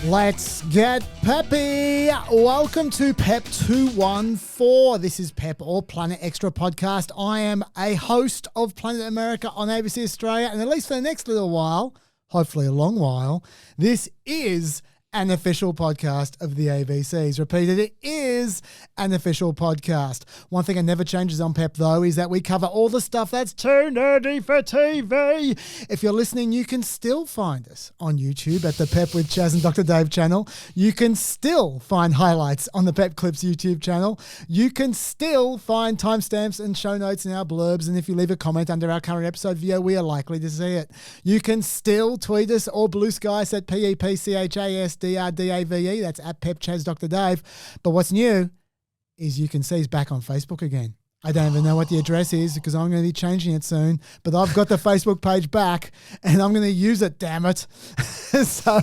Let's get peppy. Welcome to PEP 214. This is PEP or Planet Extra podcast. I am a host of Planet America on ABC Australia, and at least for the next little while, hopefully a long while, this is an official podcast of the ABCs. Repeated, it is an official podcast. One thing that never changes on PEP, though, is that we cover all the stuff that's too nerdy for TV. If you're listening, you can still find us on YouTube at the PEP with Chaz and Dr. Dave channel. You can still find highlights on the PEP Clips YouTube channel. You can still find timestamps and show notes in our blurbs. And if you leave a comment under our current episode video, we are likely to see it. You can still tweet us or blue sky us at PEPCHASDRDAVE. That's at Pep Chaz Dr. Dave. But what's new is you can see he's back on Facebook again. I don't even know what the address is because I'm going to be changing it soon. But I've got the Facebook page back and I'm going to use it, damn it. So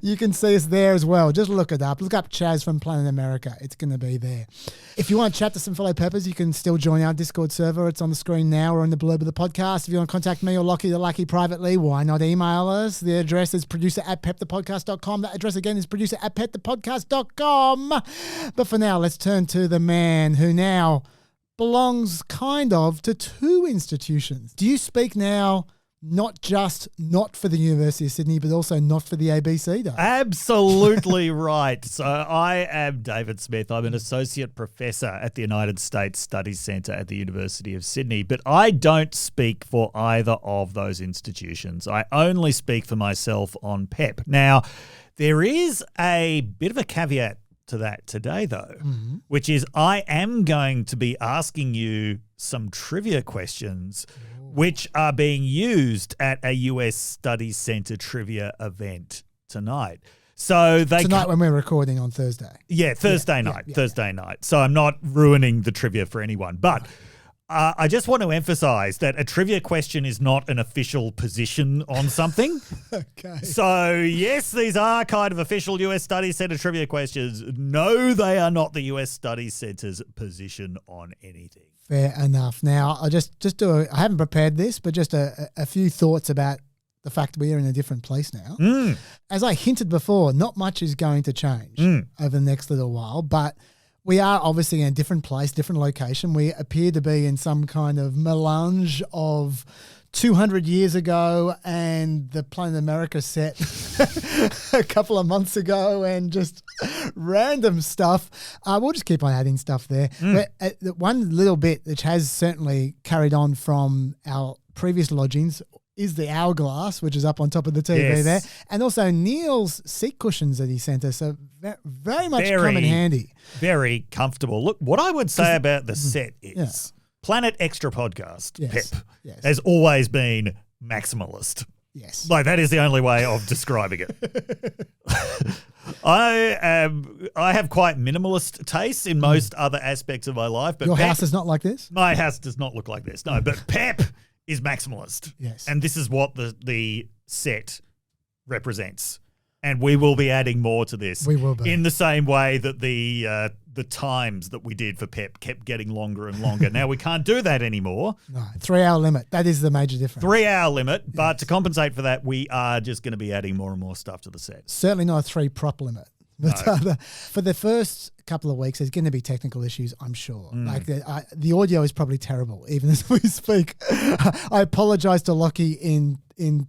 you can see us there as well. Just look it up. Look up Chaz from Planet America. It's going to be there. If you want to chat to some fellow Peppers, you can still join our Discord server. It's on the screen now or in the blurb of the podcast. If you want to contact me or Lockie the Lucky privately, why not email us? The address is producer@pepthepodcast.com. That address again is producer@pepthepodcast.com. But for now, let's turn to the man who now belongs kind of to two institutions. Do you speak now not just not for the University of Sydney, but also not for the ABC, though? Absolutely right. So I am David Smith. I'm an associate professor at the United States Studies Centre at the University of Sydney, but I don't speak for either of those institutions. I only speak for myself on PEP. Now, there is a bit of a caveat to that today, though, which is I am going to be asking you some trivia questions which are being used at a US Studies Centre trivia event tonight. So tonight when we're recording on Thursday. Yeah, Thursday night. So I'm not ruining the trivia for anyone, but I just want to emphasize that a trivia question is not an official position on something. Okay. So, yes, these are kind of official US Studies Centre trivia questions. No, they are not the US Studies Centre's position on anything. Fair enough. Now, I'll just do I haven't prepared this, but just a few thoughts about the fact we are in a different place now. As I hinted before, not much is going to change over the next little while, but we are obviously in a different place, different location. We appear to be in some kind of melange of 200 years ago and the Planet America set a couple of months ago and just random stuff. We'll just keep on adding stuff there. But one little bit which has certainly carried on from our previous lodgings is the hourglass, which is up on top of the TV there. And also Neil's seat cushions that he sent us. So very much come in handy. Very comfortable. Look, what I would say about the set is Planet Extra Podcast, PEP, has always been maximalist. Yes. Like, that is the only way of describing it. I have quite minimalist tastes in most other aspects of my life. But your PEP, house is not like this? My house does not look like this, no. But PEP is maximalist. Yes. And this is what the set represents. And we will be adding more to this. We will be. In the same way that the times that we did for PEP kept getting longer and longer. Now, we can't do that anymore. No, 3-hour limit. That is the major difference. 3-hour limit. But to compensate for that, we are just going to be adding more and more stuff to the set. Certainly not a 3-prop limit. But No. For the first couple of weeks, there's going to be technical issues, I'm sure. Like the audio is probably terrible, even as we speak. I apologize to Lockie in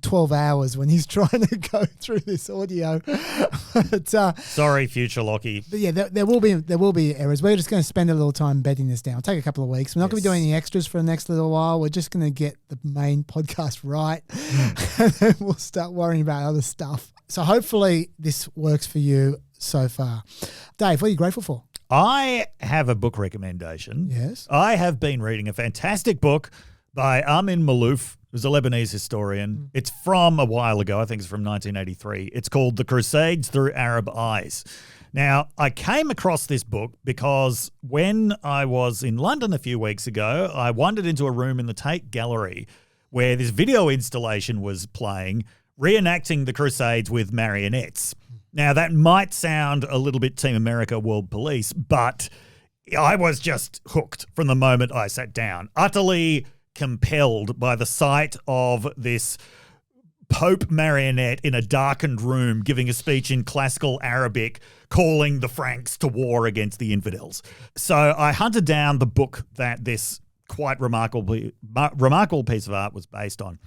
12 hours when he's trying to go through this audio. But, sorry, future Lockie. But yeah, there will be errors. We're just going to spend a little time bedding this down. It'll take a couple of weeks. We're not going to be doing any extras for the next little while. We're just going to get the main podcast right, and then we'll start worrying about other stuff. So hopefully this works for you so far. Dave, what are you grateful for? I have a book recommendation. Yes. I have been reading a fantastic book by Amin Maalouf, who's a Lebanese historian. It's from a while ago. I think it's from 1983. It's called The Crusades Through Arab Eyes. Now, I came across this book because when I was in London a few weeks ago, I wandered into a room in the Tate Gallery where this video installation was playing, reenacting the Crusades with marionettes. Now, that might sound a little bit Team America World Police, but I was just hooked from the moment I sat down, utterly compelled by the sight of this Pope marionette in a darkened room giving a speech in classical Arabic calling the Franks to war against the infidels. So I hunted down the book that this quite remarkable piece of art was based on.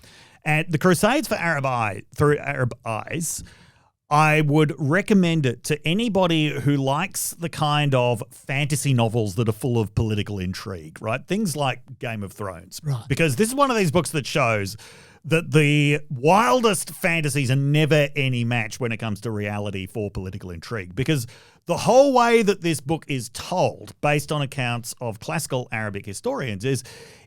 And The Crusades through Arab Eyes, I would recommend it to anybody who likes the kind of fantasy novels that are full of political intrigue, right? Things like Game of Thrones. Right. Because this is one of these books that shows that the wildest fantasies are never any match when it comes to reality for political intrigue. Because the whole way that this book is told, based on accounts of classical Arabic historians, is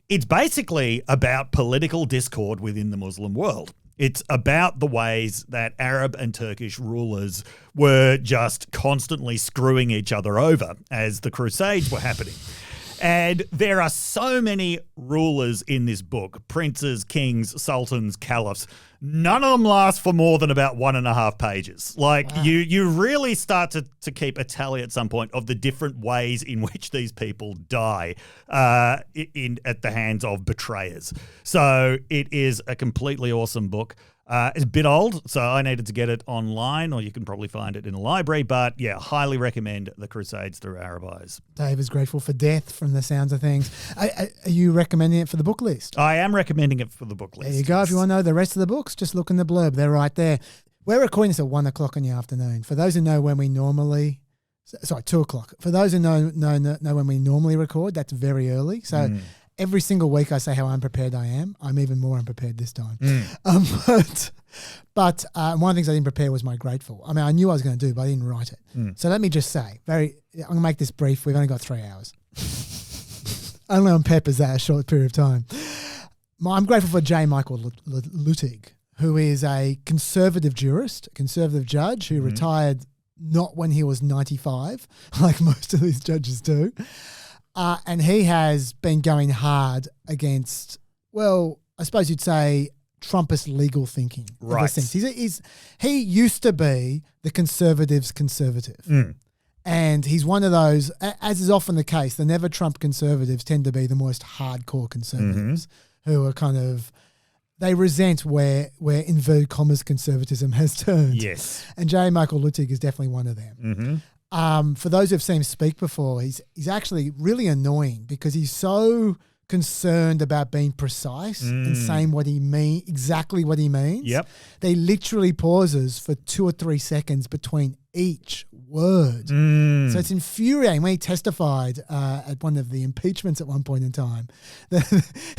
it's basically about political discord within the Muslim world. It's about the ways that Arab and Turkish rulers were just constantly screwing each other over as the Crusades were happening. And there are so many rulers in this book, princes, kings, sultans, caliphs. None of them last for more than about 1.5 pages. Like, wow. You really start to keep a tally at some point of the different ways in which these people die at the hands of betrayers. So it is a completely awesome book. It's a bit old, so I needed to get it online, or you can probably find it in a library. But yeah, highly recommend The Crusades through Arab Eyes. Dave is grateful for death from the sounds of things. Are you recommending it for the book list? I am recommending it for the book list. There you go. Yes. If you want to know the rest of the books, just look in the blurb. They're right there. We're recording this at 1 o'clock in the afternoon. For those who know when we normally... Sorry, 2 o'clock. For those who know when we normally record, that's very early. So... Every single week I say how unprepared I am. I'm even more unprepared this time. But one of the things I didn't prepare was my grateful. I mean, I knew I was going to do, but I didn't write it. So let me just say, I'm going to make this brief. We've only got 3 hours. Only on PEP is that a short period of time. I'm grateful for J. Michael Luttig, who is a conservative jurist, a conservative judge who retired not when he was 95, like most of these judges do. And he has been going hard against, well, I suppose you'd say Trumpist legal thinking. Right. He used to be the conservatives' conservative. And he's one of those, as is often the case, the never Trump conservatives tend to be the most hardcore conservatives who are kind of, they resent where inverted commas conservatism has turned. Yes. And J. Michael Luttig is definitely one of them. For those who've seen him speak before, he's actually really annoying because he's so concerned about being precise and saying exactly what he means. Yep. They literally pauses for 2 or 3 seconds between each word. So it's infuriating. When he testified at one of the impeachments at one point in time,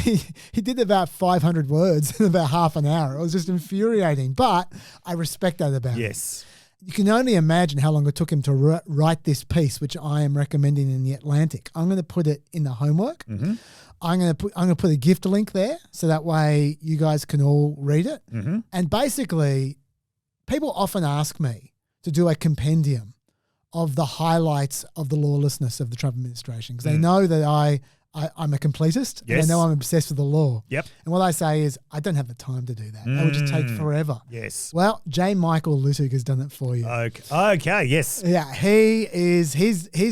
he did about 500 words in about half an hour. It was just infuriating, but I respect that about him. Yes. You can only imagine how long it took him to write this piece, which I am recommending in The Atlantic. I'm going to put it in the homework. I'm going to put a gift link there so that way you guys can all read it. And basically, people often ask me to do a compendium of the highlights of the lawlessness of the Trump administration because they know that I'm a completist and they know I'm obsessed with the law. Yep. And what I say is I don't have the time to do that. That would just take forever. Yes. Well, J. Michael Luttig has done it for you. Okay, yes. Yeah, he's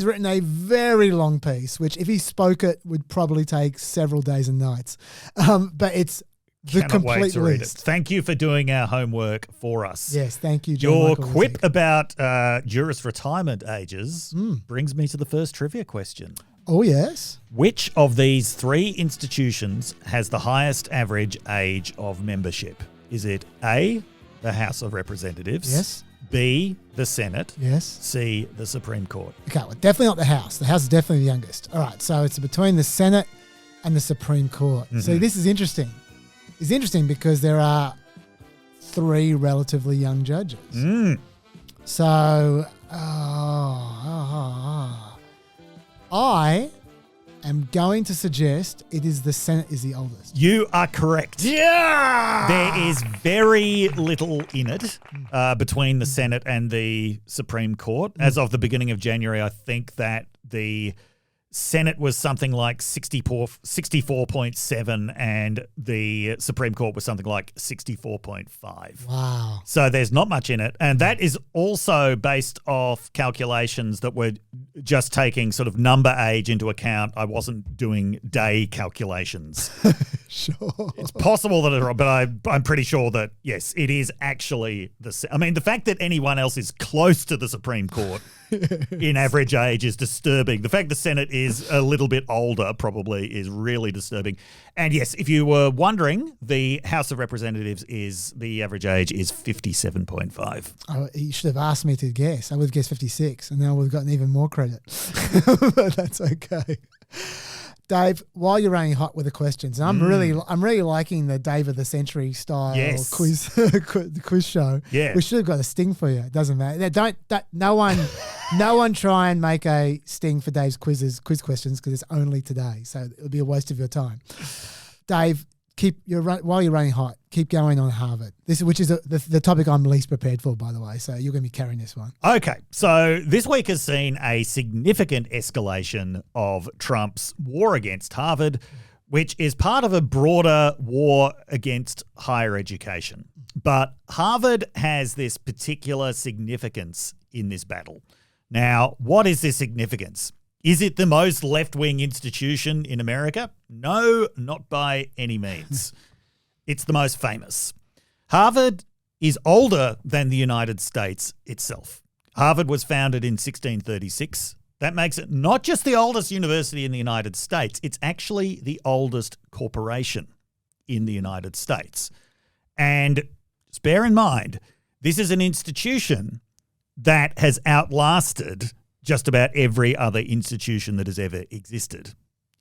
written a very long piece, which if he spoke it would probably take several days and nights. But it's the Cannot complete wait to read it. list. Thank you for doing our homework for us. Yes, thank you, J. Your Michael quip Luttig. about jurist retirement ages brings me to the first trivia question. Oh, yes. Which of these 3 institutions has the highest average age of membership? Is it A, the House of Representatives? Yes. B, the Senate? Yes. C, the Supreme Court? Okay, well, definitely not the House. The House is definitely the youngest. All right, so it's between the Senate and the Supreme Court. So this is interesting. It's interesting because there are 3 relatively young judges. So, I am going to suggest it is the Senate is the oldest. You are correct. Yeah! There is very little in it between the Senate and the Supreme Court. As of the beginning of January, I think that the Senate was something like 64.7 and the Supreme Court was something like 64.5. Wow. So there's not much in it. And that is also based off calculations that were just taking sort of number age into account. I wasn't doing day calculations. Sure. It's possible that it's wrong, but I'm pretty sure that, yes, it is actually I mean, the fact that anyone else is close to the Supreme Court in average age is disturbing. The fact the Senate is a little bit older probably is really disturbing. And yes, if you were wondering, the House of Representatives the average age is 57.5. Oh, you should have asked me to guess. I would have guessed 56, and then I would have gotten even more credit. But that's okay. Dave, while you're running hot with the questions, and I'm really liking the Dave of the Century style quiz show. Yeah. We should have got a sting for you. It doesn't matter. No one try and make a sting for Dave's quiz questions, because it's only today, so it'll be a waste of your time. Dave, while you're running hot, keep going on Harvard. Which is the topic I'm least prepared for, by the way. So you're going to be carrying this one. Okay, so this week has seen a significant escalation of Trump's war against Harvard, which is part of a broader war against higher education. But Harvard has this particular significance in this battle. Now, what is this significance? Is it the most left-wing institution in America? No, not by any means. It's the most famous. Harvard is older than the United States itself. Harvard was founded in 1636. That makes it not just the oldest university in the United States, it's actually the oldest corporation in the United States. And just bear in mind, this is an institution that has outlasted just about every other institution that has ever existed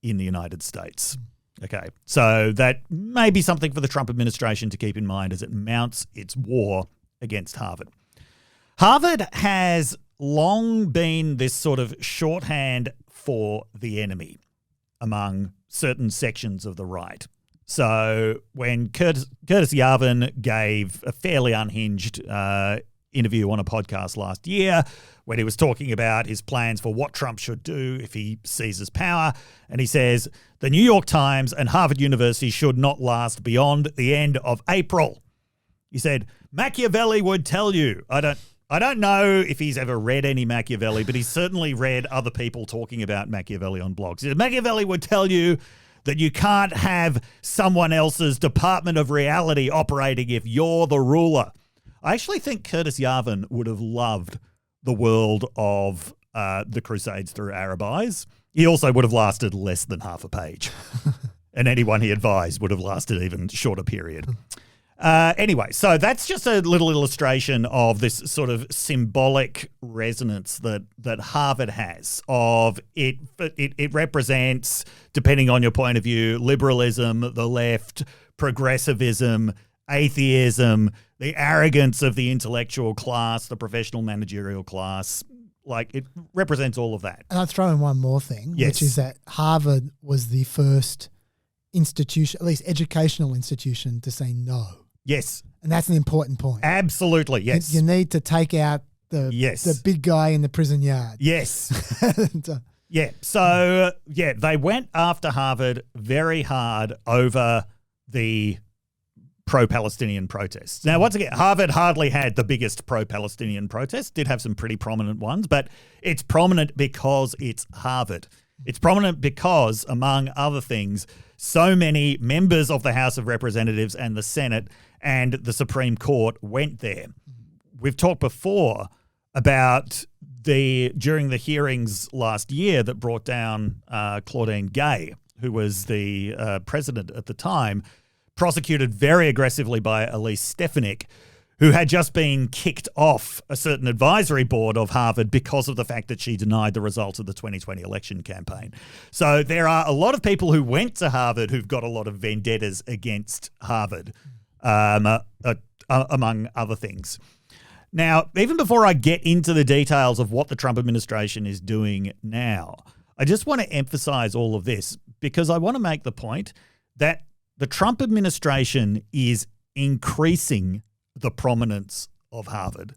in the United States. Okay, so that may be something for the Trump administration to keep in mind as it mounts its war against Harvard. Harvard has long been this sort of shorthand for the enemy among certain sections of the right. So when Curtis Yarvin gave a fairly unhinged interview on a podcast last year when he was talking about his plans for what Trump should do if he seizes power. And he says, the New York Times and Harvard University should not last beyond the end of April. He said, Machiavelli would tell you. I don't know if he's ever read any Machiavelli, but he's certainly read other people talking about Machiavelli on blogs. He said, Machiavelli would tell you that you can't have someone else's department of reality operating if you're the ruler. I actually think Curtis Yarvin would have loved the world of the Crusades through Arab eyes. He also would have lasted less than half a page. And anyone he advised would have lasted even shorter period. Anyway, so that's just a little illustration of this sort of symbolic resonance that Harvard has. Of it represents, depending on your point of view, liberalism, the left, progressivism, atheism, the arrogance of the intellectual class, the professional managerial class. Like, it represents all of that. And I'll throw in one more thing, yes, which is that Harvard was the first institution, at least educational institution, to say no. Yes. And that's an important point. Absolutely, yes. You need to take out the big guy in the prison yard. Yes. Yeah. So, yeah, they went after Harvard very hard over the pro-Palestinian protests. Now, once again, Harvard hardly had the biggest pro-Palestinian protests, did have some pretty prominent ones, but it's prominent because it's Harvard. It's prominent because, among other things, so many members of the House of Representatives and the Senate and the Supreme Court went there. We've talked before about during the hearings last year that brought down Claudine Gay, who was the president at the time, prosecuted very aggressively by Elise Stefanik, who had just been kicked off a certain advisory board of Harvard because of the fact that she denied the results of the 2020 election campaign. So there are a lot of people who went to Harvard who've got a lot of vendettas against Harvard, among other things. Now, even before I get into the details of what the Trump administration is doing now, I just want to emphasize all of this because I want to make the point that the Trump administration is increasing the prominence of Harvard.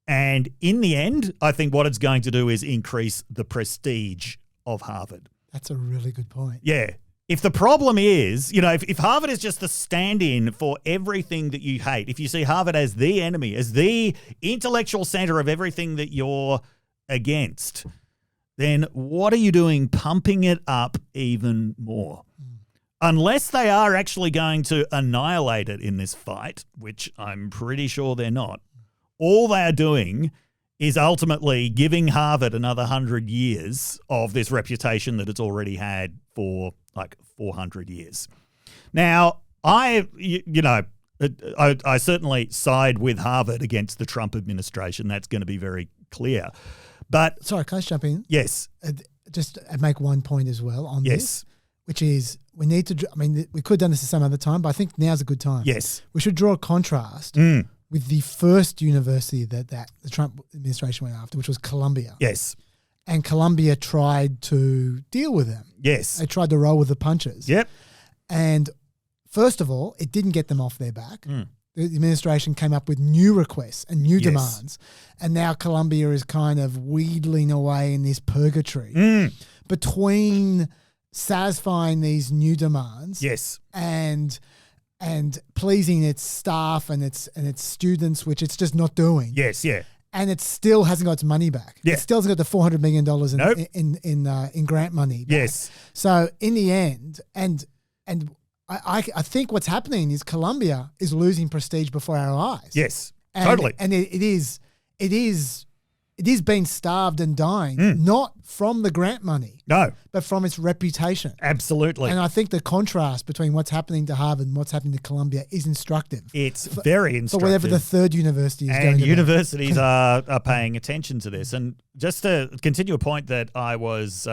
And in the end, I think what it's going to do is increase the prestige of Harvard. That's a really good point. Yeah. If the problem is, if Harvard is just the stand-in for everything that you hate, if you see Harvard as the enemy, as the intellectual center of everything that you're against, then what are you doing pumping it up even more? unless they are actually going to annihilate it in this fight, which I'm pretty sure they're not, all they are doing is ultimately giving Harvard another 100 years of this reputation that it's already had for like 400 years. Now, I certainly side with Harvard against the Trump administration. That's going to be very clear. But sorry, can I just jump in? Yes. Just make one point as well on Yes. this, which is we need to. I mean, we could have done this at some other time, but I think now's a good time. Yes. We should draw a contrast with the first university that the Trump administration went after, which was Columbia. Yes. And Columbia tried to deal with them. Yes. They tried to roll with the punches. Yep. And first of all, it didn't get them off their back. The administration came up with new requests and new demands. And now Columbia is kind of wheedling away in this purgatory between satisfying these new demands and pleasing its staff and its students, which it's just not doing. Yes, yeah. And it still hasn't got its money back. Yeah. It still hasn't got the $400 million Nope. in grant money back. Yes. So in the end, and I think what's happening is Columbia is losing prestige before our eyes. Yes, And, totally. And it is being starved and dying, not from the grant money, No, but from its reputation. absolutely. And I think the contrast between what's happening to Harvard and what's happening to Columbia is instructive. It's very For instructive. whatever the third university is going And to be. universities are paying attention to this. And just to continue a point that I was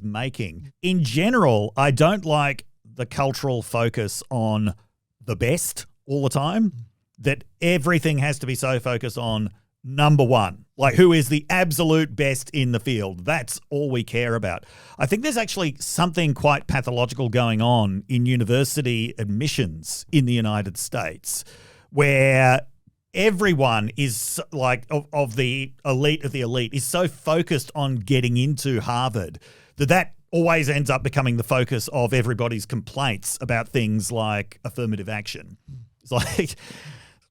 making, in general, I don't like the cultural focus on the best all the time, that everything has to be so focused on number one, like who is the absolute best in the field. That's all we care about. I think there's actually something quite pathological going on in university admissions in the United States, where everyone is like of the elite is so focused on getting into Harvard that always ends up becoming the focus of everybody's complaints about things like affirmative action. It's like,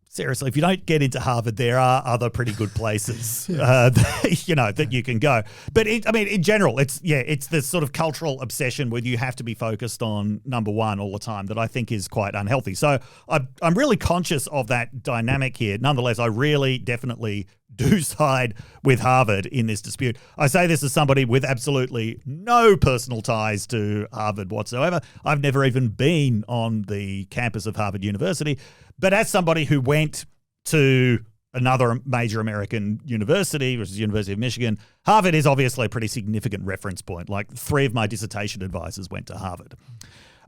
seriously, if you don't get into Harvard, there are other pretty good places, that you can go. But in general, it's this sort of cultural obsession where you have to be focused on number one all the time that I think is quite unhealthy. So I'm really conscious of that dynamic here. Nonetheless, I really definitely do side with Harvard in this dispute. I say this as somebody with absolutely no personal ties to Harvard whatsoever. I've never even been on the campus of Harvard University. But as somebody who went to another major American university, which is the University of Michigan, Harvard is obviously a pretty significant reference point. Like 3 of my dissertation advisors went to Harvard.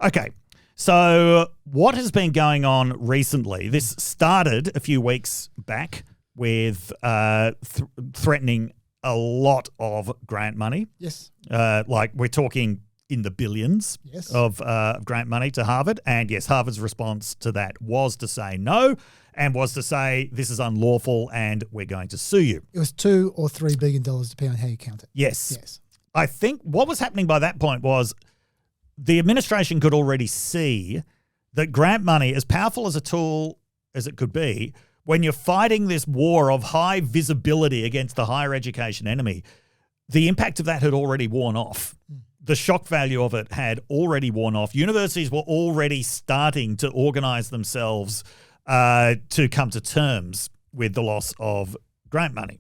Okay, so what has been going on recently? This started a few weeks back with threatening a lot of grant money. Yes. Like we're talking in the billions of grant money to Harvard. And yes, Harvard's response to that was to say no and was to say this is unlawful and we're going to sue you. It was $2 or $3 billion, depending on how you count it. Yes. I think what was happening by that point was the administration could already see that grant money, as powerful as a tool as it could be, when you're fighting this war of high visibility against the higher education enemy, the impact of that had already worn off. The shock value of it had already worn off. Universities were already starting to organize themselves to come to terms with the loss of grant money.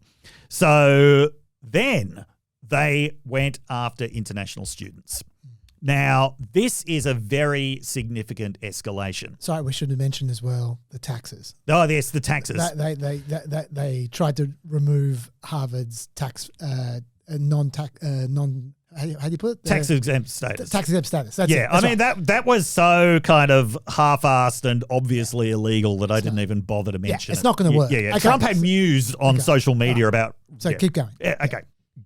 So then they went after international students. Now, this is a very significant escalation. Sorry, we should have mentioned as well the taxes. Oh, yes, the taxes. They tried to remove Harvard's tax how do you put it? Tax exempt status. Tax exempt status. That's yeah, it. That's right. that was so kind of half-assed and obviously illegal that I didn't even bother to mention it's not going to work. Yeah. Okay. Trump had mused on social media about... So keep going. Yeah, okay.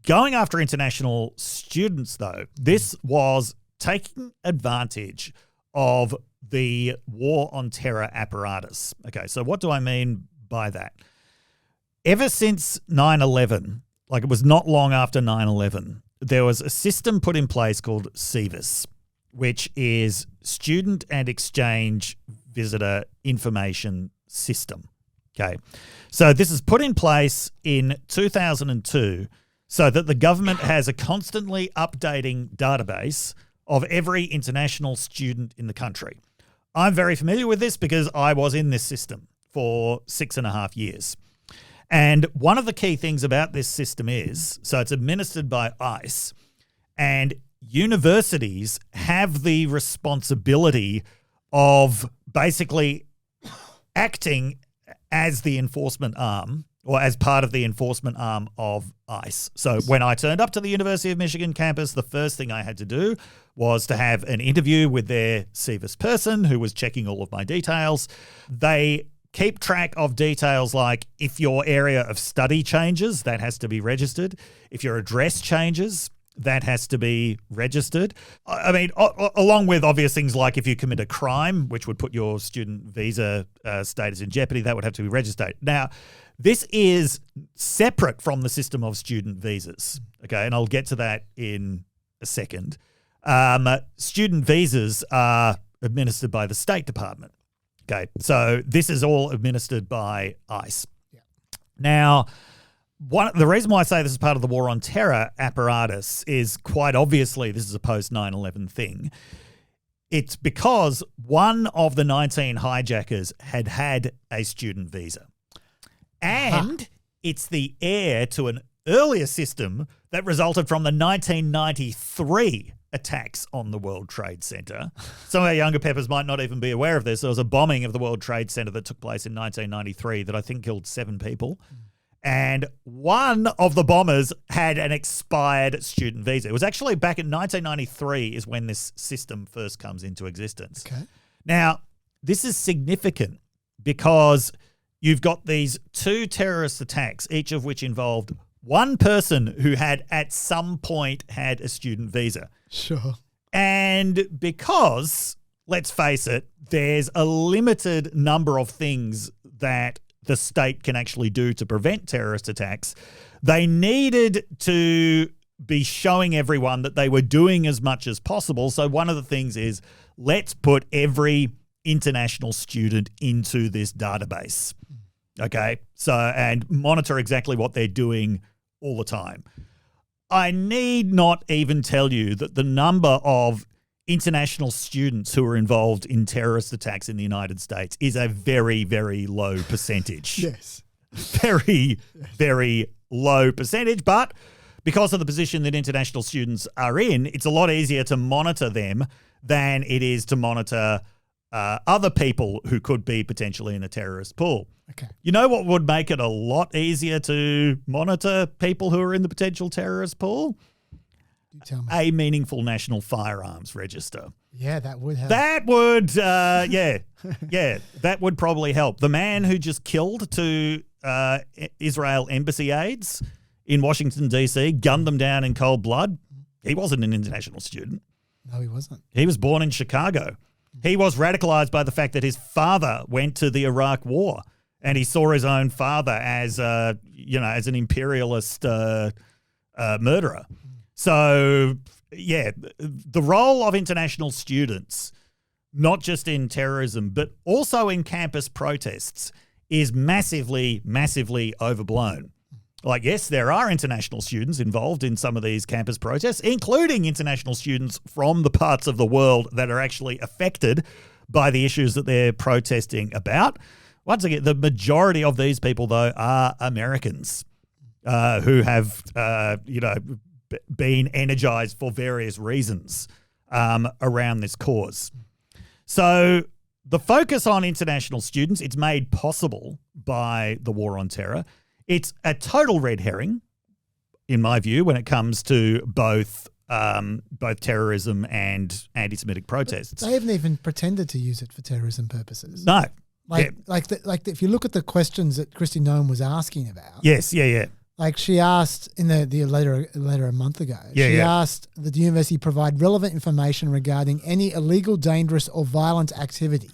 Going after international students, though, this was taking advantage of the war on terror apparatus. Okay, so what do I mean by that? Ever since 9/11, like it was not long after 9/11, there was a system put in place called SEVIS, which is Student and Exchange Visitor Information System. Okay, so this is put in place in 2002 so that the government has a constantly updating database of every international student in the country. I'm very familiar with this because I was in this system for 6.5 years. And one of the key things about this system is, so it's administered by ICE, and universities have the responsibility of basically acting as the enforcement arm or as part of the enforcement arm of ICE. So when I turned up to the University of Michigan campus, the first thing I had to do was to have an interview with their CVIS person who was checking all of my details. They keep track of details like if your area of study changes, that has to be registered. If your address changes, that has to be registered. I mean, along with obvious things like if you commit a crime, which would put your student visa status in jeopardy, that would have to be registered. Now, this is separate from the system of student visas, okay? And I'll get to that in a second. Student visas are administered by the State Department, okay? So this is all administered by ICE. Yeah. Now, the reason why I say this is part of the war on terror apparatus is quite obviously this is a post 9/11 thing. It's because one of the 19 hijackers had a student visa. And it's the heir to an earlier system that resulted from the 1993 attacks on the World Trade Center. Some of our younger peppers might not even be aware of this. There was a bombing of the World Trade Center that took place in 1993 that I think killed 7 people. And one of the bombers had an expired student visa. It was actually back in 1993 is when this system first comes into existence. Okay. Now, this is significant because you've got these 2 terrorist attacks, each of which involved one person who had at some point had a student visa. Sure. And because, let's face it, there's a limited number of things that the state can actually do to prevent terrorist attacks, they needed to be showing everyone that they were doing as much as possible. So one of the things is, let's put every international student into this database. Okay, so and monitor exactly what they're doing all the time. I need not even tell you that the number of international students who are involved in terrorist attacks in the United States is a very, very low percentage. Yes. Very, very low percentage. But because of the position that international students are in, it's a lot easier to monitor them than it is to monitor other people who could be potentially in a terrorist pool. Okay. You know what would make it a lot easier to monitor people who are in the potential terrorist pool? You tell me. A meaningful national firearms register. Yeah, that would help. That would, that would probably help. The man who just killed 2 Israel embassy aides in Washington, D.C., gunned them down in cold blood, he wasn't an international student. No, he wasn't. He was born in Chicago. He was radicalized by the fact that his father went to the Iraq War and he saw his own father as, as an imperialist murderer. So, yeah, the role of international students, not just in terrorism, but also in campus protests, is massively, massively overblown. Like, yes, there are international students involved in some of these campus protests, including international students from the parts of the world that are actually affected by the issues that they're protesting about. Once again, the majority of these people, though, are Americans who have, been energized for various reasons around this cause. So the focus on international students, it's made possible by the war on terror. It's a total red herring, in my view, when it comes to both terrorism and anti-Semitic protests. They haven't even pretended to use it for terrorism purposes. No. If you look at the questions that Christy Noem was asking about. Yes, yeah. Like she asked in the letter a month ago, asked that the university provide relevant information regarding any illegal, dangerous or violent activity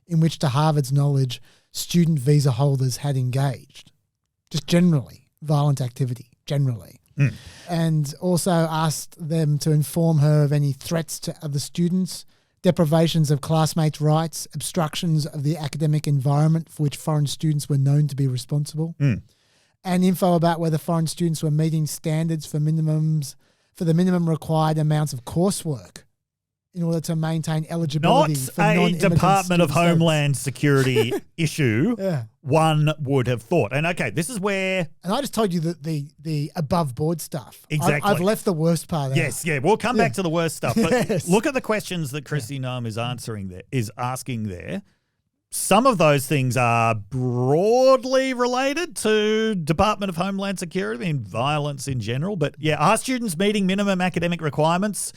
in which, to Harvard's knowledge, student visa holders had engaged. Just generally, violent activity, generally. Mm. And also asked them to inform her of any threats to other students, deprivations of classmates' rights, obstructions of the academic environment for which foreign students were known to be responsible. Mm. And info about whether foreign students were meeting standards for the minimum required amounts of coursework in order to maintain eligibility Not for a non-immigrant Department of student status. Homeland Security issue, one would have thought. And okay, this is where... And I just told you that the above board stuff. Exactly. I've left the worst part out. Yes, yeah, we'll come back to the worst stuff. But Yes. look at the questions that Christy Noem is asking there. Some of those things are broadly related to Department of Homeland Security and violence in general. But yeah, are students meeting minimum academic requirements?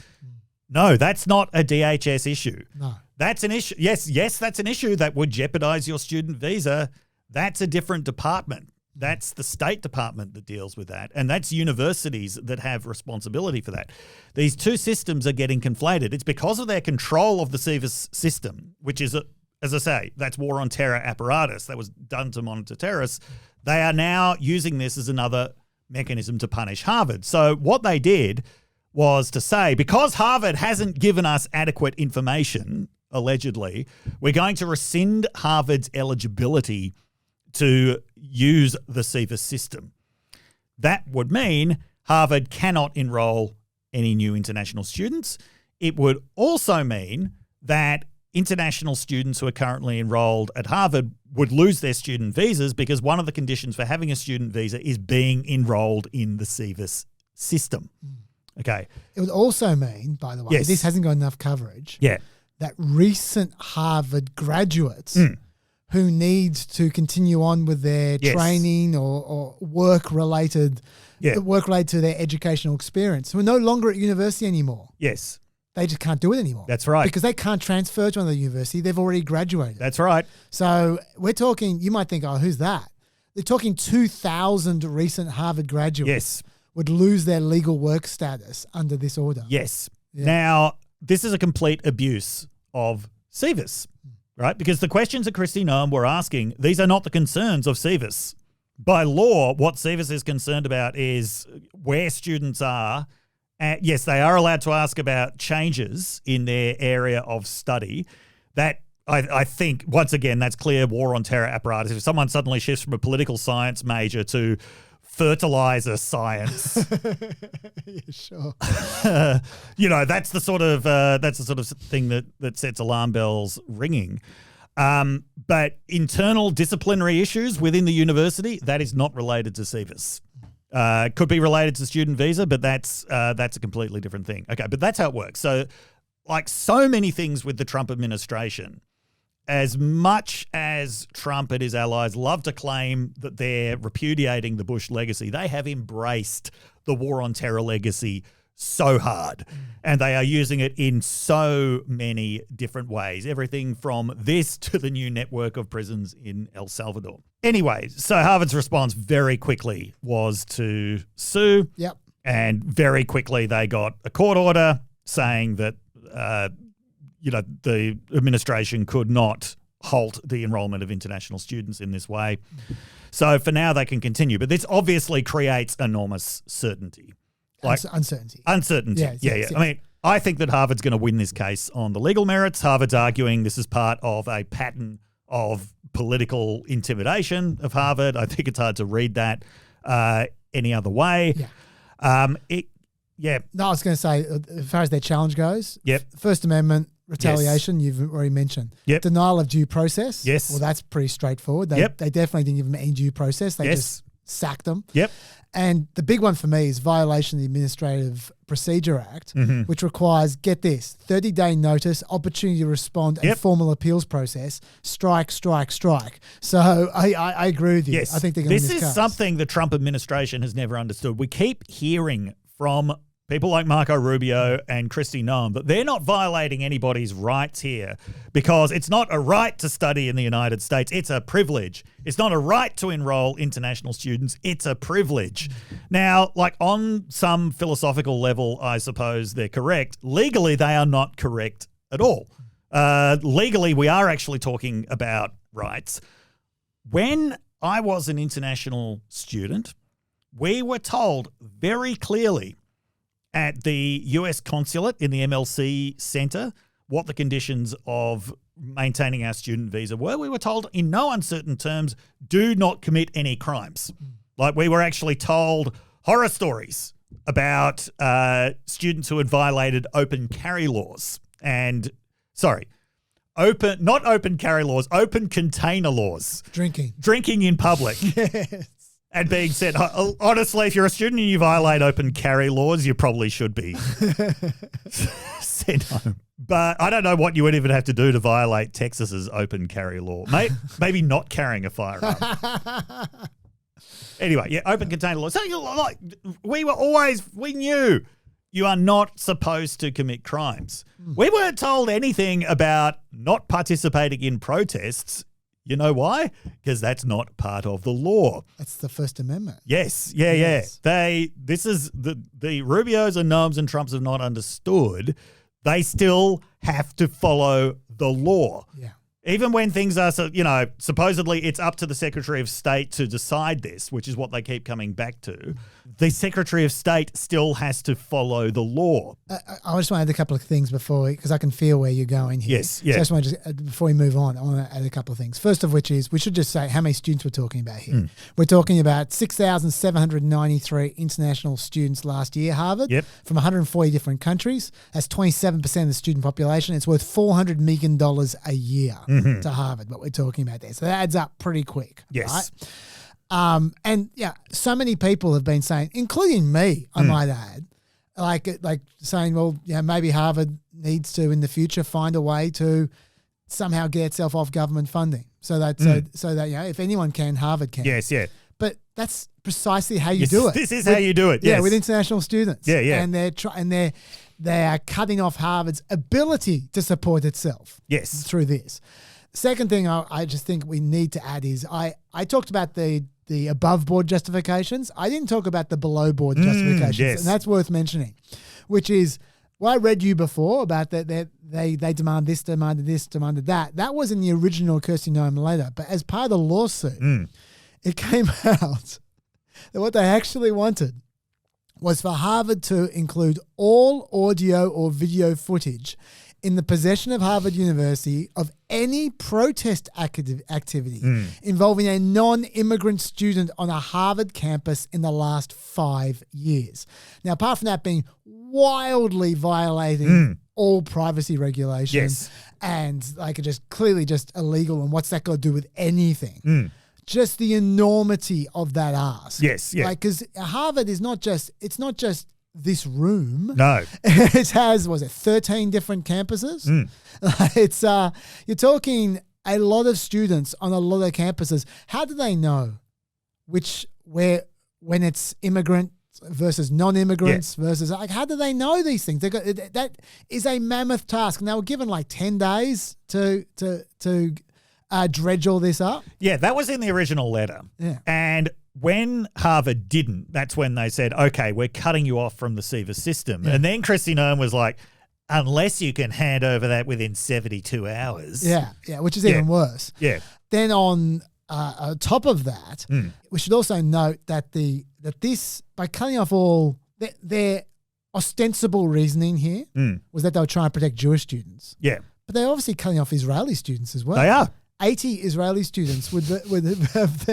No, that's not a DHS issue. No. That's an issue. Yes, that's an issue that would jeopardize your student visa. That's a different department. That's the State Department that deals with that. And that's universities that have responsibility for that. These two systems are getting conflated. It's because of their control of the SEVIS system, which is, as I say, that's war on terror apparatus that was done to monitor terrorists. They are now using this as another mechanism to punish Harvard. So what they did was to say, because Harvard hasn't given us adequate information, allegedly, we're going to rescind Harvard's eligibility to use the SEVIS system. That would mean Harvard cannot enroll any new international students. It would also mean that international students who are currently enrolled at Harvard would lose their student visas because one of the conditions for having a student visa is being enrolled in the SEVIS system. Okay. It would also mean, by the way, Yes. this hasn't got enough coverage, Yeah. that recent Harvard graduates who need to continue on with their Yes. training or work related to their educational experience, who are no longer at university anymore. Yes. They just can't do it anymore. That's right. Because they can't transfer to another university. They've already graduated. That's right. So we're talking, you might think, oh, who's that? They're talking 2,000 recent Harvard graduates Yes. would lose their legal work status under this order. Yes. Yeah. Now, this is a complete abuse of SEVIS, right? Because the questions that Christy Noem were asking, these are not the concerns of SEVIS. By law, what SEVIS is concerned about is where students are. Yes, they are allowed to ask about changes in their area of study. That, I think, once again, that's clear war on terror apparatus. If someone suddenly shifts from a political science major to fertilizer science, Yeah, sure. that's the sort of thing that sets alarm bells ringing. But internal disciplinary issues within the university, that is not related to SEVIS. Could be related to student visa, but that's a completely different thing. Okay, but that's how it works. So, like so many things with the Trump administration, as much as Trump and his allies love to claim that they're repudiating the Bush legacy, they have embraced the war on terror legacy so hard. And they are using it in so many different ways. Everything from this to the new network of prisons in El Salvador. Anyway, so Harvard's response very quickly was to sue. Yep. And very quickly they got a court order saying that the administration could not halt the enrollment of international students in this way. So for now they can continue. But this obviously creates enormous certainty. Uncertainty. Uncertainty. Yeah. I mean, I think that Harvard's going to win this case on the legal merits. Harvard's arguing this is part of a pattern of political intimidation of Harvard. I think it's hard to read that any other way. Yeah. No, I was going to say, as far as their challenge goes, Yep. First Amendment retaliation, you've already mentioned. Yep. Denial of due process. Yes. Well, that's pretty straightforward. They definitely didn't give them any due process. They just sacked them. Yep. And the big one for me is violation of the Administrative Procedure Act, which requires, get this, 30-day notice, opportunity to respond, and formal appeals process. Strike. So I agree with you. Yes. I think they're going to win this this is case. something the Trump administration has never understood. We keep hearing from people like Marco Rubio and Christy Noem that they're not violating anybody's rights here because it's not a right to study in the United States. It's a privilege. It's not a right to enroll international students. It's a privilege. Now, like on some philosophical level, I suppose they're correct. Legally, they are not correct at all. Legally, we are actually talking about rights. When I was an international student, we were told very clearly at the US consulate in the MLC Center what the conditions of maintaining our student visa were. We were told in no uncertain terms, do not commit any crimes. Like we were actually told horror stories about students who had violated open carry laws and not open carry laws, open container laws. Drinking in public. Yes. And being said, honestly, if you're a student and you violate open carry laws, you probably should be sent home. But I don't know what you would even have to do to violate Texas's open carry law. Maybe not carrying a firearm. Anyway, yeah, open container law. So we knew you are not supposed to commit crimes. We weren't told anything about not participating in protests. You know why? Because that's not part of the law. That's the First Amendment. Yes. This is the Rubios and Noams and Trumps have not understood. They still have to follow the law. Yeah. Even when things are, supposedly it's up to the Secretary of State to decide this, which is what they keep coming back to. The Secretary of State still has to follow the law. I just want to add a couple of things because I can feel where you're going here. Yes, yeah. So I just want to before we move on, I want to add a couple of things. First of which is we should just say how many students we're talking about here. We're talking about 6,793 international students last year, Harvard, from 140 different countries. That's 27% of the student population. It's worth $400 million a year to Harvard, what we're talking about there. So that adds up pretty quick. Yes. Right? And yeah, so many people have been saying, including me, I might add, like saying, well, maybe Harvard needs to in the future find a way to somehow get itself off government funding, so that if anyone can, Harvard can. Yes, yeah. But that's precisely how you do it. This is how you do it. Yes. Yeah, with international students. Yeah, yeah. And they are cutting off Harvard's ability to support itself. Yes. Through this. Second thing I just think we need to add is I talked about the above board justifications. I didn't talk about the below board justifications. Yes. And that's worth mentioning, which is what I read you before about that they demand this, demanded that. That was in the original Kirsty Noem letter. But as part of the lawsuit, it came out that what they actually wanted was for Harvard to include all audio or video footage in the possession of Harvard University of any protest activity involving a non-immigrant student on a Harvard campus in the last 5 years. Now, apart from that being wildly violating all privacy regulations and just clearly just illegal, and what's that got to do with anything? Just the enormity of that ask. Yes, yeah. Because Harvard is not just this room. No. It has, 13 different campuses? It's you're talking a lot of students on a lot of campuses. How do they know when it's immigrant versus non-immigrants versus how do they know these things? That is a mammoth task. And they were given 10 days to dredge all this up. Yeah, that was in the original letter. Yeah. And when Harvard didn't, that's when they said, okay, we're cutting you off from the SEVA system. Yeah. And then Kristi Noem was like, unless you can hand over that within 72 hours. Yeah, which is even worse. Yeah. Then on top of that, we should also note that this, by cutting off all, their ostensible reasoning here was that they were trying to protect Jewish students. Yeah. But they're obviously cutting off Israeli students as well. They are. 80 Israeli students would have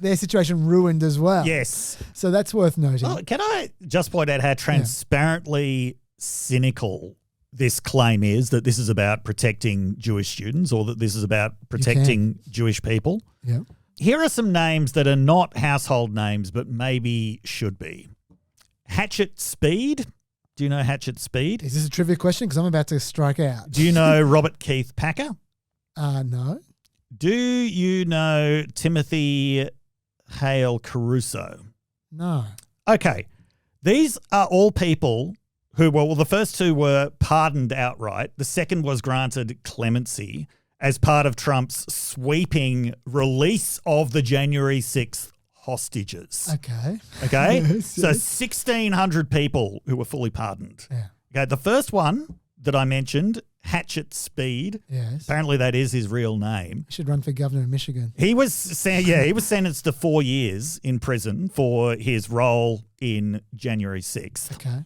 their situation ruined as well. Yes. So that's worth noting. Well, can I just point out how transparently cynical this claim is, that this is about protecting Jewish students, or that this is about protecting Jewish people? Yeah. Here are some names that are not household names but maybe should be. Hatchet Speed. Do you know Hatchet Speed? Is this a trivia question? Because I'm about to strike out. Do you know Robert Keith Packer? No. Do you know Timothy Hale Caruso? No. Okay. These are all people who were, the first two were pardoned outright. The second was granted clemency as part of Trump's sweeping release of the January 6th hostages. Okay. So 1,600 people who were fully pardoned. Yeah. Okay. The first one that I mentioned, Hatchet Speed. Yes. Apparently that is his real name. He should run for governor of Michigan. He was sentenced to 4 years in prison for his role in January 6th. Okay.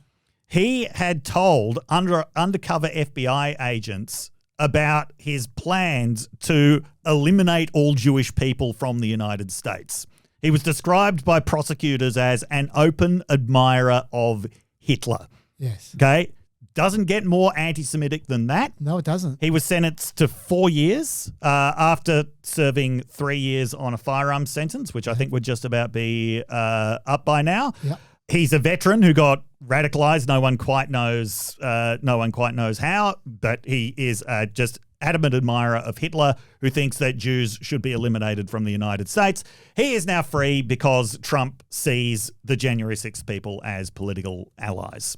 He had told undercover FBI agents about his plans to eliminate all Jewish people from the United States. He was described by prosecutors as an open admirer of Hitler. Yes. Okay? doesn't get more anti-Semitic than that. No, it doesn't. He was sentenced to 4 years after serving 3 years on a firearms sentence, which I think would just about be up by now. Yep. He's a veteran who got radicalized. No one quite knows how, but he is just adamant admirer of Hitler who thinks that Jews should be eliminated from the United States. He is now free because Trump sees the January 6th people as political allies.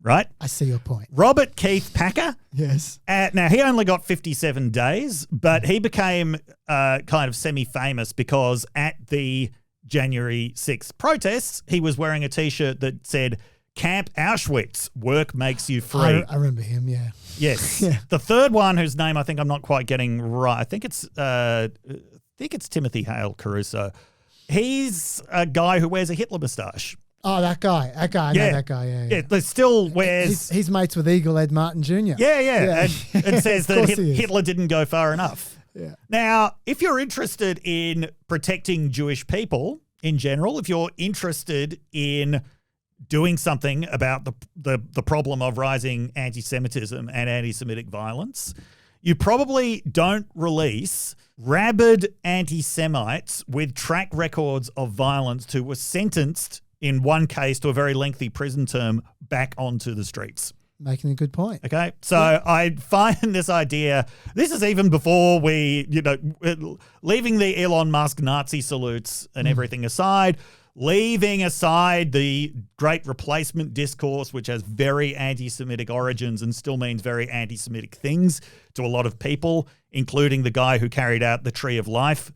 Right? I see your point. Robert Keith Packer. Yes. Now, he only got 57 days, but he became kind of semi-famous because at the January 6th protests, he was wearing a T-shirt that said, Camp Auschwitz, work makes you free. I remember him, yeah. Yes. Yeah. The third one, whose name I think I'm not quite getting right, I think it's Timothy Hale Caruso. He's a guy who wears a Hitler moustache. Oh, that guy. I know that guy, yeah. Yeah, they still wears... He's mates with Eagle Ed Martin Jr. Yeah. And says that Hitler didn't go far enough. Yeah. Now, if you're interested in protecting Jewish people in general, if you're interested in doing something about the problem of rising anti-Semitism and anti-Semitic violence, you probably don't release rabid anti-Semites with track records of violence who were sentenced in one case to a very lengthy prison term back onto the streets. Making a good point. Okay. So I find this idea, this is even before we, leaving the Elon Musk Nazi salutes and everything aside, leaving aside the great replacement discourse, which has very anti-Semitic origins and still means very anti-Semitic things to a lot of people, including the guy who carried out the Tree of Life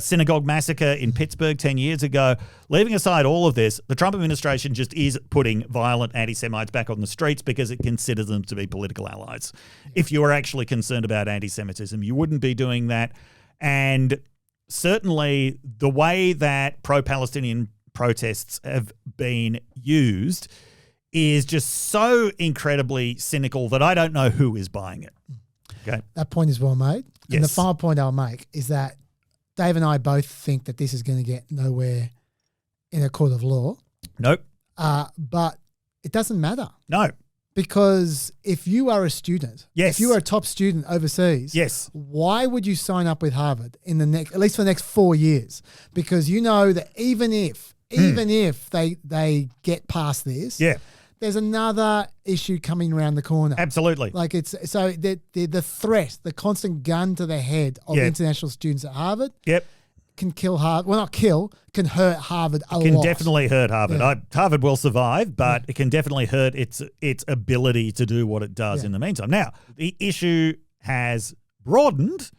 synagogue massacre in Pittsburgh 10 years ago. Leaving aside all of this, the Trump administration just is putting violent anti-Semites back on the streets because it considers them to be political allies. If you are actually concerned about anti-Semitism, you wouldn't be doing that. And certainly the way that pro-Palestinian protests have been used is just so incredibly cynical that I don't know who is buying it. Okay. That point is well made. Yes. And the final point I'll make is that Dave and I both think that this is going to get nowhere in a court of law. Nope. But it doesn't matter. No. Because if you are a student, yes, if you are a top student overseas, yes, why would you sign up with Harvard at least for the next 4 years? Because you know that even if they get past this, there's another issue coming around the corner. Absolutely. Like it's so the threat, the constant gun to the head of international students at Harvard. Can kill Harvard. Well, not kill. Can hurt Harvard a lot. Can definitely hurt Harvard. Harvard will survive, but it can definitely hurt its ability to do what it does in the meantime. Now, the issue has broadened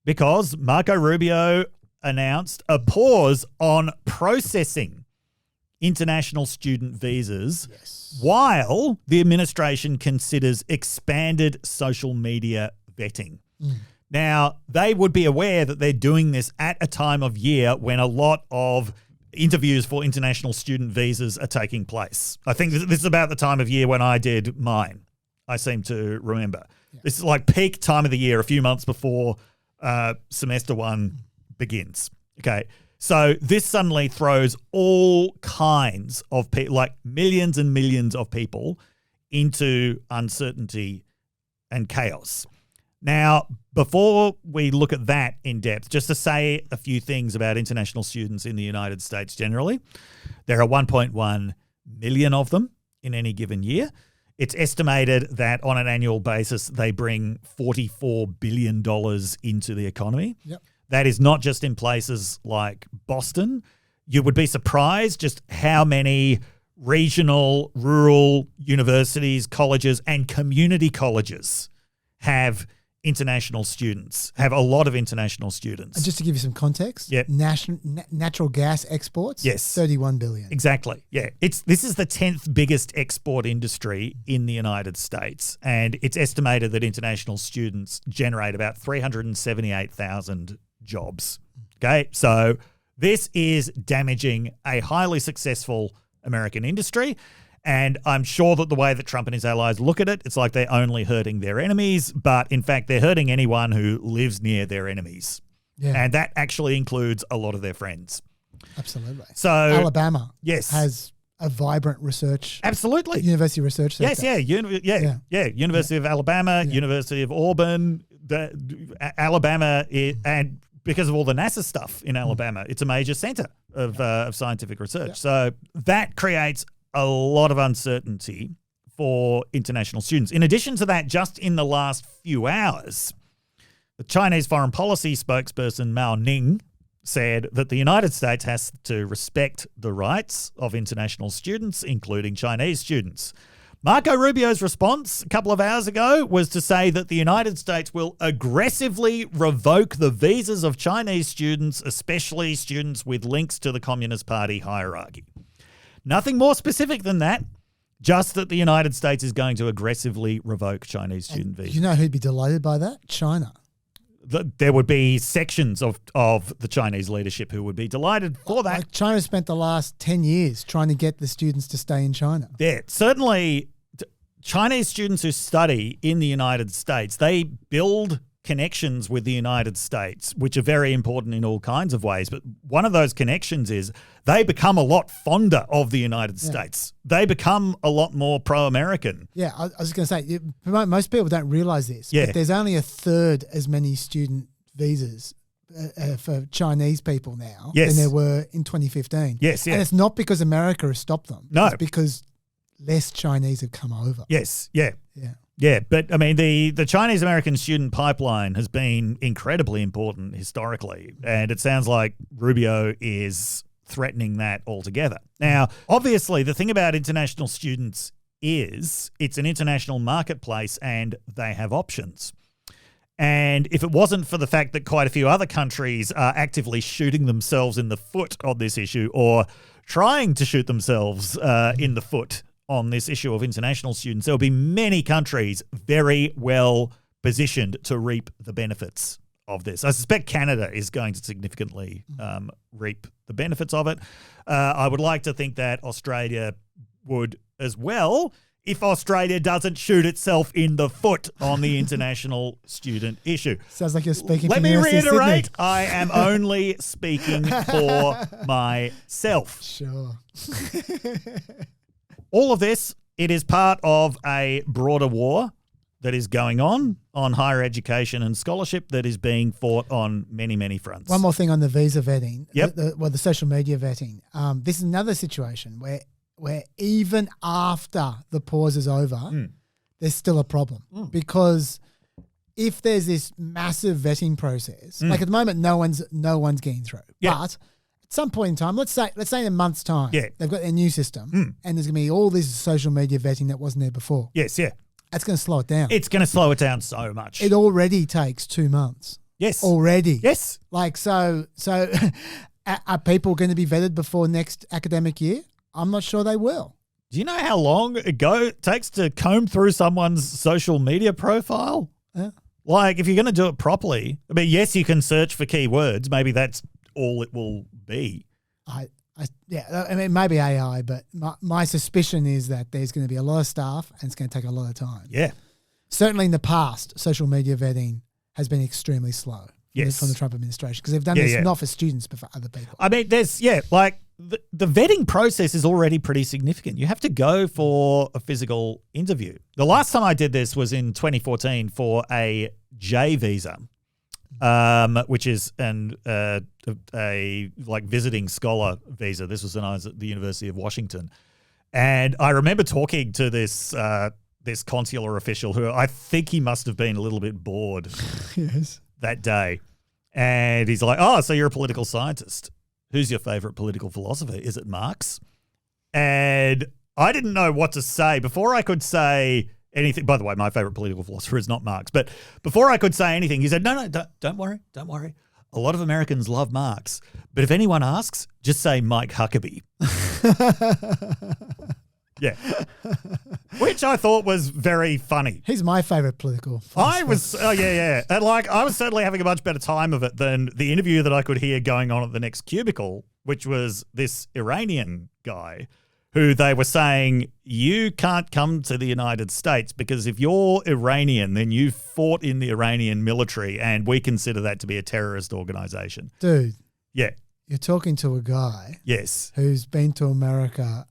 because Marco Rubio announced a pause on processing international student visas while the administration considers expanded social media vetting. Now, they would be aware that they're doing this at a time of year when a lot of interviews for international student visas are taking place. I think this is about the time of year when I did mine, I seem to remember. This is like peak time of the year, a few months before semester one begins. Okay. So this suddenly throws all kinds of people, like millions and millions of people, into uncertainty and chaos. Now, before we look at that in depth, just to say a few things about international students in the United States generally. There are 1.1 million of them in any given year. It's estimated that on an annual basis, they bring $44 billion into the economy. Yep. That is not just in places like Boston. You would be surprised just how many regional, rural universities, colleges, and community colleges have international students, have a lot of international students. And just to give you some context, natural gas exports, 31 billion. Exactly. Yeah. This is the 10th biggest export industry in the United States, and it's estimated that international students generate about 378,000 jobs. Okay? So this is damaging a highly successful American industry. And I'm sure that the way that Trump and his allies look at it, it's like they're only hurting their enemies, but in fact, they're hurting anyone who lives near their enemies. Yeah. And that actually includes a lot of their friends. Absolutely. So Alabama has a vibrant research. Absolutely. University research sector. Yes, University of Alabama, University of Auburn, Alabama, and because of all the NASA stuff in Alabama, it's a major center of scientific research. Yeah. So that creates a lot of uncertainty for international students. In addition to that, just in the last few hours, the Chinese foreign policy spokesperson Mao Ning said that the United States has to respect the rights of international students, including Chinese students. Marco Rubio's response a couple of hours ago was to say that the United States will aggressively revoke the visas of Chinese students, especially students with links to the Communist Party hierarchy. Nothing more specific than that, just that the United States is going to aggressively revoke Chinese student visas. You know who'd be delighted by that? China. There would be sections of the Chinese leadership who would be delighted for that. Like China spent the last 10 years trying to get the students to stay in China. Yeah, certainly Chinese students who study in the United States, they build connections with the United States, which are very important in all kinds of ways. But one of those connections is they become a lot fonder of the United States. They become a lot more pro-American. Yeah, I was going to say, most people don't realize this, Yeah. but there's only a third as many student visas for Chinese people now Yes. than there were in 2015. Yes, yeah. And it's not because America has stopped them. No. It's because less Chinese have come over. Yes, yeah. Yeah. Yeah, but I mean, the Chinese-American student pipeline has been incredibly important historically, and it sounds like Rubio is threatening that altogether. Now, obviously, the thing about international students is it's an international marketplace and they have options. And if it wasn't for the fact that quite a few other countries are actively shooting themselves in the foot on this issue or trying to shoot themselves in the foot on this issue of international students, there will be many countries very well positioned to reap the benefits of this. I suspect Canada is going to significantly reap the benefits of it. I would like to think that Australia would as well, if Australia doesn't shoot itself in the foot on the international student issue. Sounds like you're speaking Let for me University of reiterate, Sydney. I am only speaking for myself. Sure. All of this, it is part of a broader war that is going on higher education and scholarship that is being fought on many, many fronts. One more thing on the visa vetting. Yep. The social media vetting. This is another situation where even after the pause is over, there's still a problem. Because if there's this massive vetting process, like at the moment, no one's getting through. Yeah. But at some point in time, let's say in a month's time, Yeah. they've got their new system and there's going to be all this social media vetting that wasn't there before. Yes, yeah. That's going to slow it down. It's going to slow it down so much. It already takes 2 months. Yes. Already. Yes. Like, so are people going to be vetted before next academic year? I'm not sure they will. Do you know how long it takes to comb through someone's social media profile? Yeah. Like, if you're going to do it properly, I mean, yes, you can search for keywords. Maybe that's all it will be. I mean, maybe AI, but my suspicion is that there's going to be a lot of staff and it's going to take a lot of time. Yeah. Certainly in the past, social media vetting has been extremely slow from the Trump administration because they've done this not for students but for other people. I mean, the vetting process is already pretty significant. You have to go for a physical interview. The last time I did this was in 2014 for a J visa, which is a visiting scholar visa. This was when I was at the University of Washington. And I remember talking to this consular official who I think he must have been a little bit bored that day. And he's like, "Oh, so you're a political scientist. Who's your favorite political philosopher? Is it Marx?" And I didn't know what to say. Before I could say anything, by the way, my favorite political philosopher is not Marx, but before I could say anything, he said, no, don't worry. A lot of Americans love Marx, but if anyone asks, just say Mike Huckabee. Yeah. Which I thought was very funny. He's my favorite political philosopher. And I was certainly having a much better time of it than the interview that I could hear going on at the next cubicle, which was this Iranian guy who they were saying, you can't come to the United States because if you're Iranian, then you fought in the Iranian military and we consider that to be a terrorist organization. Dude. Yeah. You're talking to a guy Yes. who's been to America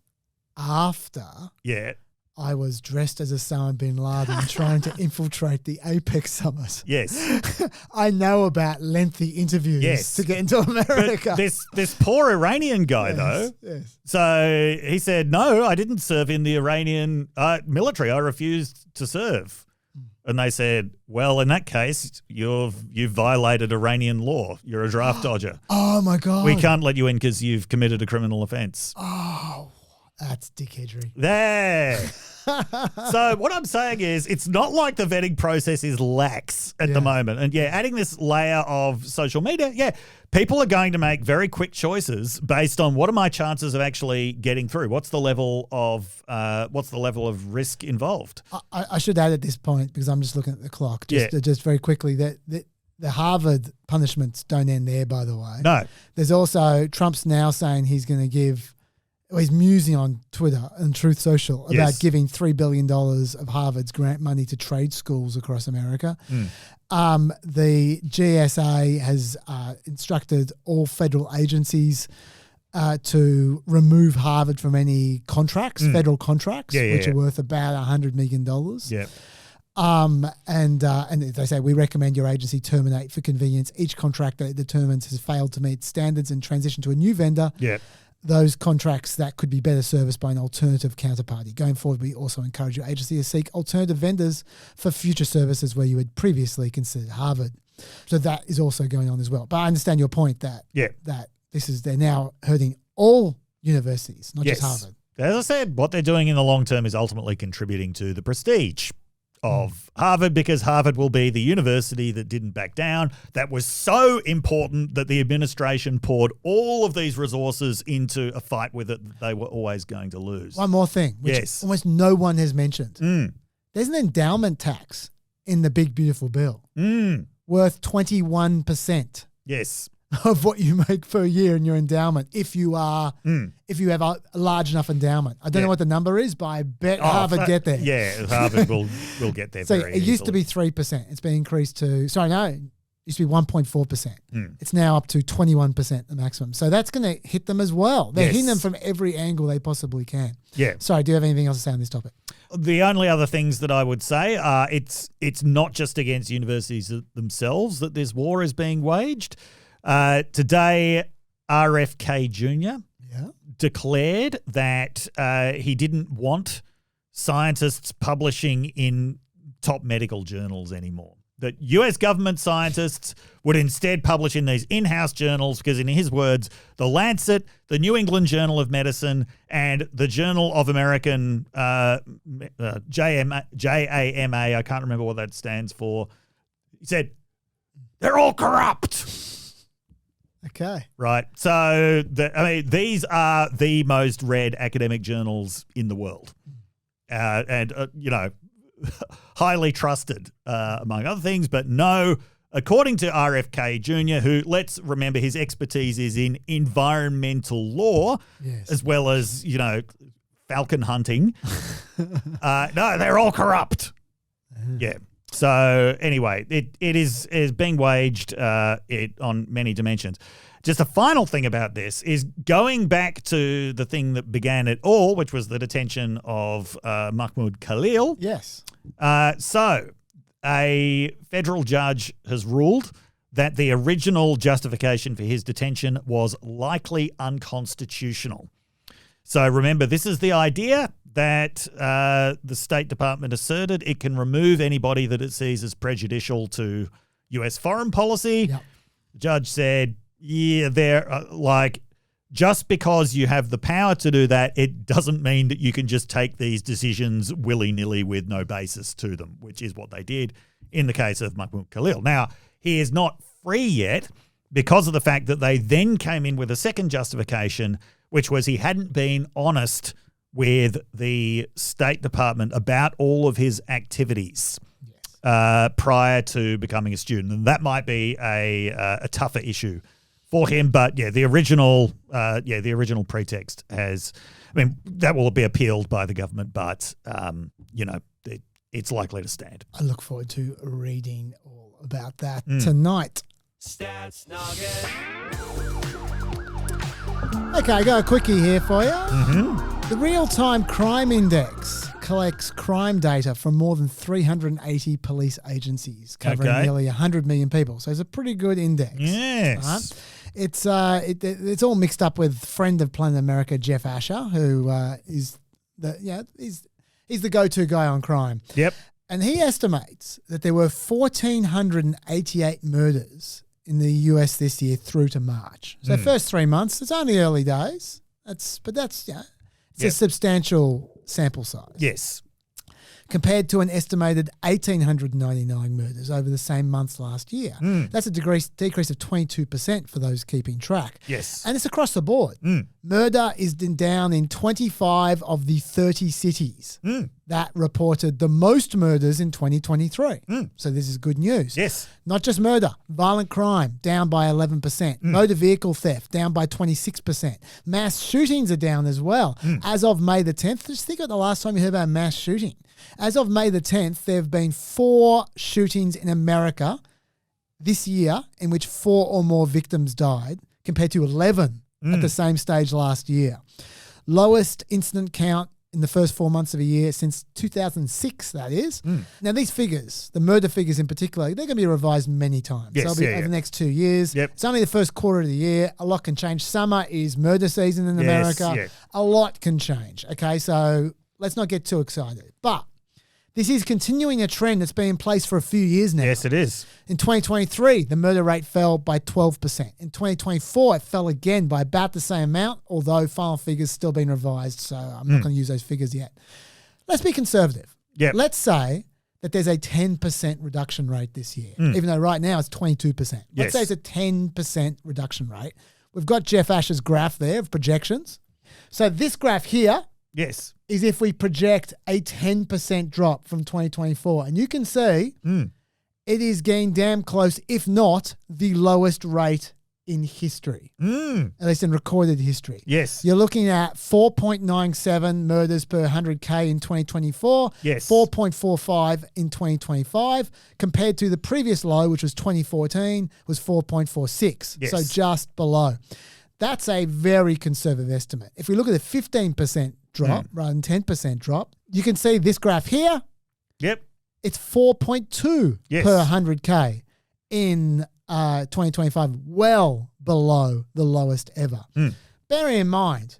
after Yeah. I was dressed as Osama bin Laden trying to infiltrate the APEC summit. Yes. I know about lengthy interviews to get into America. But this poor Iranian guy, though. Yes. So he said, no, I didn't serve in the Iranian military. I refused to serve. And they said, well, in that case, you've violated Iranian law. You're a draft dodger. Oh, my God. We can't let you in because you've committed a criminal offence. Oh, that's dickheadry. There. So what I'm saying is it's not like the vetting process is lax at the moment. And adding this layer of social media, people are going to make very quick choices based on what are my chances of actually getting through? What's the level of risk involved? I should add at this point, because I'm just looking at the clock, just very quickly, that the Harvard punishments don't end there, by the way. No. There's also, Trump's now saying he's going to give, he's musing on Twitter and Truth Social about giving $3 billion of Harvard's grant money to trade schools across America. The GSA has instructed all federal agencies to remove Harvard from any contracts, federal contracts, which are worth about $100 million. Yeah. And they say, we recommend your agency terminate for convenience each contract that it determines has failed to meet standards and transition to a new vendor. Yeah. Those contracts that could be better serviced by an alternative counterparty. Going forward, we also encourage your agency to seek alternative vendors for future services where you had previously considered Harvard. So that is also going on as well. But I understand your point that they're now hurting all universities, not just Harvard. As I said, what they're doing in the long term is ultimately contributing to the prestige of Harvard, because Harvard will be the university that didn't back down, that was so important that the administration poured all of these resources into a fight with it that they were always going to lose. One more thing, which almost no one has mentioned. There's an endowment tax in the big, beautiful bill worth 21%. Yes. Of what you make per year in your endowment, if you have a large enough endowment. I don't know what the number is, but I bet Harvard get there. Yeah, Harvard will get there. So very it used to easily. be 3%. It's been increased to it used to be 1.4%. It's now up to 21%, the maximum. So that's going to hit them as well. They're hitting them from every angle they possibly can. Yeah. Sorry, do you have anything else to say on this topic? The only other things that I would say are it's not just against universities themselves that this war is being waged. Today, RFK Jr. declared that he didn't want scientists publishing in top medical journals anymore. That US government scientists would instead publish in these in-house journals because, in his words, the Lancet, the New England Journal of Medicine, and the Journal of American JAMA, I can't remember what that stands for. He said, they're all corrupt. Okay. Right. So, these are the most read academic journals in the world. And highly trusted, among other things. But no, according to RFK Jr., who, let's remember, his expertise is in environmental law, as well as, falcon hunting. No, they're all corrupt. Yeah. So anyway, it is being waged on many dimensions. Just a final thing about this is going back to the thing that began it all, which was the detention of Mahmoud Khalil. Yes. So a federal judge has ruled that the original justification for his detention was likely unconstitutional. So remember, this is the idea that the State Department asserted it can remove anybody that it sees as prejudicial to US foreign policy. Yep. The judge said, they're just because you have the power to do that, it doesn't mean that you can just take these decisions willy-nilly with no basis to them, which is what they did in the case of Mahmoud Khalil. Now, he is not free yet because of the fact that they then came in with a second justification, which was he hadn't been honest with the State Department about all of his activities prior to becoming a student. And that might be a tougher issue for him. But the original pretext that will be appealed by the government, but it's likely to stand. I look forward to reading all about that tonight. Stats Nugget. Okay, I got a quickie here for you. The Real-Time Crime Index collects crime data from more than 380 police agencies covering nearly 100 million people. So it's a pretty good index. Yes. Right? It's all mixed up with friend of Planet America, Jeff Asher, who is he's the go-to guy on crime. Yep. And he estimates that there were 1,488 murders in the US this year through to March. So first 3 months, it's only early days. It's a substantial sample size. Yes. Compared to an estimated 1,899 murders over the same months last year. That's a decrease of 22% for those keeping track. Yes. And it's across the board. Murder is down in 25 of the 30 cities that reported the most murders in 2023. So this is good news. Yes. Not just murder, violent crime down by 11%. Motor vehicle theft down by 26%. Mass shootings are down as well. As of May the 10th, just think of the last time you heard about a mass shooting. As of May the 10th, there have been 4 shootings in America this year in which 4 or more victims died, compared to 11 at the same stage last year. Lowest incident count in the first 4 months of a year since 2006, that is. Now, these figures, the murder figures in particular, they're going to be revised many times. Yes, They'll be over the next 2 years. Yep. It's only the first quarter of the year. A lot can change. Summer is murder season in America. Yeah. A lot can change. Okay, so let's not get too excited. But this is continuing a trend that's been in place for a few years now. Yes, it is. In 2023, the murder rate fell by 12%. In 2024, it fell again by about the same amount, although final figures still been revised, so I'm not going to use those figures yet. Let's be conservative. Yep. Let's say that there's a 10% reduction rate this year, even though right now it's 22%. Let's say it's a 10% reduction rate. We've got Jeff Asher's graph there of projections. So this graph here is if we project a 10% drop from 2024. And you can see it is getting damn close, if not the lowest rate in history, at least in recorded history. Yes. You're looking at 4.97 murders per 100K in 2024, 4.45 in 2025, compared to the previous low, which was 2014, was 4.46. Yes. So just below. That's a very conservative estimate. If we look at a 15% drop rather than 10% drop, you can see this graph here. Yep. It's 4.2 Yes. per 100K in 2025, well below the lowest ever. Bearing in mind,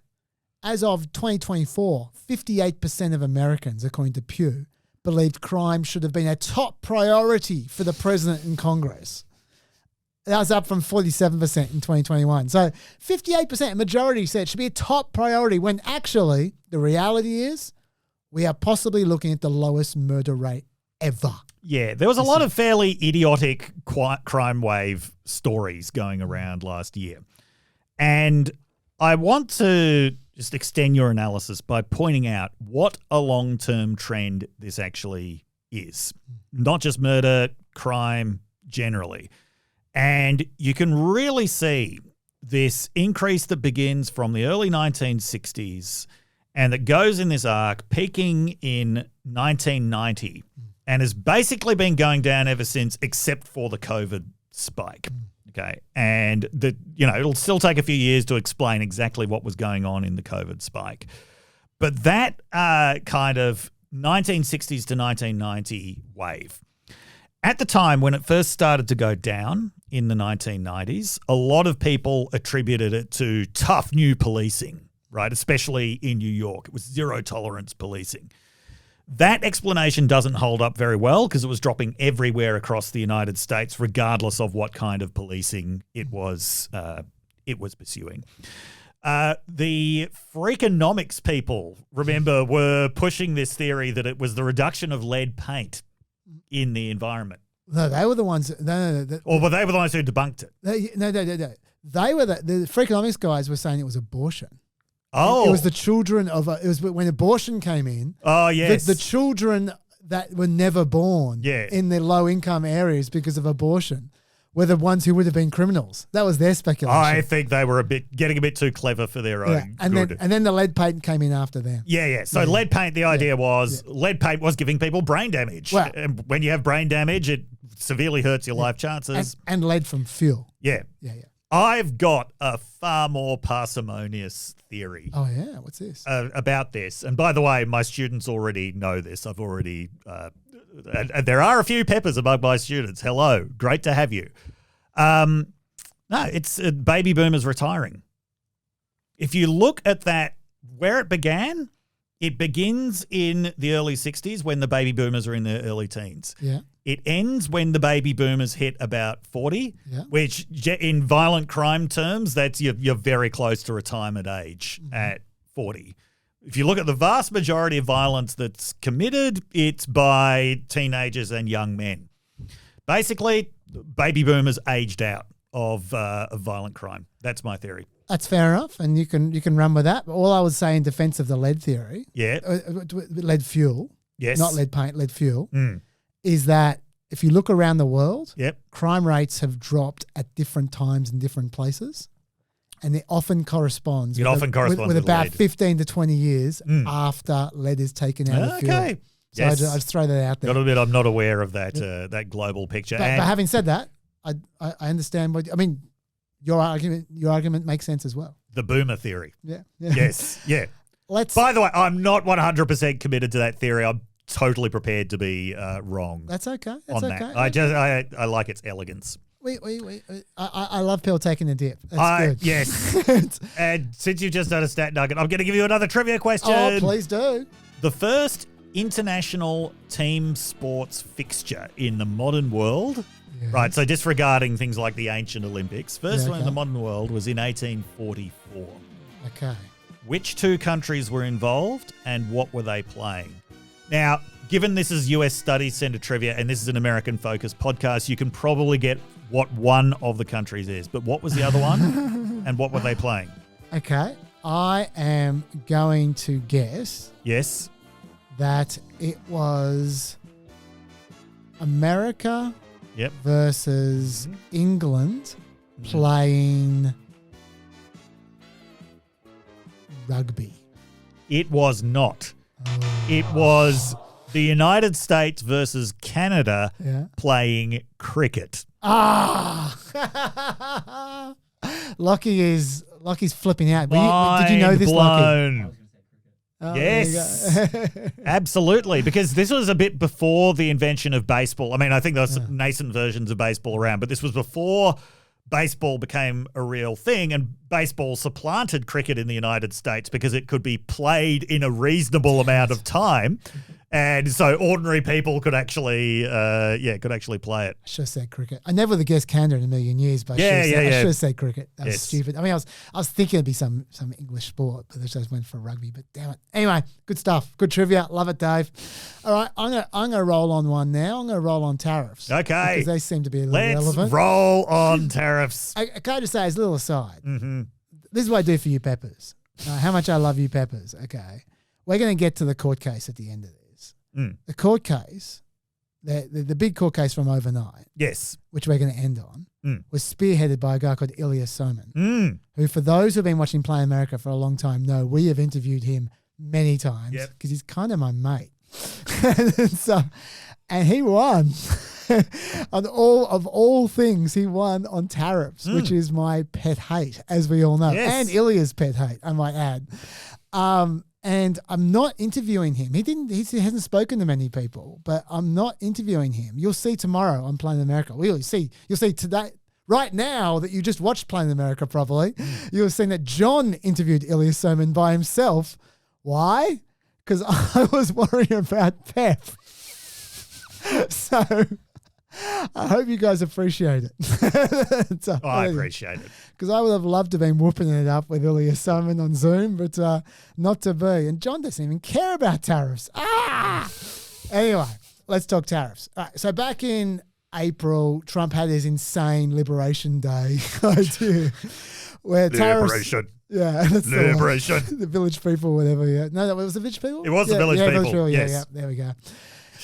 as of 2024, 58% of Americans, according to Pew, believed crime should have been a top priority for the president and Congress. That was up from 47% in 2021. So 58%, majority said it should be a top priority, when actually the reality is we are possibly looking at the lowest murder rate ever. Yeah, there was a lot of fairly idiotic crime wave stories going around last year. And I want to just extend your analysis by pointing out what a long-term trend this actually is. Not just murder, crime generally. And you can really see this increase that begins from the early 1960s and that goes in this arc, peaking in 1990, and has basically been going down ever since, except for the COVID spike. Okay. And it'll still take a few years to explain exactly what was going on in the COVID spike. But that kind of 1960s to 1990 wave, at the time when it first started to go down in the 1990s, a lot of people attributed it to tough new policing, right? Especially in New York. It was zero tolerance policing. That explanation doesn't hold up very well because it was dropping everywhere across the United States, regardless of what kind of policing it was pursuing. The Freakonomics people, remember, were pushing this theory that it was the reduction of lead paint in the environment. No, they were the ones. No. Or they were the ones who debunked it. No. They were the Freakonomics guys were saying it was abortion. Oh, it was the children of. It was when abortion came in. Oh yes, the children that were never born. In the low income areas because of abortion were the ones who would have been criminals. That was their speculation. I think they were getting a bit too clever for their own good. And then the lead paint came in after them. Yeah. So lead paint, the idea was lead paint was giving people brain damage. Well, and when you have brain damage, it severely hurts your life chances. And lead from fuel. Yeah. I've got a far more parsimonious theory. Oh, yeah? What's this? About this. And by the way, my students already know this. I've already and there are a few peppers among my students. Hello. Great to have you. No, it's baby boomers retiring. If you look at that, where it begins in the early 60s when the baby boomers are in their early teens. Yeah. It ends when the baby boomers hit about 40, Yeah. which in violent crime terms, that's you're very close to retirement age at 40. If you look at the vast majority of violence that's committed, it's by teenagers and young men. Basically, baby boomers aged out of violent crime. That's my theory. That's fair enough, and you can run with that. But all I would say in defense of the lead theory, lead fuel, Yes. not lead paint, lead fuel, Mm. is that if you look around the world, Yep. crime rates have dropped at different times in different places, and it often corresponds. It often corresponds with with about lead. 15 to 20 years after lead is taken out of fuel. Okay. So Yes. I just throw that out there. Got to admit, I'm not aware of that that global picture. But having said that, I understand what I mean. Your argument makes sense as well. The boomer theory. Yeah. Yes. Yeah. Let's. By the way, I'm not 100% committed to that theory. I'm totally prepared to be wrong That's okay. That's on okay. that. I like its elegance. Wait. I love people taking a dip. That's good. Yes. And since you just done a stat nugget, I'm going to give you another trivia question. Oh, please do. The first international team sports fixture in the modern world, right? So disregarding things like the ancient Olympics, first one in the modern world was in 1844. Okay. Which two countries were involved and what were they playing? Now, given this is US Studies Center trivia and this is an American-focused podcast, you can probably get what one of the countries is. But what was the other one and what were they playing? Okay. I am going to guess Yes. that it was America Yep. versus England playing rugby. It was not. It was the United States versus Canada playing cricket. Lockie's flipping out. Did you know this, Lockie? Oh, yes, absolutely. Because this was a bit before the invention of baseball. I mean, I think there was some nascent versions of baseball around, but this was before baseball became a real thing, and baseball supplanted cricket in the United States because it could be played in a reasonable amount of time. And so ordinary people could actually, play it. I should have said cricket. I never would have guessed Canada in a million years, but I should have said cricket. That was stupid. I mean, I was thinking it'd be some English sport, but I just went for rugby. But damn it. Anyway, good stuff. Good trivia. Love it, Dave. All right, I'm gonna roll on one now. I'm gonna roll on tariffs. Okay, because they seem to be a little relevant. Let's roll on tariffs. I can I just say, as a little aside, this is what I do for you, peppers. How much I love you, peppers. Okay, we're gonna get to the court case at the end of this. The court case, the big court case from overnight, yes, which we're going to end on, was spearheaded by a guy called Elias Soman, who, for those who've been watching Play America for a long time, know we have interviewed him many times because he's kind of my mate. and he won. On all things, he won on tariffs, which is my pet hate, as we all know, and Ilya's pet hate, I might add. And I'm not interviewing him. He hasn't spoken to many people, but I'm not interviewing him. You'll see tomorrow on Planet America. You'll see today, right now that you just watched Planet America probably, you'll have seen that John interviewed Elias Soman by himself. Why? Because I was worrying about PEP. So I hope you guys appreciate it. I appreciate it. Because I would have loved to have been whooping it up with Elias Soman on Zoom, but not to be. And John doesn't even care about tariffs. Anyway, let's talk tariffs. All right, so back in April, Trump had his insane Liberation Day idea. Where tariffs... Yeah, that's Liberation. The village people, whatever. Yeah, no, it was the village people. It was the village people. Village people. Yes. Yeah, there we go.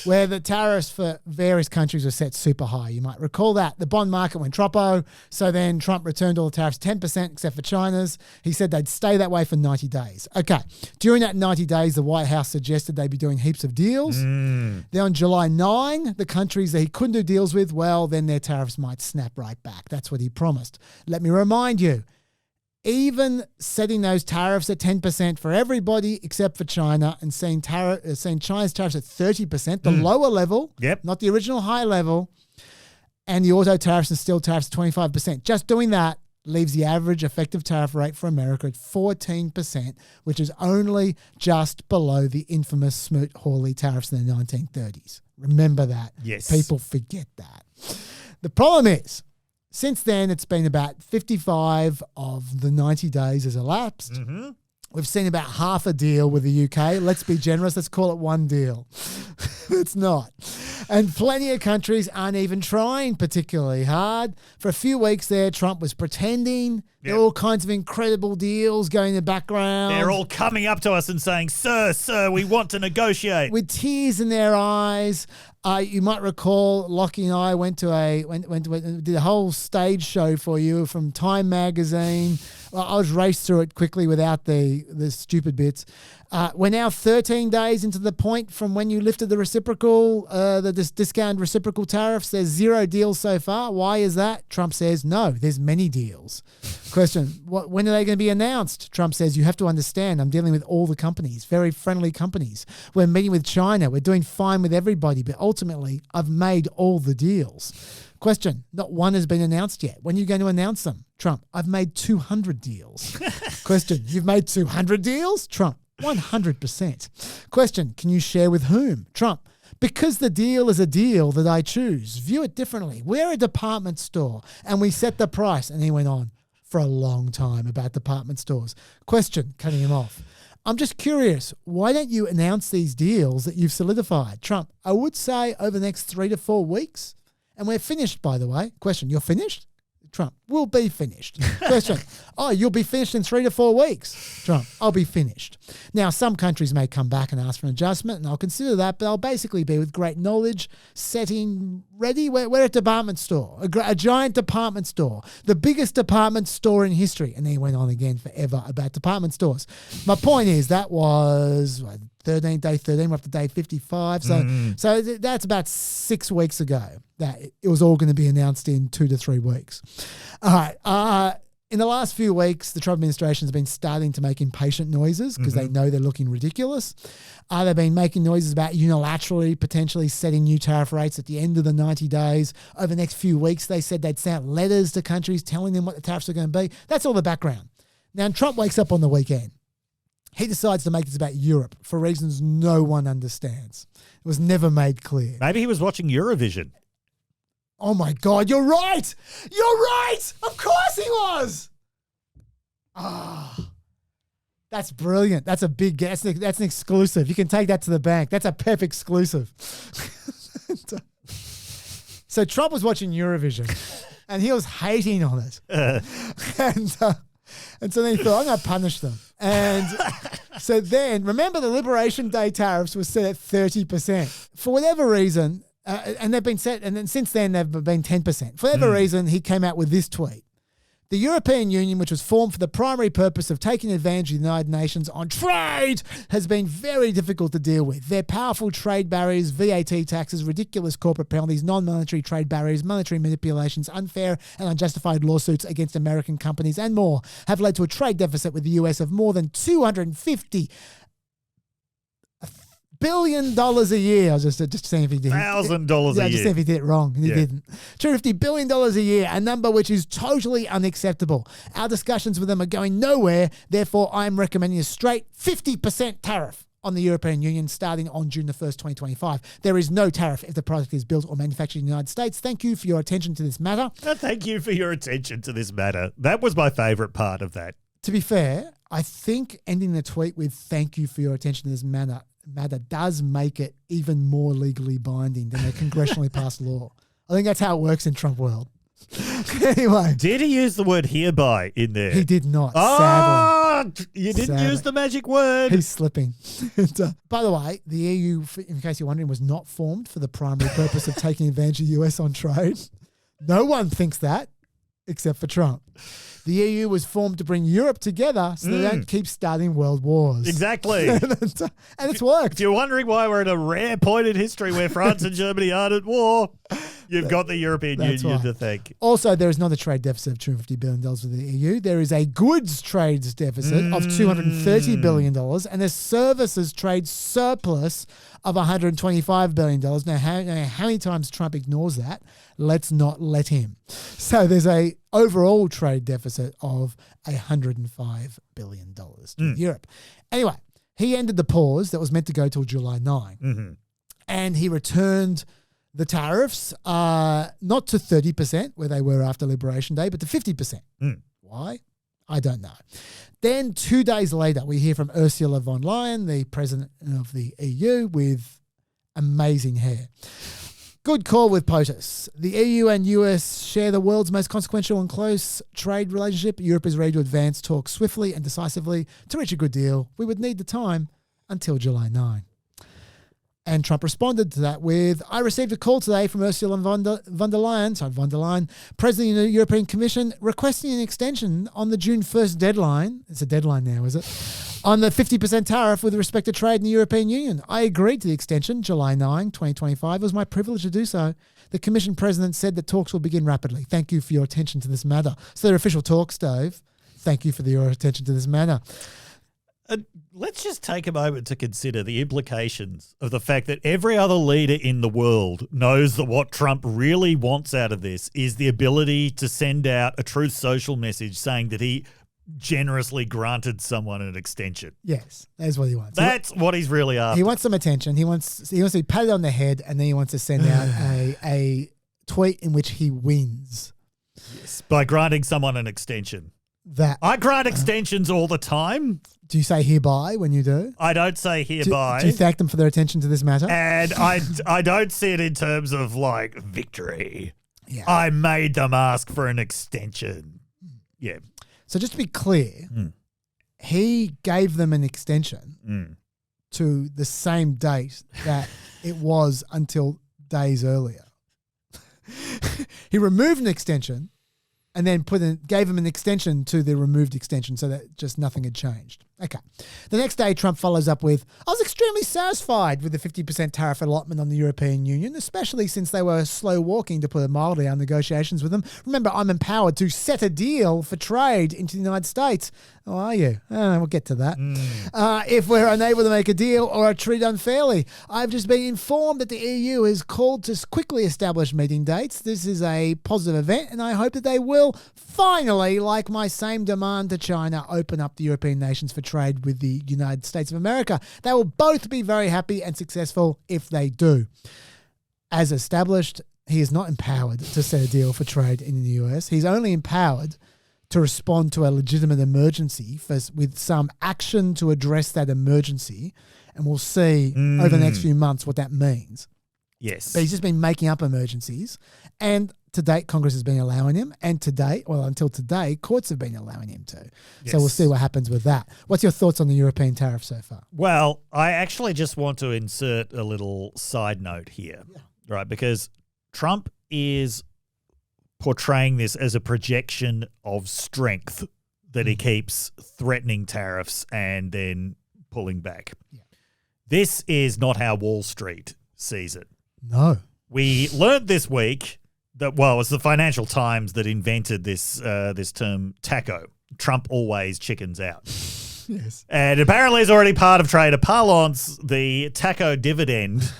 where the tariffs for various countries were set super high. You might recall that. The bond market went troppo, so then Trump returned all the tariffs 10% except for China's. He said they'd stay that way for 90 days. Okay, during that 90 days, the White House suggested they'd be doing heaps of deals. Then on July 9, the countries that he couldn't do deals with, well, then their tariffs might snap right back. That's what he promised. Let me remind you, even setting those tariffs at 10% for everybody except for China and saying China's tariffs at 30%, the lower level, not the original high level, and the auto tariffs and steel tariffs at 25%. Just doing that leaves the average effective tariff rate for America at 14%, which is only just below the infamous Smoot-Hawley tariffs in the 1930s. Remember that. Yes. People forget that. The problem is, since then, it's been about 55 of the 90 days has elapsed. Mm-hmm. We've seen about half a deal with the UK. Let's be generous. Let's call it one deal. It's not. And plenty of countries aren't even trying particularly hard. For a few weeks there, Trump was pretending. There were all kinds of incredible deals going in the background. They're all coming up to us and saying, sir, we want to negotiate. With tears in their eyes. You might recall Lockie and I went to did a whole stage show for you from Time Magazine. I was raced through it quickly without the stupid bits. We're now 13 days into the point from when you lifted the reciprocal, discount reciprocal tariffs. There's 0 deals so far. Why is that? Trump says, no, there's many deals. Question, when are they going to be announced? Trump says, you have to understand, I'm dealing with all the companies, very friendly companies. We're meeting with China. We're doing fine with everybody, but ultimately, I've made all the deals. Question, not one has been announced yet. When are you going to announce them? Trump, I've made 200 deals. Question, you've made 200 deals? Trump, 100%. Question, can you share with whom? Trump, because the deal is a deal that I choose. View it differently. We're a department store and we set the price. And he went on for a long time about department stores. Question, cutting him off. I'm just curious, why don't you announce these deals that you've solidified? Trump, I would say over the next 3 to 4 weeks. And we're finished, by the way. Question, you're finished? Trump, we'll be finished. Question, you'll be finished in 3 to 4 weeks. Trump, I'll be finished. Now, some countries may come back and ask for an adjustment, and I'll consider that, but I'll basically be with great knowledge, setting ready. We're a department store, a giant department store, the biggest department store in history. And then he went on again forever about department stores. My point is that was day 13, we're up to day 55. So that's about 6 weeks ago that it was all going to be announced in 2 to 3 weeks. All right. In the last few weeks, the Trump administration has been starting to make impatient noises because they know they're looking ridiculous. They've been making noises about unilaterally potentially setting new tariff rates at the end of the 90 days. Over the next few weeks, they said they'd send out letters to countries telling them what the tariffs are going to be. That's all the background. Now, Trump wakes up on the weekend. He decides to make this about Europe for reasons no one understands. It was never made clear. Maybe he was watching Eurovision. Oh my God, you're right! You're right! Of course he was! That's brilliant. That's a big guess. That's an exclusive. You can take that to the bank. That's a PEP exclusive. So Trump was watching Eurovision and he was hating on it. And so then he thought, I'm going to punish them. And so then, remember the Liberation Day tariffs was set at 30%. For whatever reason, and they've been set, and then since then they've been 10%. For whatever reason, he came out with this tweet. The European Union, which was formed for the primary purpose of taking advantage of the United Nations on trade, has been very difficult to deal with. Their powerful trade barriers, VAT taxes, ridiculous corporate penalties, non-monetary trade barriers, monetary manipulations, unfair and unjustified lawsuits against American companies, and more have led to a trade deficit with the US of more than $250 billion a year. I was just saying if he did. $1,000 a year. I just said if he did it wrong, and he didn't. $250 billion a year, a number which is totally unacceptable. Our discussions with them are going nowhere. Therefore, I'm recommending a straight 50% tariff on the European Union starting on June the 1st, 2025. There is no tariff if the product is built or manufactured in the United States. Thank you for your attention to this matter. Thank you for your attention to this matter. That was my favourite part of that. To be fair, I think ending the tweet with thank you for your attention to this matter does make it even more legally binding than a congressionally passed law. I think that's how it works in Trump world. Anyway. Did he use the word hereby in there? He did not, sadly. You didn't Sadly. use the magic word. He's slipping. By the way, the EU, in case you're wondering, was not formed for the primary purpose of taking advantage of the US on trade. No one thinks that except for Trump. The EU was formed to bring Europe together so they don't keep starting world wars. Exactly. And it's worked. If you're wondering why we're at a rare point in history where France and Germany aren't at war, you've got the European Union to thank. Also, there is not a trade deficit of $250 billion with the EU. There is a goods trade deficit of $230 billion and a services trade surplus of $125 billion. Now, how many times Trump ignores that? Let's not let him. So there's a overall trade deficit of $105 billion to Europe. Anyway, he ended the pause that was meant to go till July 9. And he returned the tariffs not to 30% where they were after Liberation Day, but to 50%. Why? I don't know. Then 2 days later, we hear from Ursula von der Leyen, the president of the EU, with amazing hair. Good call with POTUS. The EU and US share the world's most consequential and close trade relationship. Europe is ready to advance talks swiftly and decisively to reach a good deal. We would need the time until July 9. And Trump responded to that with, I received a call today from Ursula von der Leyen, President of the European Commission, requesting an extension on the June 1st deadline. It's a deadline now, is it? On the 50% tariff with respect to trade in the European Union. I agreed to the extension, July 9, 2025. It was my privilege to do so. The Commission President said that talks will begin rapidly. Thank you for your attention to this matter. So they're official talks, Dave. Thank you for your attention to this matter. Let's just take a moment to consider the implications of the fact that every other leader in the world knows that what Trump really wants out of this is the ability to send out a Truth Social message saying that he generously granted someone an extension. Yes, that's what he wants. That's what he's really after. He wants some attention. He wants to be patted on the head, and then he wants to send out a tweet in which he wins. Yes, by granting someone an extension. I grant extensions all the time. Do you say hereby when you do? I don't say hereby. Do you thank them for their attention to this matter? And I don't see it in terms of like victory. Yeah. I made them ask for an extension. Yeah. So just to be clear, he gave them an extension to the same date that it was until days earlier. He removed an extension and then gave him an extension to the removed extension so that just nothing had changed. Okay. The next day, Trump follows up with, I was extremely satisfied with the 50% tariff allotment on the European Union, especially since they were slow walking, to put it mildly, on negotiations with them. Remember, I'm empowered to set a deal for trade into the United States. Oh, are you? We'll get to that. If we're unable to make a deal or are treated unfairly, I've just been informed that the EU is called to quickly establish meeting dates. This is a positive event, and I hope that they will finally, like my same demand to China, open up the European nations for trade with the United States of America. They will both be very happy and successful if they do. As established, he is not empowered to set a deal for trade in the US. He's only empowered to respond to a legitimate emergency with some action to address that emergency. And we'll see over the next few months what that means. Yes. But he's just been making up emergencies. And to date, Congress has been allowing him. And until today, courts have been allowing him to. Yes. So we'll see what happens with that. What's your thoughts on the European tariff so far? Well, I actually just want to insert a little side note here, right? Because Trump is portraying this as a projection of strength that he keeps threatening tariffs and then pulling back. Yeah. This is not how Wall Street sees it. No. We learned this week that, it's the Financial Times that invented this term taco. Trump always chickens out. Yes. And apparently it's already part of trader parlance, the taco dividend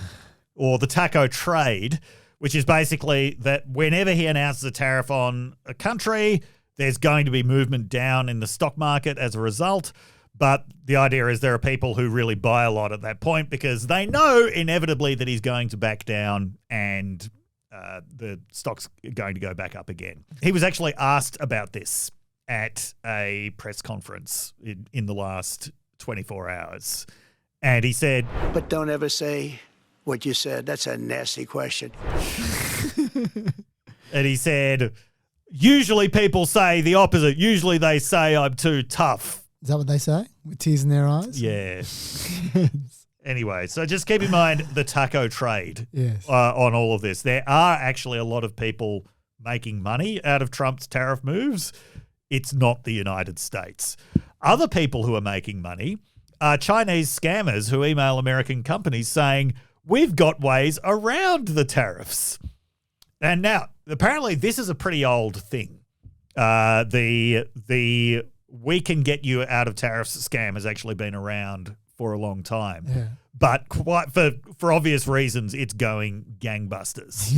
or the taco trade, which is basically that whenever he announces a tariff on a country, there's going to be movement down in the stock market as a result. But the idea is there are people who really buy a lot at that point because they know inevitably that he's going to back down and the stock's going to go back up again. He was actually asked about this at a press conference in the last 24 hours. And he said, but don't ever say what you said. That's a nasty question. And he said, usually people say the opposite. Usually they say I'm too tough. Is that what they say? With tears in their eyes? Yeah. Anyway, so just keep in mind the taco trade Yes. on all of this. There are actually a lot of people making money out of Trump's tariff moves. It's not the United States. Other people who are making money are Chinese scammers who email American companies saying, we've got ways around the tariffs. And now, apparently this is a pretty old thing. The we can get you out of tariffs scam has actually been around for a long time. Yeah. But quite for obvious reasons, it's going gangbusters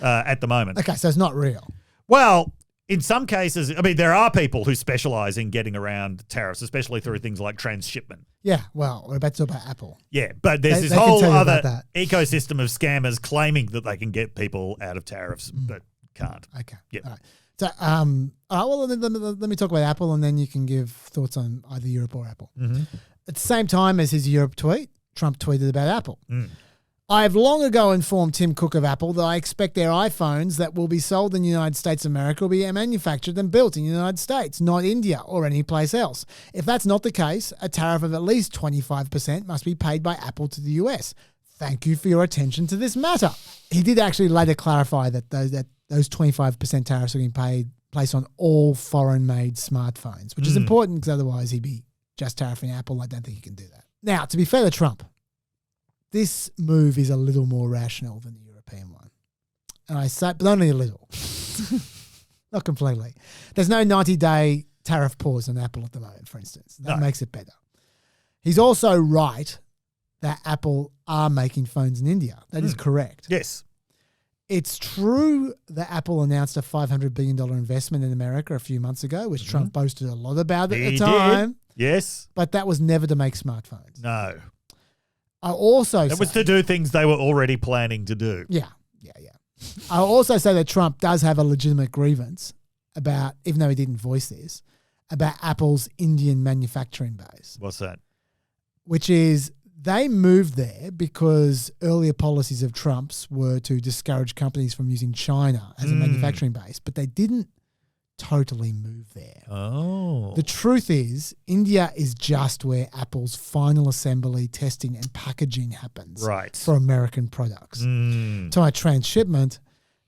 at the moment. Okay, so it's not real. Well, in some cases, I mean, there are people who specialize in getting around tariffs, especially through things like transshipment. Yeah, well, we're about to talk about Apple. Yeah, but there's this they can whole tell you about other that. ecosystem of scammers claiming that they can get people out of tariffs, but can't. Okay. Yeah. All right. So, all right, well, let me talk about Apple, and then you can give thoughts on either Europe or Apple. Mm-hmm. At the same time as his Europe tweet, Trump tweeted about Apple. Mm. I have long ago informed Tim Cook of Apple that I expect their iPhones that will be sold in the United States of America will be manufactured and built in the United States, not India or any place else. If that's not the case, a tariff of at least 25% must be paid by Apple to the US. Thank you for your attention to this matter. He did actually later clarify that those 25% tariffs are being placed on all foreign-made smartphones, which is important because otherwise he'd be just tariffing Apple. I don't think he can do that. Now, to be fair to Trump, this move is a little more rational than the European one. And I say, but only a little. Not completely. There's no 90-day tariff pause on Apple at the moment, for instance. That makes it better. He's also right that Apple are making phones in India. That is correct. Yes. It's true that Apple announced a $500 billion investment in America a few months ago, which Trump boasted a lot about at the time. Yes. But that was never to make smartphones. No. I also It was to do things they were already planning to do. Yeah. I'll also say that Trump does have a legitimate grievance about, even though he didn't voice this, about Apple's Indian manufacturing base. What's that? Which is they moved there because earlier policies of Trump's were to discourage companies from using China as a manufacturing base, but they didn't totally move there. Oh. The truth is, India is just where Apple's final assembly, testing, and packaging happens for American products. To my transshipment,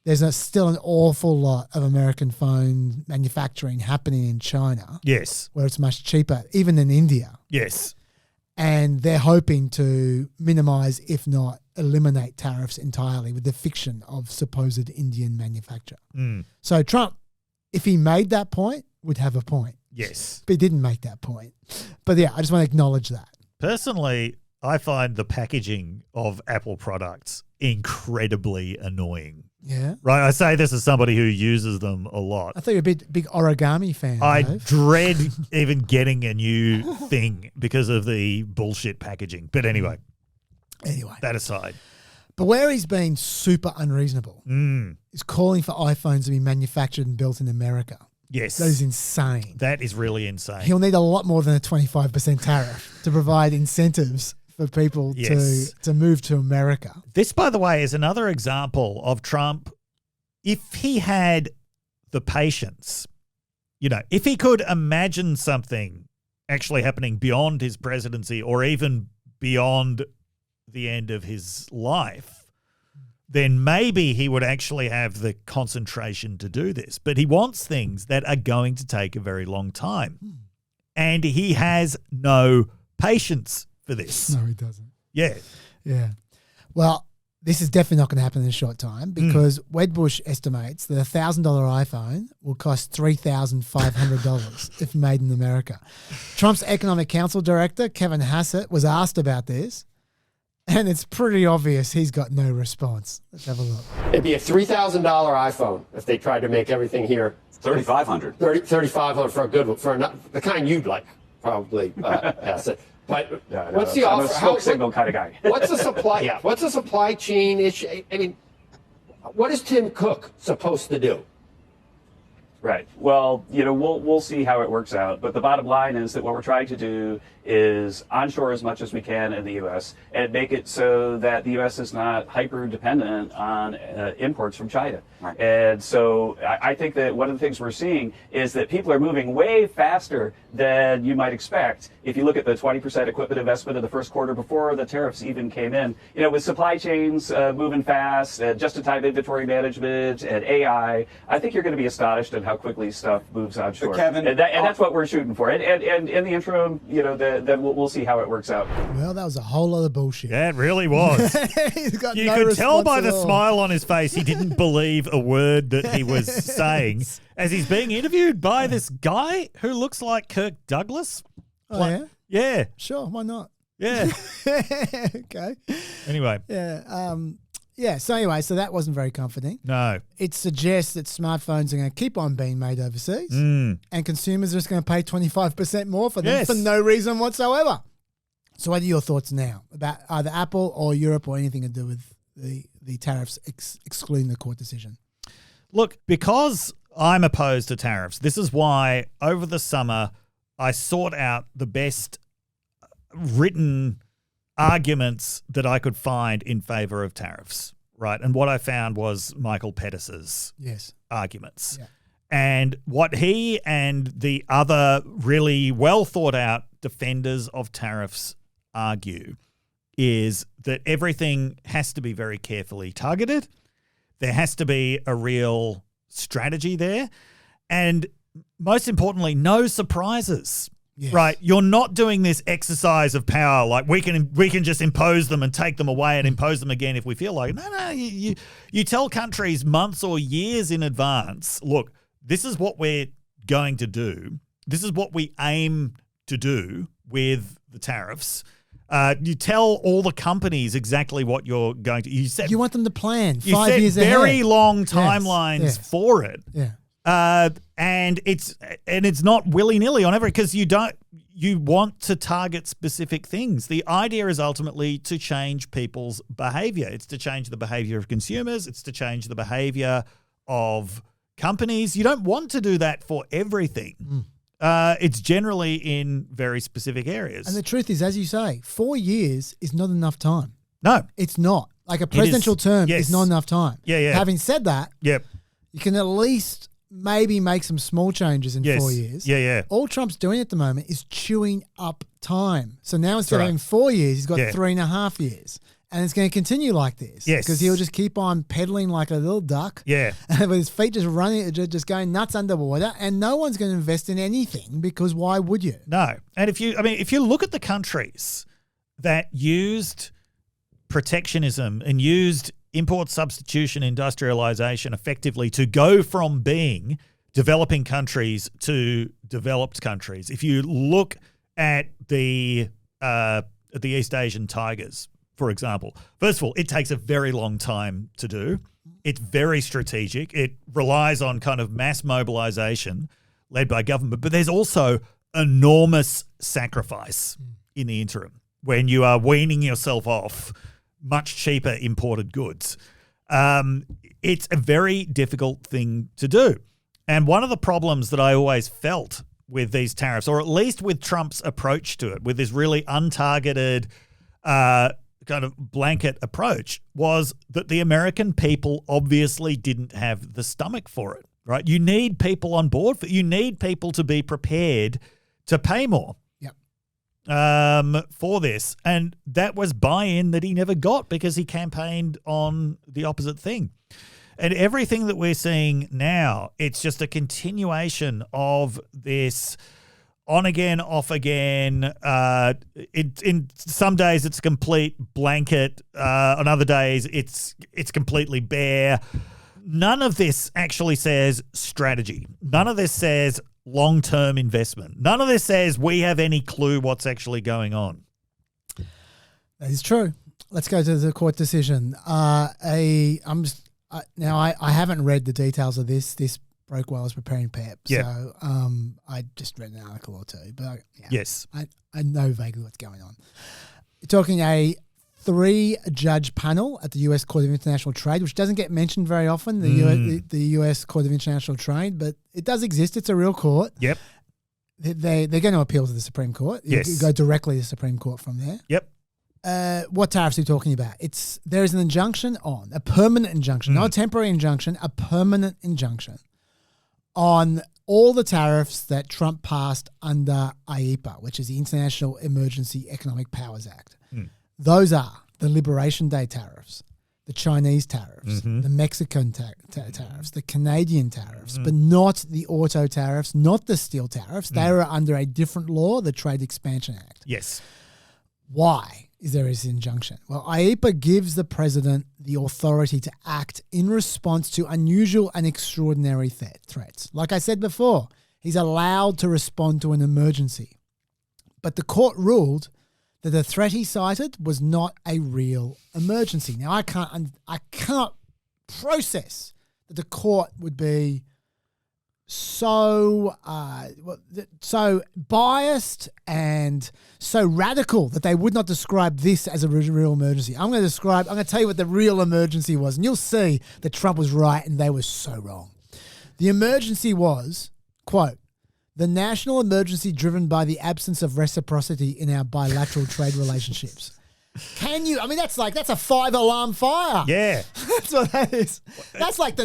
there's still an awful lot of American phone manufacturing happening in China. Yes. Where it's much cheaper, even in India. Yes. And they're hoping to minimize, if not eliminate, tariffs entirely with the fiction of supposed Indian manufacture. So Trump, if he made that point, would have a point. Yes. But he didn't make that point. But yeah, I just want to acknowledge that. Personally, I find the packaging of Apple products incredibly annoying. Yeah. Right. I say this as somebody who uses them a lot. I thought you're a big origami fan. I Dave. dread even getting a new thing because of the bullshit packaging. But anyway, that aside. But where he's been super unreasonable is calling for iPhones to be manufactured and built in America. Yes. That is insane. That is really insane. He'll need a lot more than a 25% tariff to provide incentives for people to move to America. This, by the way, is another example of Trump. If he had the patience, if he could imagine something actually happening beyond his presidency or even beyond the end of his life, then maybe he would actually have the concentration to do this. But he wants things that are going to take a very long time. And he has no patience for this. No, he doesn't. Yeah. Yeah. Well, this is definitely not going to happen in a short time because Wedbush estimates that a $1,000 iPhone will cost $3,500 if made in America. Trump's Economic Council Director, Kevin Hassett, was asked about this. And it's pretty obvious he's got no response. Let's have a look. It'd be a $3,000 iPhone if they tried to make everything here. $3,500. $3,500 for a good one, the kind you'd like, probably. But what's the offer? I'm a smoke signal kind of guy. What's the supply? Yeah. What's the supply chain issue? I mean, what is Tim Cook supposed to do? Right. Well, we'll see how it works out. But the bottom line is that what we're trying to do is onshore as much as we can in the U.S. and make it so that the U.S. is not hyper-dependent on imports from China. Right. And so I think that one of the things we're seeing is that people are moving way faster than you might expect. If you look at the 20% equipment investment in the first quarter before the tariffs even came in, with supply chains moving fast, just-in-time inventory management, and AI, I think you're going to be astonished at how quickly stuff moves onshore. But Kevin, and that's what we're shooting for. And in the interim, then we'll see how it works out. Well, that was a whole lot of bullshit. Yeah, it really was. He's got You no could tell by response the at all. smile on his face he didn't believe a word that he was saying as he's being interviewed by this guy who looks like Kirk Douglas. Oh, yeah? Yeah. Sure, why not? Yeah. Okay. Anyway, Yeah. So anyway, so that wasn't very comforting. no. It suggests that smartphones are going to keep on being made overseas Mm. and consumers are just going to pay 25% more for them Yes. for no reason whatsoever. So what are your thoughts now about either Apple or Europe or anything to do with the tariffs excluding the court decision? Look, because I'm opposed to tariffs, this is why over the summer I sought out the best written arguments that I could find in favor of tariffs, right? And what I found was Michael Pettis's Yes. arguments. Yeah. And what he and the other really well thought out defenders of tariffs argue is that everything has to be very carefully targeted. There has to be a real strategy there. And most importantly, no surprises. Yes. Right? You're not doing this exercise of power like we can just impose them and take them away and impose them again if we feel like it. No, you tell countries months or years in advance, look, this is what we're going to do. This is what we aim to do with the tariffs. You tell all the companies exactly what you're going to. You want them to plan you 5 set years very ahead. long Yes, timelines yes. for it. Yeah. And it's not willy-nilly on every because you want to target specific things. The idea is ultimately to change people's behavior. It's to change the behavior of consumers. It's to change the behavior of companies. You don't want to do that for everything. It's generally in very specific areas. And the truth is, as you say, 4 years is not enough time. No. It's not. Like a presidential term yes. is not enough time. Yeah. Having said that, Yep. you can at least maybe make some small changes in Yes. 4 years. Yeah. All Trump's doing at the moment is chewing up time. So now instead of right. having 4 years, he's got Yeah. 3.5 years. And it's going to continue like this. Yes. Because he'll just keep on pedaling like a little duck. Yeah. And with his feet just running, just going nuts underwater. And no one's going to invest in anything because why would you? No. And if you look at the countries that used protectionism and used import substitution industrialization effectively to go from being developing countries to developed countries, if you look at the East Asian tigers, for example, first of all, it takes a very long time to do. It's very strategic. It relies on kind of mass mobilization led by government, but there's also enormous sacrifice in the interim when you are weaning yourself off much cheaper imported goods. It's a very difficult thing to do. And one of the problems that I always felt with these tariffs, or at least with Trump's approach to it, with this really untargeted kind of blanket approach, was that the American people obviously didn't have the stomach for it, right? You need people on board. You need people to be prepared to pay more. For this. And that was buy-in that he never got because he campaigned on the opposite thing. And everything that we're seeing now, it's just a continuation of this on again, off again. In some days it's a complete blanket. On other days it's completely bare. None of this actually says strategy. None of this says long-term investment. None of this says we have any clue what's actually going on. That is true. Let's go to the court decision. I haven't read the details of this. This broke while I was preparing PEP. Yeah. So I just read an article or two. But Yes. I know vaguely what's going on. You're talking a 3-judge panel at the U.S. Court of International Trade, which doesn't get mentioned very often, the U.S. Court of International Trade, but it does exist. It's a real court. Yep. they're going to appeal to the Supreme Court. Yes. You go directly to the Supreme Court from there. Yep. What tariffs are you talking about? There is an injunction on, a permanent injunction, not a temporary injunction, a permanent injunction on all the tariffs that Trump passed under IEEPA, which is the International Emergency Economic Powers Act. Those are the Liberation Day tariffs, the Chinese tariffs, the Mexican tariffs, the Canadian tariffs, but not the auto tariffs, not the steel tariffs. They are under a different law, the Trade Expansion Act. Yes. Why is there this injunction? Well, IEEPA gives the president the authority to act in response to unusual and extraordinary threats. Like I said before, he's allowed to respond to an emergency. But the court ruled that the threat he cited was not a real emergency. Now, I cannot process that the court would be so biased and so radical that they would not describe this as a real emergency. I'm going to tell you what the real emergency was, and you'll see that Trump was right and they were so wrong. The emergency was, quote, the national emergency driven by the absence of reciprocity in our bilateral trade relationships. Can you? I mean, that's a 5-alarm fire. Yeah. That's what that is. That's like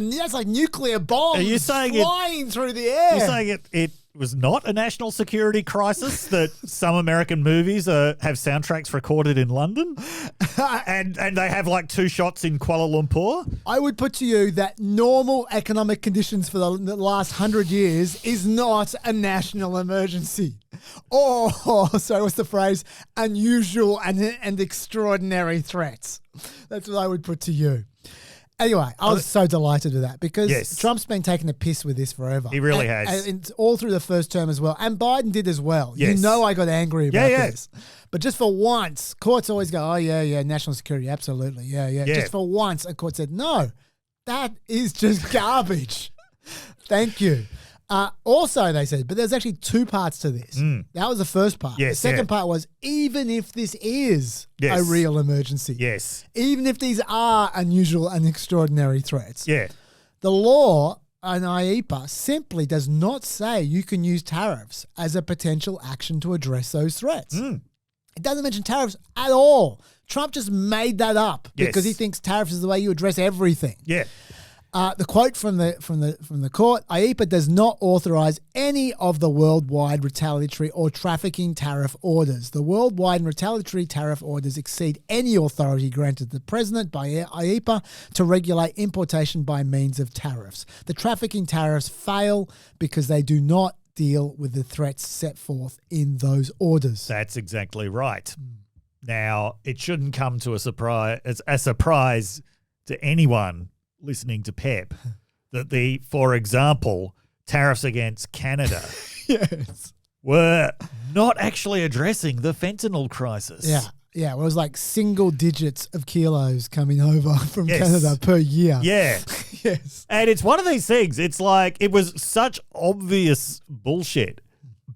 nuclear bombs Are you saying flying through the air. You're saying it was not a national security crisis that some American movies have soundtracks recorded in London and they have like 2 shots in Kuala Lumpur? I would put to you that normal economic conditions for the last 100 years is not a national emergency. Or, sorry, what's the phrase? Unusual and extraordinary threats. That's what I would put to you. Anyway, I was so delighted with that because Trump's been taking the piss with this forever. He really has. And all through the first term as well. And Biden did as well. Yes. You know I got angry about this. But just for once, courts always go, oh, yeah, national security, absolutely. Yeah. Just for once, a court said, no, that is just garbage. Thank you. Also, they said, but there's actually 2 parts to this. That was the first part. Yes, the second part was, even if this is a real emergency, even if these are unusual and extraordinary threats, the law on IEEPA simply does not say you can use tariffs as a potential action to address those threats. It doesn't mention tariffs at all. Trump just made that up because he thinks tariffs is the way you address everything. The quote from the court: IEEPA does not authorize any of the worldwide retaliatory or trafficking tariff orders. The worldwide and retaliatory tariff orders exceed any authority granted to the president by IEEPA to regulate importation by means of tariffs. The trafficking tariffs fail because they do not deal with the threats set forth in those orders. That's exactly right. Now, it shouldn't come to a surprise to anyone listening to PEP that for example, tariffs against Canada were not actually addressing the fentanyl crisis. Yeah, it was like single digits of kilos coming over from Canada per year. Yeah. And it's one of these things, it's like it was such obvious bullshit.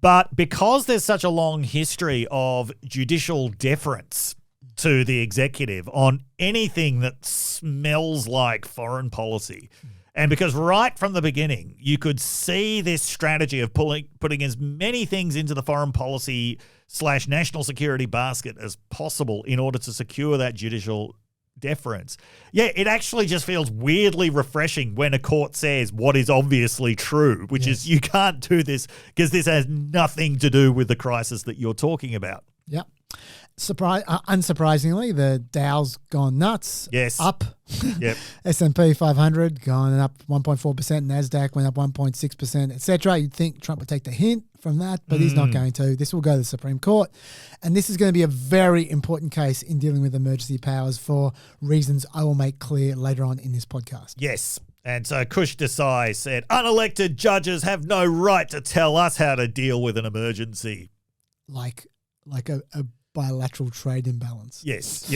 But because there's such a long history of judicial deference to the executive on anything that smells like foreign policy, and because right from the beginning you could see this strategy of putting as many things into the foreign policy / national security basket as possible in order to secure that judicial deference. Yeah, it actually just feels weirdly refreshing when a court says what is obviously true, which is you can't do this because this has nothing to do with the crisis that you're talking about. Yep. Unsurprisingly, the Dow's gone nuts. Up. Yep. S&P 500 gone up 1.4%. NASDAQ went up 1.6%, etc. You'd think Trump would take the hint from that, but he's not going to. This will go to the Supreme Court. And this is going to be a very important case in dealing with emergency powers for reasons I will make clear later on in this podcast. Yes. And so Kush Desai said, unelected judges have no right to tell us how to deal with an emergency. Like a bilateral trade imbalance. Yes.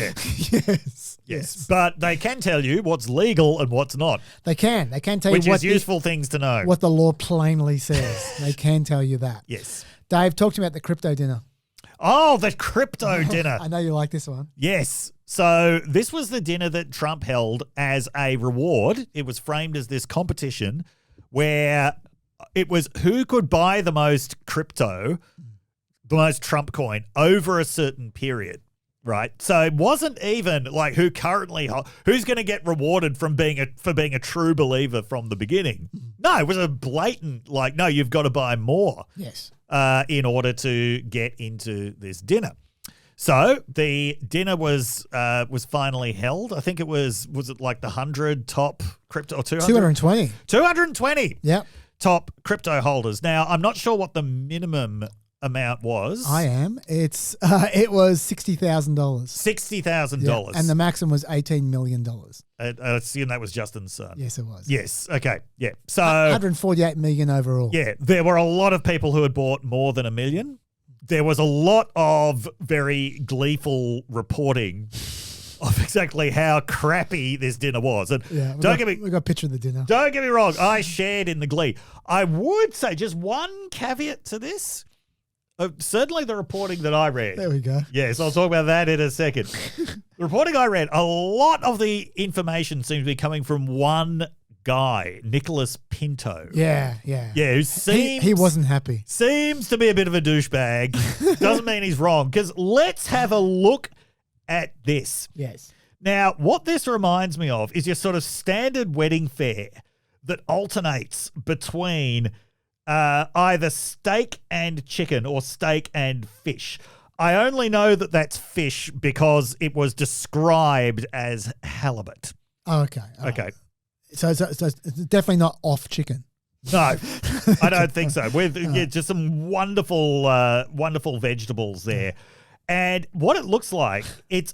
Yes. But they can tell you what's legal and what's not. They can tell which you is useful things to know. What the law plainly says. They can tell you that. Yes. Dave, talk to me about the crypto dinner. Oh, the crypto dinner. I know you like this one. Yes. So this was the dinner that Trump held as a reward. It was framed as this competition where It was who could buy the most crypto, the most Trump coin over a certain period. Right. So it wasn't even like who's going to get rewarded for being a true believer from the beginning. No, it was a blatant no, you've got to buy more. Yes. In order to get into this dinner. So the dinner was finally held. I think it was it like the 100 top crypto or 200? 220. 220. Yep. Top crypto holders. Now, I'm not sure what the minimum amount was. I am. It was $60,000. $60,000. And the maximum was $18 million. I assume that was Justin's son. Yes, it was. Yes. Okay. Yeah. So 148 million overall. Yeah, there were a lot of people who had bought more than $1 million. There was a lot of very gleeful reporting of exactly how crappy this dinner was. And we got a picture of the dinner. Don't get me wrong, I shared in the glee. I would say just one caveat to this. Certainly the reporting that I read. There we go. Yes, I'll talk about that in a second. The reporting I read, a lot of the information seems to be coming from one guy, Nicholas Pinto. Yeah. Yeah, who seems... He wasn't happy. Seems to be a bit of a douchebag. Doesn't mean he's wrong, because let's have a look at this. Yes. Now, what this reminds me of is your sort of standard wedding fare that alternates between... either steak and chicken or steak and fish. I only know that that's fish because it was described as halibut. Oh, okay. Okay. So it's definitely not off chicken. No, I don't think so. With just some wonderful vegetables there. And what it looks like,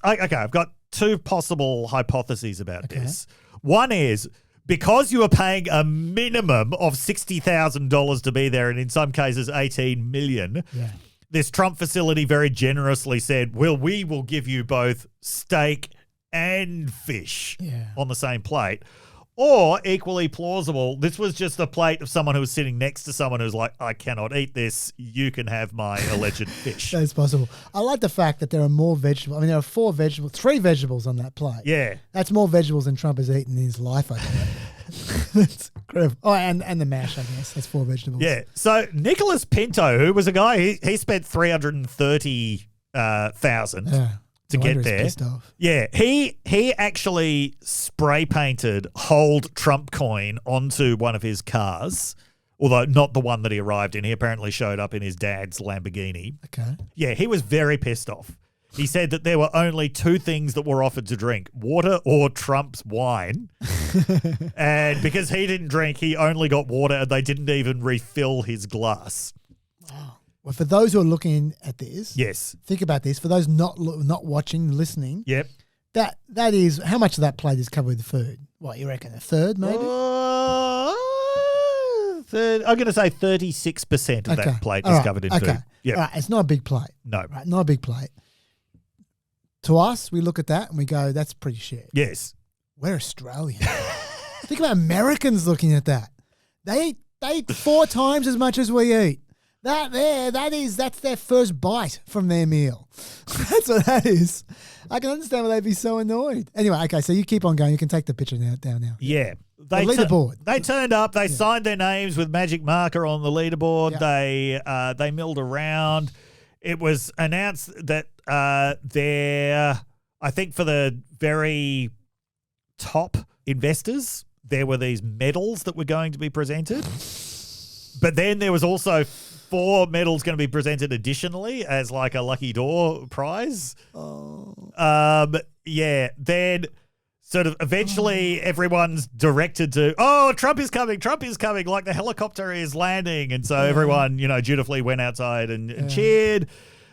I've got two possible hypotheses about this. One is, because you were paying a minimum of $60,000 to be there, and in some cases $18 million, this Trump facility very generously said, well, we will give you both steak and fish on the same plate. Or, equally plausible, this was just a plate of someone who was sitting next to someone who's like, I cannot eat this. You can have my alleged fish. That's possible. I like the fact that there are more vegetables. I mean, there are 3 vegetables on that plate. Yeah. That's more vegetables than Trump has eaten in his life, I think. That's incredible. Oh, and the mash, I guess. That's 4 vegetables. Yeah. So, Nicholas Pinto, who was a guy, he spent $330,000. To get there. Yeah, he actually spray painted "Hold Trump Coin" onto one of his cars, although not the one that he arrived in. He apparently showed up in his dad's Lamborghini. Okay. Yeah, he was very pissed off. He said that there were only 2 things that were offered to drink: water or Trump's wine. And because he didn't drink, he only got water, and they didn't even refill his glass. Wow. Well, for those who are looking at this, yes, think about this. For those not watching, listening, yep, that is how much of that plate is covered with food. What you reckon? A third, maybe? I'm going to say 36% of that plate is covered in food. Yeah, right. It's not a big plate. No, right, not a big plate. To us, we look at that and we go, "That's pretty shit." Yes, we're Australian. Think about Americans looking at that. They eat 4 times as much as we eat. That's their first bite from their meal. That's what that is. I can understand why they'd be so annoyed. Anyway, okay, so you keep on going. You can take the picture down now. Yeah. They leaderboard. They turned up. They signed their names with magic marker on the leaderboard. Yeah. They milled around. It was announced that I think for the very top investors, there were these medals that were going to be presented. But then there was also 4 medals going to be presented additionally as like a lucky door prize. Then sort of eventually everyone's directed to, Trump is coming, like the helicopter is landing. And so everyone, dutifully went outside and cheered.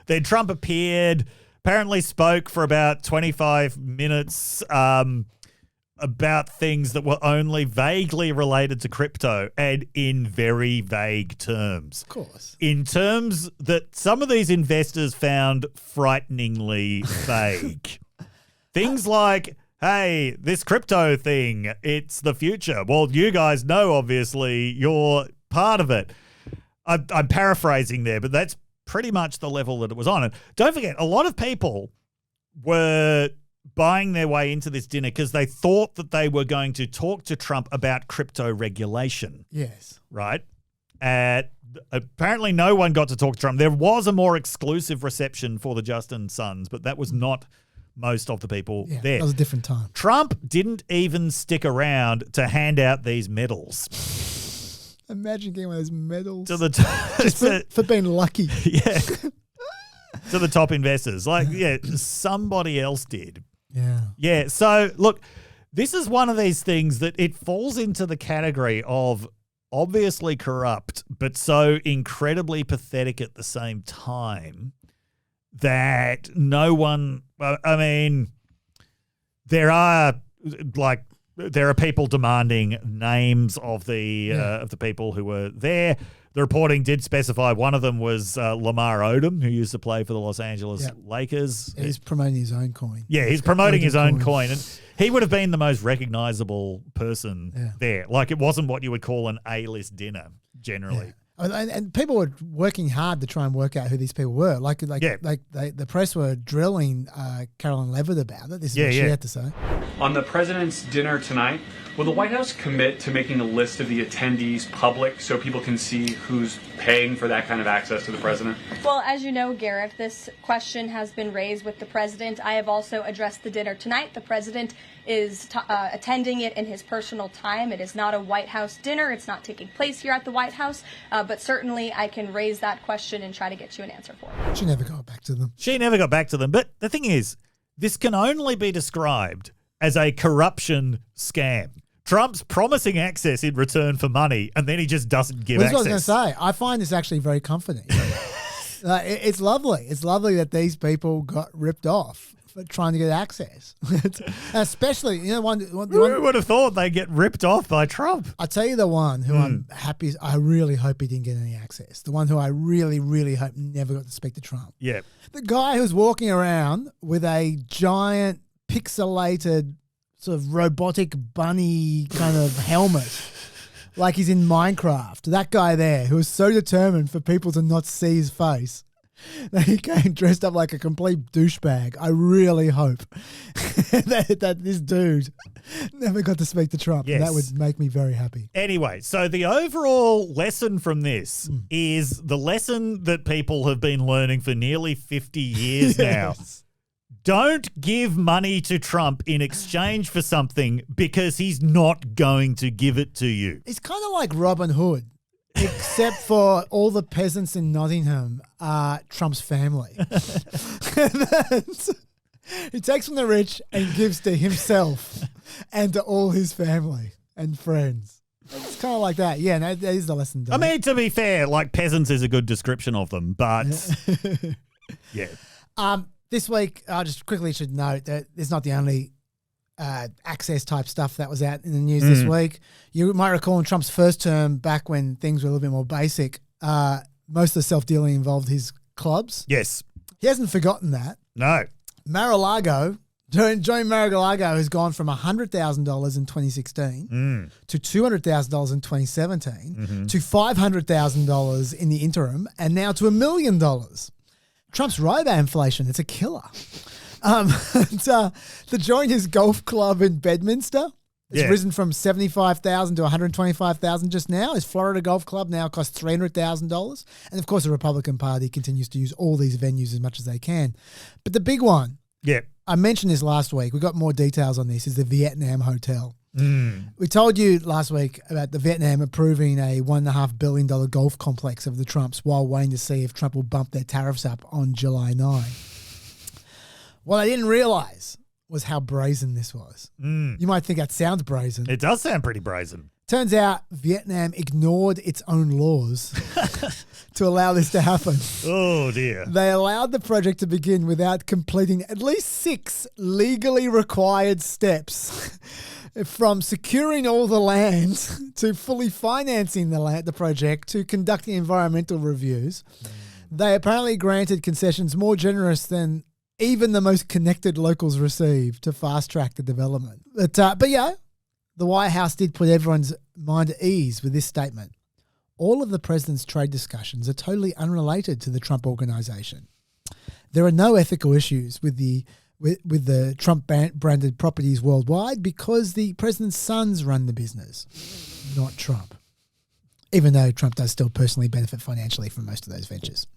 Then Trump appeared, apparently spoke for about 25 minutes, about things that were only vaguely related to crypto and in very vague terms. Of course. In terms that some of these investors found frighteningly vague. Things like, hey, this crypto thing, it's the future. Well, you guys know, obviously, you're part of it. I'm paraphrasing there, but that's pretty much the level that it was on. And don't forget, a lot of people were buying their way into this dinner because they thought that they were going to talk to Trump about crypto regulation. Yes. Right? Apparently no one got to talk to Trump. There was a more exclusive reception for the Justin sons, but that was not most of the people there. That was a different time. Trump didn't even stick around to hand out these medals. Imagine getting one of those medals. To the Just for being lucky. Yeah. To the top investors. Like, somebody else did. Yeah. Yeah. So, look, this is one of these things that it falls into the category of obviously corrupt, but so incredibly pathetic at the same time that no one, I mean, there are people demanding names of the people who were there. The reporting did specify one of them was Lamar Odom, who used to play for the Los Angeles Lakers. He's promoting his own coin. Yeah, he's promoting his own coin. And he would have been the most recognizable person there. Like, it wasn't what you would call an A-list dinner generally. Yeah. And people were working hard to try and work out who these people were. The press were drilling Caroline Levitt about it. This is what she had to say. On the president's dinner tonight, will the White House commit to making a list of the attendees public so people can see who's paying for that kind of access to the president? Well, as you know, Gareth, this question has been raised with the president. I have also addressed the dinner tonight. The president is attending it in his personal time. It is not a White House dinner. It's not taking place here at the White House. But certainly I can raise that question and try to get you an answer for it. She never got back to them. But the thing is, this can only be described as a corruption scam. Trump's promising access in return for money, and then he just doesn't give access. That's what I was going to say. I find this actually very comforting. It's lovely. It's lovely that these people got ripped off for trying to get access. Especially, who would have thought they get ripped off by Trump? I tell you the one who I'm happy, I really hope he didn't get any access. The one who I really, really hope never got to speak to Trump. Yeah. The guy who's walking around with a giant pixelated sort of robotic bunny kind of helmet, like he's in Minecraft. That guy there who was so determined for people to not see his face that he came dressed up like a complete douchebag. I really hope that this dude never got to speak to Trump. Yes. That would make me very happy. Anyway, so the overall lesson from this is the lesson that people have been learning for nearly 50 years now. Don't give money to Trump in exchange for something because he's not going to give it to you. It's kind of like Robin Hood, except for all the peasants in Nottingham are Trump's family. He takes from the rich and gives to himself and to all his family and friends. It's kind of like that. Yeah, no, that is the lesson. I mean, to be fair, like peasants is a good description of them, but yeah. This week, I just quickly should note that it's not the only access type stuff that was out in the news this week. You might recall in Trump's first term, back when things were a little bit more basic, most of the self-dealing involved his clubs. Yes. He hasn't forgotten that. No. Mar-a-Lago, Johnny Mar-a-Lago has gone from $100,000 in 2016 to $200,000 in 2017 to $500,000 in the interim and now to $1 million. Trump's robo inflation, it's a killer. The Joiners Golf Club in Bedminster, it's risen from $75,000 to $125,000 just now. His Florida Golf Club now costs $300,000. And of course, the Republican Party continues to use all these venues as much as they can. But the big one, I mentioned this last week, we got more details on this, is the Vietnam Hotel. We told you last week about the Vietnam approving a $1.5 billion golf complex of the Trumps while waiting to see if Trump will bump their tariffs up on July 9. What I didn't realize was how brazen this was. You might think that sounds brazen. It does sound pretty brazen. Turns out Vietnam ignored its own laws to allow this to happen. Oh, dear. They allowed the project to begin without completing at least 6 legally required steps. From securing all the land to fully financing the project to conducting environmental reviews. They apparently granted concessions more generous than even the most connected locals received to fast-track the development. But yeah, the White House did put everyone's mind at ease with this statement. All of the president's trade discussions are totally unrelated to the Trump organization. There are no ethical issues with the Trump-branded properties worldwide because the president's sons run the business, not Trump. even though Trump does still personally benefit financially from most of those ventures.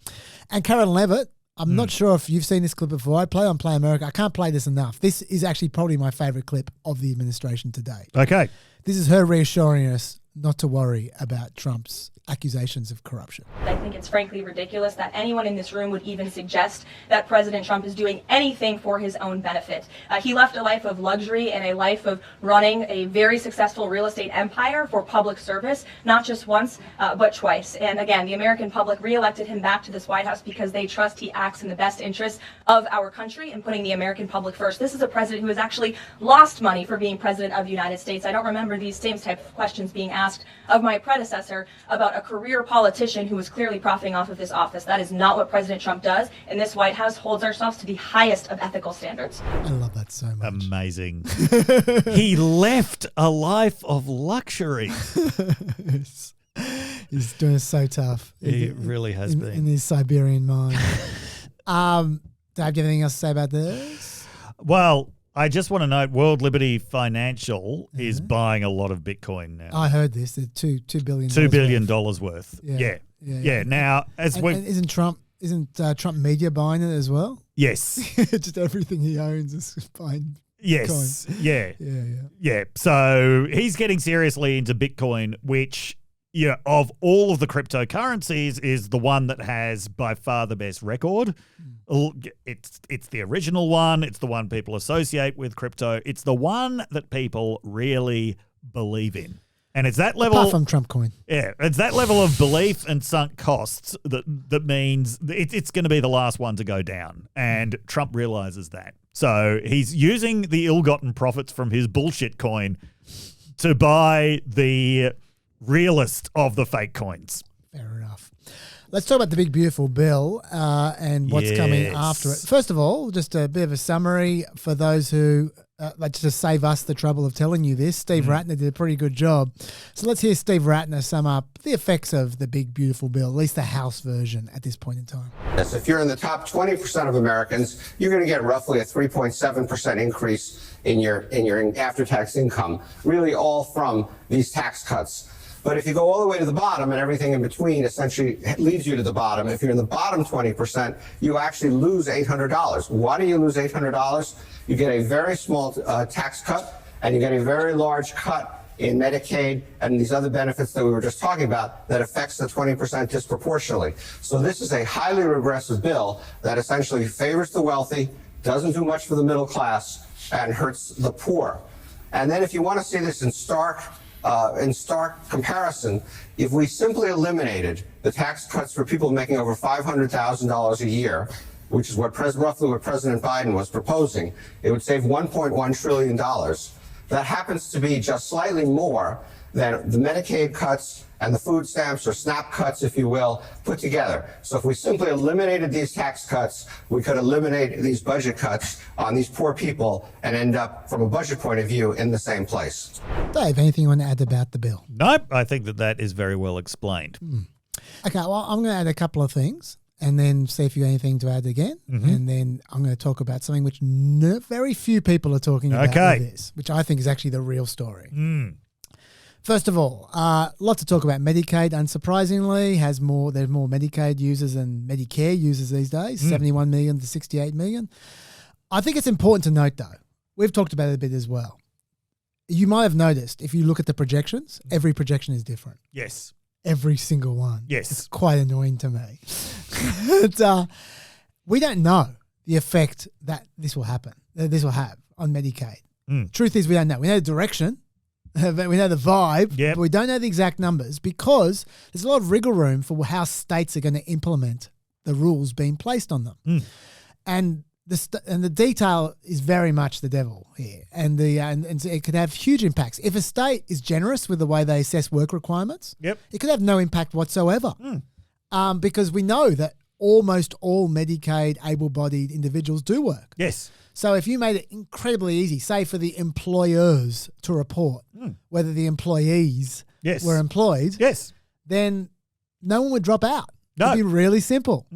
And Karen Levitt, I'm not sure if you've seen this clip before. I play on Play America. I can't play this enough. This is actually probably my favourite clip of the administration to date. Okay. This is her reassuring us not to worry about Trump's accusations of corruption. I think it's frankly ridiculous that anyone in this room would even suggest that President Trump is doing anything for his own benefit. He left a life of luxury and a life of running a very successful real estate empire for public service, not just once, but twice. And again, the American public reelected him back to this White House because they trust he acts in the best interest of our country and putting the American public first. This is a president who has actually lost money for being president of the United States. I don't remember these same type of questions being asked of my predecessor about a career politician who was clearly profiting off of this office. That is not what President Trump does, and this White House holds ourselves to the highest of ethical standards. I love that so much. Amazing. He left a life of luxury. He's doing it so tough. He really has been. In his Siberian mind. Dave, do you have anything else to say about this? Well, I just want to note World Liberty Financial is buying a lot to Bitcoin now. I heard this. They're $2 billion. $2 billion worth. Yeah. Now, as and isn't Trump Media buying it as well? Yes. Just everything he owns is buying. Yes. Bitcoin. Yeah. So he's getting seriously into Bitcoin, which, of all of the cryptocurrencies, is the one that has by far the best record. It's the original one. It's the one people associate with crypto. It's the one that people really believe in. And it's that level. Apart from Trump coin. Yeah, it's that level of belief and sunk costs that means it's going to be the last one to go down. And Trump realizes that. So he's using the ill-gotten profits from his bullshit coin to buy the realest of the fake coins. Fair enough. Let's talk about the big, beautiful bill and what's coming after it. First of all, just a bit of a summary for those who like to just save us the trouble of telling you this. Steve Ratner did a pretty good job. So let's hear Steve Ratner sum up the effects of the big, beautiful bill, at least the House version at this point in time. Yes, if you're in the top 20% of Americans, you're going to get roughly a 3.7% increase in your after-tax income, really all from these tax cuts. But if you go all the way to the bottom and everything in between essentially leads you to the bottom, if you're in the bottom 20%, you actually lose $800. Why do you lose $800? You get a very small tax cut, and you get a very large cut in Medicaid and these other benefits that we were just talking about that affects the 20% disproportionately. So this is a highly regressive bill that essentially favors the wealthy, doesn't do much for the middle class, and hurts the poor. And then if you want to see this in stark comparison, if we simply eliminated the tax cuts for people making over $500,000 a year, which is roughly what President Biden was proposing, it would save $1.1 trillion. That happens to be just slightly more than the Medicaid cuts and the food stamps, or SNAP cuts, if you will, put together. So if we simply eliminated these tax cuts, we could eliminate these budget cuts on these poor people and end up, from a budget point of view, in the same place. Dave, anything you want to add about the bill? Nope, I think that is very well explained. Okay, well, I'm going to add a couple of things and then see if you have anything to add again. And then I'm going to talk about something which very few people are talking about with this, which I think is actually the real story. First of all, lots to talk about Medicaid, unsurprisingly. There's more Medicaid users than Medicare users these days, 71 million to 68 million. I think it's important to note, though, we've talked about it a bit as well. You might have noticed, if you look at the projections, every projection is different. Yes. Every single one. Yes. It's quite annoying to me. We don't know the effect that this will have on Medicaid. Truth is, we don't know. We know the direction. We know the vibe, but we don't know the exact numbers because there's a lot of wriggle room for how states are going to implement the rules being placed on them. And the detail is very much the devil here. And it could have huge impacts. If a state is generous with the way they assess work requirements, it could have no impact whatsoever. Because we know that almost all Medicaid able-bodied individuals do work. Yes. So if you made it incredibly easy, say for the employers to report whether the employees were employed, then no one would drop out. It'd be really simple.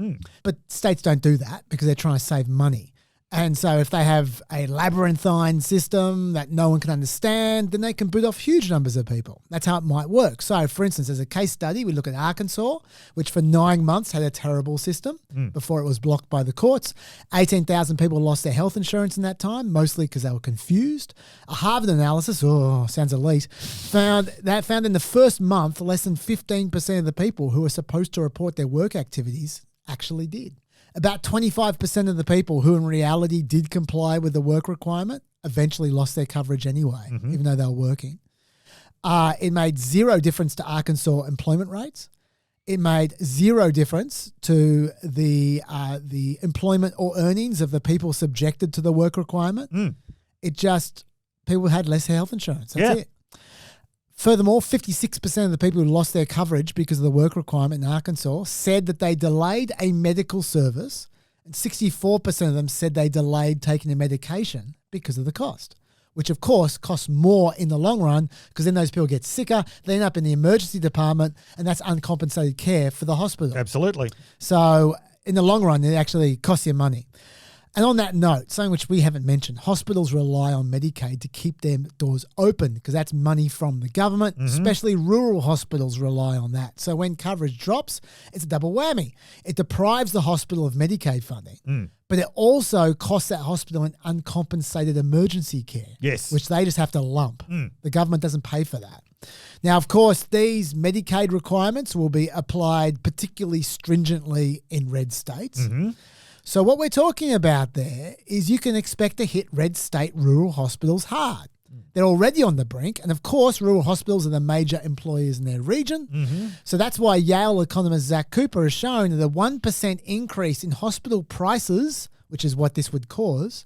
But states don't do that because they're trying to save money. And so if they have a labyrinthine system that no one can understand, then they can boot off huge numbers of people. That's how it might work. So, for instance, as a case study, we look at Arkansas, which for 9 months had a terrible system before it was blocked by the courts. 18,000 people lost their health insurance in that time, mostly because they were confused. A Harvard analysis, sounds elite, found in the first month, less than 15% of the people who were supposed to report their work activities actually did. About 25% of the people who in reality did comply with the work requirement eventually lost their coverage anyway, even though they were working. It made zero difference to Arkansas employment rates. It made zero difference to the employment or earnings of the people subjected to the work requirement. It just, people had less health insurance. That's it. Furthermore, 56% of the people who lost their coverage because of the work requirement in Arkansas said that they delayed a medical service, and 64% of them said they delayed taking a medication because of the cost, which of course costs more in the long run because then those people get sicker, they end up in the emergency department, and that's uncompensated care for the hospital. Absolutely. So in the long run, it actually costs you money. And on that note, something which we haven't mentioned, hospitals rely on Medicaid to keep their doors open because that's money from the government, especially rural hospitals rely on that. So when coverage drops, it's a double whammy. It deprives the hospital of Medicaid funding, but it also costs that hospital an uncompensated emergency care, which they just have to lump. The government doesn't pay for that. Now, of course, these Medicaid requirements will be applied particularly stringently in red states. So what we're talking about there is you can expect to hit red state rural hospitals hard. They're already on the brink. And of course, rural hospitals are the major employers in their region. So that's why Yale economist Zach Cooper has shown that a 1% increase in hospital prices, which is what this would cause,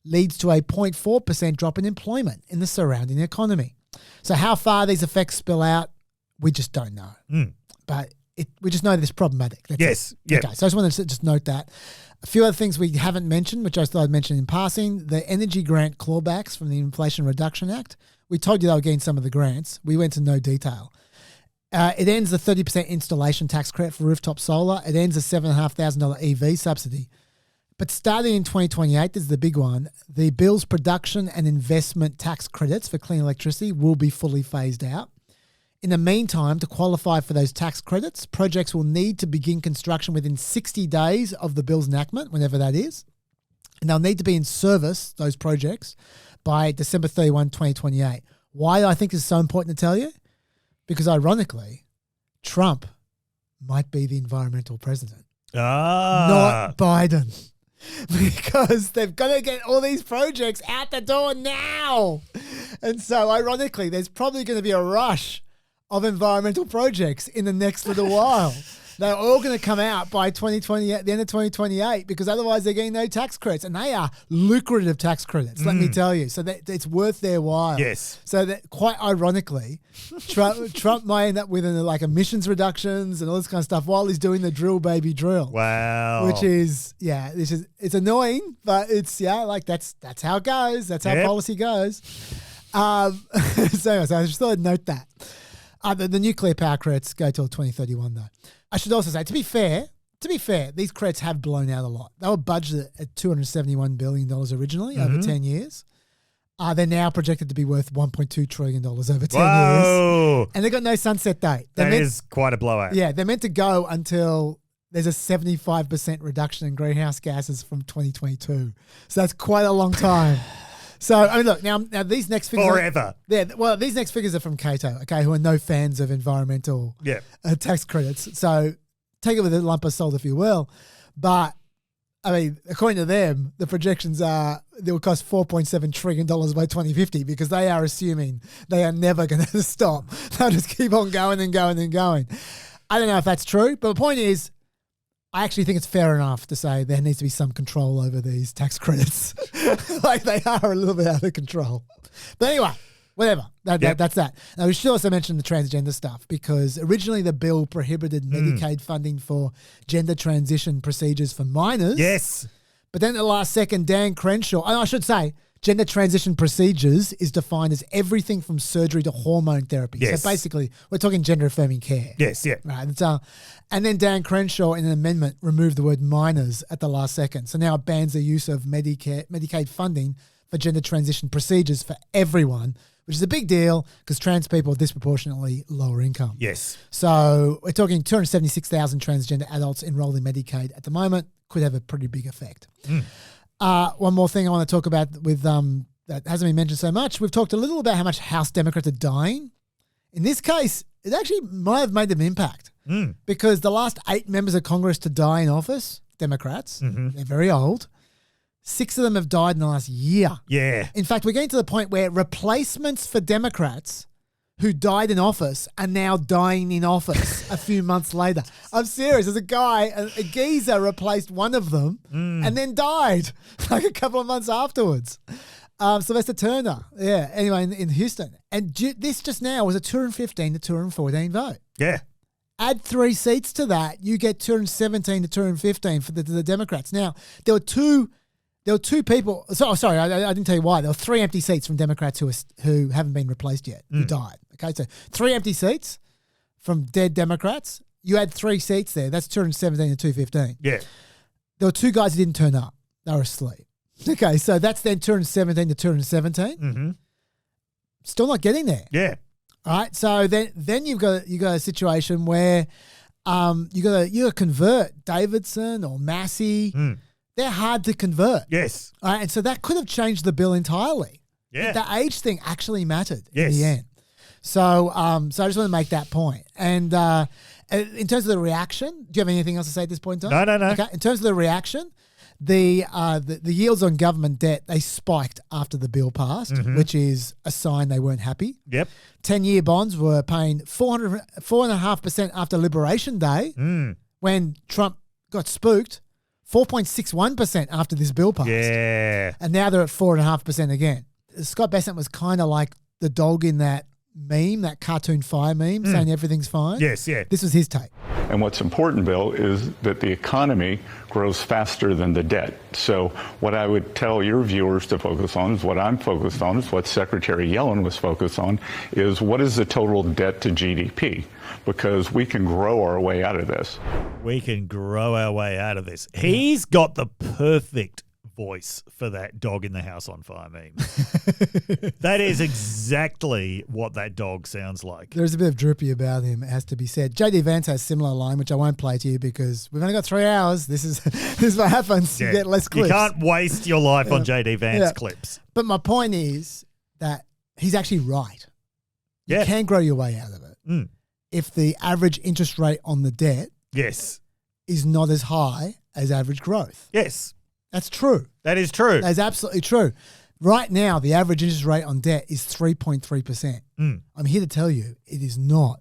leads to a 0.4% drop in employment in the surrounding economy. So how far these effects spill out, we just don't know. But we just know that it's problematic. That's it. Okay, so I just wanted to just note that. A few other things we haven't mentioned, which I thought I'd mention in passing, the energy grant clawbacks from the Inflation Reduction Act. We told you they were getting some of the grants. We went into no detail. It ends the 30% installation tax credit for rooftop solar. It ends the $7,500 EV subsidy. But starting in 2028, this is the big one, the bill's production and investment tax credits for clean electricity will be fully phased out. In the meantime, to qualify for those tax credits, projects will need to begin construction within 60 days of the bill's enactment, whenever that is. And they'll need to be in service, those projects, by December 31, 2028. Why I think this is so important to tell you? Because ironically, Trump might be the environmental president. Not Biden. Because they've got to get all these projects out the door now. And so ironically, there's probably going to be a rush of environmental projects in the next little while. They're all going to come out by 2020, at the end of 2028, because otherwise they're getting no tax credits, and they are lucrative tax credits. Let me tell you, so that it's worth their while. Yes. So that quite ironically, Trump might end up with like emissions reductions and all this kind of stuff while he's doing the drill baby drill. Wow. Which is it's annoying, but it's that's how it goes. That's how policy goes. So I just thought I'd note that. The nuclear power credits go till 2031 though. I should also say, to be fair, these credits have blown out a lot. They were budgeted at $271 billion originally over 10 years. They're now projected to be worth $1.2 trillion over 10 years. And they've got no sunset date. That is quite a blowout. Yeah, they're meant to go until there's a 75% reduction in greenhouse gases from 2022. So that's quite a long time. So, I mean, look, now these next figures... Forever. These next figures are from Cato, okay, who are no fans of environmental tax credits. So take it with a lump of salt, if you will. But, I mean, according to them, the projections are it will cost $4.7 trillion by 2050 because they are assuming they are never going to stop. They'll just keep on going and going and going. I don't know if that's true, but the point is, I actually think it's fair enough to say there needs to be some control over these tax credits. Like they are a little bit out of control. But anyway, whatever. That's that. Now, we should also mention the transgender stuff because originally the bill prohibited Medicaid funding for gender transition procedures for minors. Yes. But then at the last second, Dan Crenshaw, and I should say, Gender transition procedures is defined as everything from surgery to hormone therapy. Yes. So basically, we're talking gender-affirming care. Yes, yeah. Right. And then Dan Crenshaw, in an amendment, removed the word minors at the last second. So now it bans the use of Medicaid funding for gender transition procedures for everyone, which is a big deal because trans people are disproportionately lower income. Yes. So we're talking 276,000 transgender adults enrolled in Medicaid at the moment. Could have a pretty big effect. One more thing I want to talk about with that hasn't been mentioned so much. We've talked a little about how much House Democrats are dying. In this case, it actually might have made an impact because the last 8 members of Congress to die in office, Democrats, they're very old. 6 of them have died in the last year. Yeah. In fact, we're getting to the point where replacements for Democrats who died in office are now dying in office a few months later. I'm serious. There's a guy, a geezer replaced one of them and then died like a couple of months afterwards. Sylvester Turner. Yeah. Anyway, in Houston. And this just now was a 215 to 214 vote. Yeah. Add 3 seats to that, you get 217 to 215 for the Democrats. Now, there were two people. Sorry, I didn't tell you why. There were 3 empty seats from Democrats who haven't been replaced yet, who died. Okay, so 3 empty seats from dead Democrats. You add 3 seats there. That's 217 to 215. Yeah. There were 2 guys who didn't turn up. They were asleep. Okay, so that's then 217 to 217. Mm-hmm. Still not getting there. Yeah. All right, so then you got a situation where you got to convert Davidson or Massey. They're hard to convert. Yes. All right, and so that could have changed the bill entirely. Yeah. The age thing actually mattered in Yes. the end. So I just want to make that point. And in terms of the reaction, do you have anything else to say at this point in time? No. Okay. In terms of the reaction, the yields on government debt, they spiked after the bill passed, which is a sign they weren't happy. Yep. 10-year bonds were paying 4.5% after Liberation Day when Trump got spooked. 4.61% after this bill passed. Yeah. And now they're at 4.5% again. Scott Bessent was kind of like the dog in that meme, that cartoon fire meme, saying everything's fine. Yes, yeah. This was his take. And what's important, Bill, is that the economy grows faster than the debt. So what I would tell your viewers to focus on is what I'm focused on, is what Secretary Yellen was focused on, is what is the total debt to GDP? Because we can grow our way out of this. We can grow our way out of this. He's got the perfect voice for that dog in the house on fire meme. That is exactly what that dog sounds like. There's a bit of droopy about him, it has to be said. JD Vance has a similar line, which I won't play to you because we've only got 3 hours. This is what happens. Yeah. You get less clips. You can't waste your life on JD Vance clips. But my point is that he's actually right. You can grow your way out of it. If the average interest rate on the debt is not as high as average growth. Yes. That's true. That is true. That is absolutely true. Right now, the average interest rate on debt is 3.3%. I'm here to tell you it is not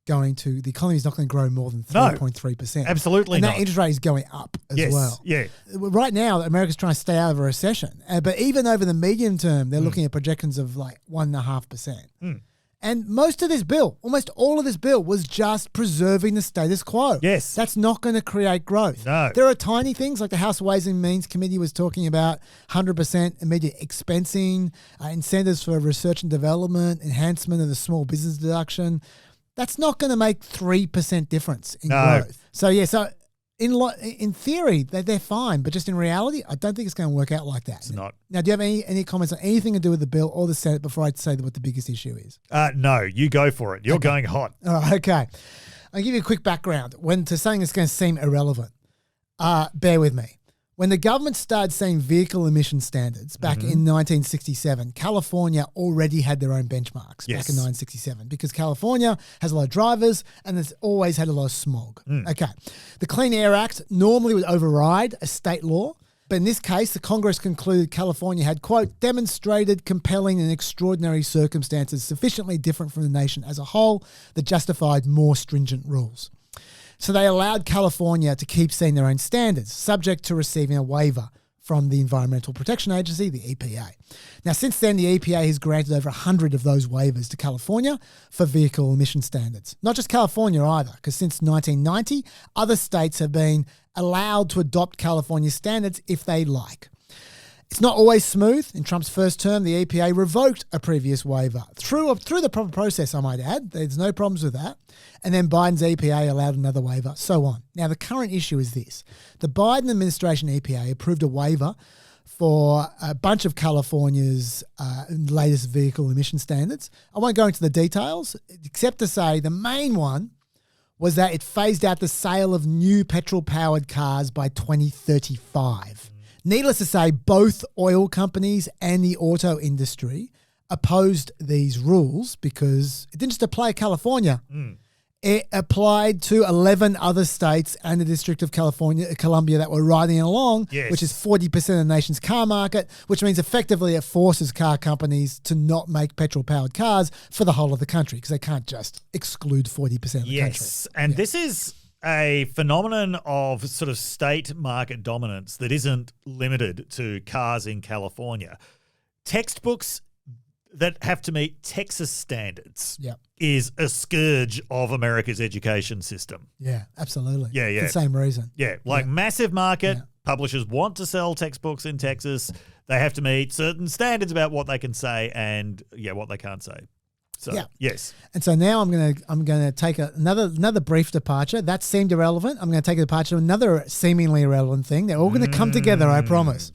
going to, the economy is not going to grow more than 3.3%. Absolutely and not. that interest rate is going up as well. Yeah. Right now, America's trying to stay out of a recession. But even over the medium term, they're looking at projections of like 1.5%. And most of this bill, almost all of this bill, was just preserving the status quo. Yes. That's not going to create growth. No. There are tiny things like the House Ways and Means Committee was talking about 100% immediate expensing, incentives for research and development, enhancement of the small business deduction. That's not going to make 3% difference in growth. So in theory, they're fine, but just in reality, I don't think it's going to work out like that. It's not. Now, do you have any comments on anything to do with the bill or the Senate before I say what the biggest issue is? No, you go for it. You're going hot. All right, okay. I'll give you a quick background to something that's going to seem irrelevant. Bear with me. When the government started setting vehicle emission standards back in 1967, California already had their own benchmarks back in 1967 because California has a lot of drivers and it's always had a lot of smog. Okay. The Clean Air Act normally would override a state law, but in this case, the Congress concluded California had, quote, demonstrated compelling and extraordinary circumstances sufficiently different from the nation as a whole that justified more stringent rules. So they allowed California to keep setting their own standards, subject to receiving a waiver from the Environmental Protection Agency, the EPA. Now, since then, the EPA has granted over 100 of those waivers to California for vehicle emission standards. Not just California either, because since 1990, other states have been allowed to adopt California standards if they like. It's not always smooth. In Trump's first term, the EPA revoked a previous waiver through the proper process, I might add. There's no problems with that. And then Biden's EPA allowed another waiver, so on. Now, the current issue is this. The Biden administration EPA approved a waiver for a bunch of California's latest vehicle emission standards. I won't go into the details, except to say the main one was that it phased out the sale of new petrol-powered cars by 2035. Needless to say, both oil companies and the auto industry opposed these rules because it didn't just apply to California. It applied to 11 other states and the District of Columbia that were riding along, which is 40% of the nation's car market, which means effectively it forces car companies to not make petrol-powered cars for the whole of the country because they can't just exclude 40% of the country. Yes, and this is a phenomenon of sort of state market dominance that isn't limited to cars in California. Textbooks that have to meet Texas standards is a scourge of America's education system. Yeah, absolutely. Yeah. For the same reason. Yeah, massive market. Yeah. Publishers want to sell textbooks in Texas. They have to meet certain standards about what they can say and what they can't say. So, yes. And so now I'm gonna take another brief departure. That seemed irrelevant. I'm going to take a departure to another seemingly irrelevant thing. They're all going to come together, I promise.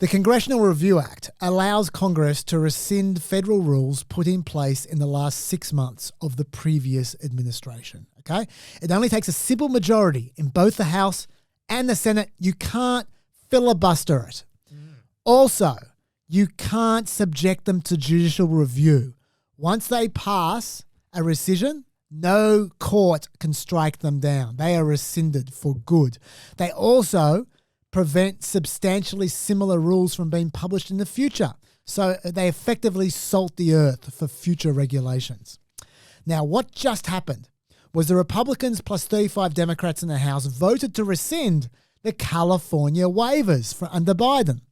The Congressional Review Act allows Congress to rescind federal rules put in place in the last 6 months of the previous administration. Okay? It only takes a simple majority in both the House and the Senate. You can't filibuster it. Also, you can't subject them to judicial review. Once they pass a rescission, no court can strike them down. They are rescinded for good. They also prevent substantially similar rules from being published in the future. So they effectively salt the earth for future regulations. Now, what just happened was the Republicans plus 35 Democrats in the House voted to rescind the California waivers under Biden.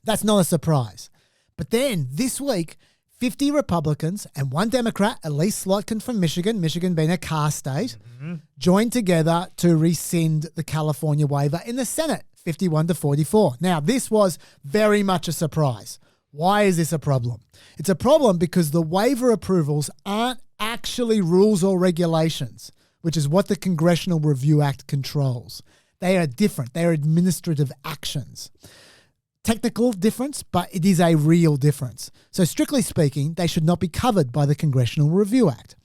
That's not a surprise. But then this week, 50 Republicans and 1 Democrat, Elise Slotkin from Michigan being a car state, joined together to rescind the California waiver in the Senate, 51-44. Now, this was very much a surprise. Why is this a problem? It's a problem because the waiver approvals aren't actually rules or regulations, which is what the Congressional Review Act controls. They are different. They are administrative actions. Technical difference, but it is a real difference. So strictly speaking, they should not be covered by the Congressional Review Act.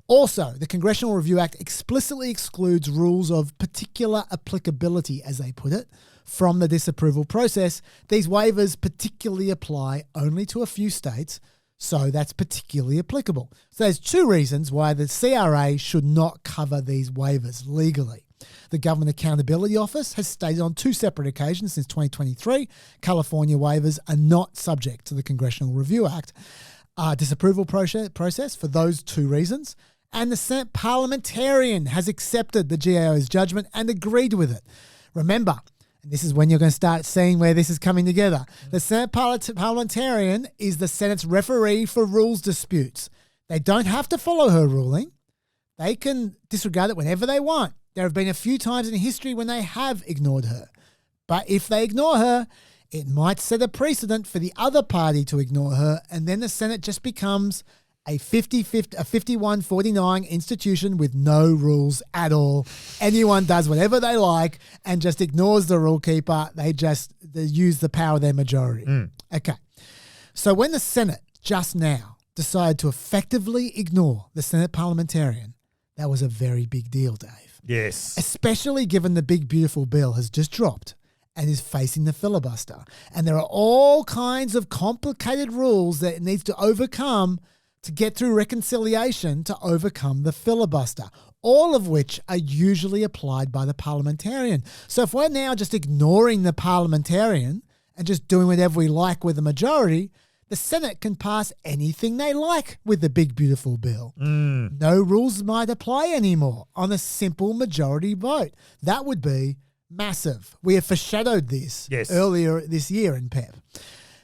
Also, the Congressional Review Act explicitly excludes rules of particular applicability, as they put it, from the disapproval process. These waivers particularly apply only to a few states, so that's particularly applicable. So there's 2 reasons why the CRA should not cover these waivers legally. The Government Accountability Office has stated on 2 separate occasions since 2023, California waivers are not subject to the Congressional Review Act disapproval process for those 2 reasons. And the Senate parliamentarian has accepted the GAO's judgment and agreed with it. Remember, and this is when you're going to start seeing where this is coming together, the Senate parliamentarian is the Senate's referee for rules disputes. They don't have to follow her ruling. They can disregard it whenever they want. There have been a few times in history when they have ignored her. But if they ignore her, it might set a precedent for the other party to ignore her, and then the Senate just becomes a 51-49 institution with no rules at all. Anyone does whatever they like and just ignores the rule keeper. They use the power of their majority. Okay. So when the Senate just now decided to effectively ignore the Senate parliamentarian, that was a very big deal, Dave. Yes. Especially given the big, beautiful bill has just dropped and is facing the filibuster. And there are all kinds of complicated rules that it needs to overcome to get through reconciliation to overcome the filibuster, all of which are usually applied by the parliamentarian. So if we're now just ignoring the parliamentarian and just doing whatever we like with the majority, the Senate can pass anything they like with the big, beautiful bill. No rules might apply anymore on a simple majority vote. That would be massive. We have foreshadowed this earlier this year in PEP.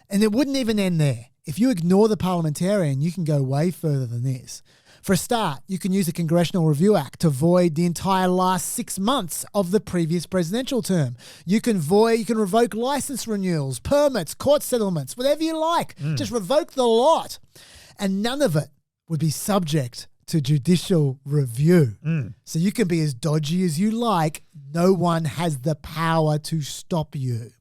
And it wouldn't even end there. If you ignore the parliamentarian, you can go way further than this. For a start, you can use the Congressional Review Act to void the entire last 6 months of the previous presidential term. You can revoke license renewals, permits, court settlements, whatever you like. Just revoke the lot. And none of it would be subject to judicial review. So you can be as dodgy as you like. No one has the power to stop you.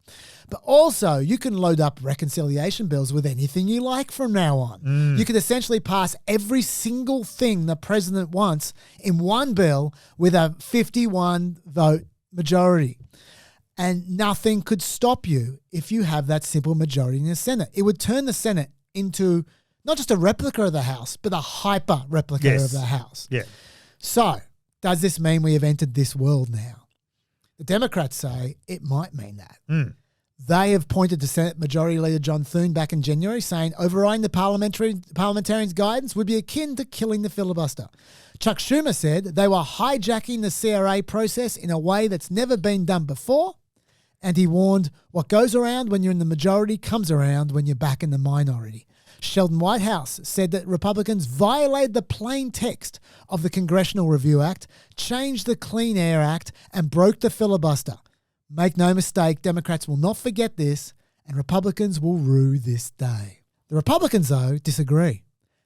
But also, you can load up reconciliation bills with anything you like from now on. You can essentially pass every single thing the president wants in one bill with a 51-vote majority. And nothing could stop you if you have that simple majority in the Senate. It would turn the Senate into not just a replica of the House, but a hyper replica of the House. Yeah. So, does this mean we have entered this world now? The Democrats say it might mean that. They have pointed to Senate Majority Leader John Thune back in January, saying overriding the parliamentarians' guidance would be akin to killing the filibuster. Chuck Schumer said they were hijacking the CRA process in a way that's never been done before, and he warned what goes around when you're in the majority comes around when you're back in the minority. Sheldon Whitehouse said that Republicans violated the plain text of the Congressional Review Act, changed the Clean Air Act, and broke the filibuster. Make no mistake, Democrats will not forget this, and Republicans will rue this day. The Republicans, though, disagree.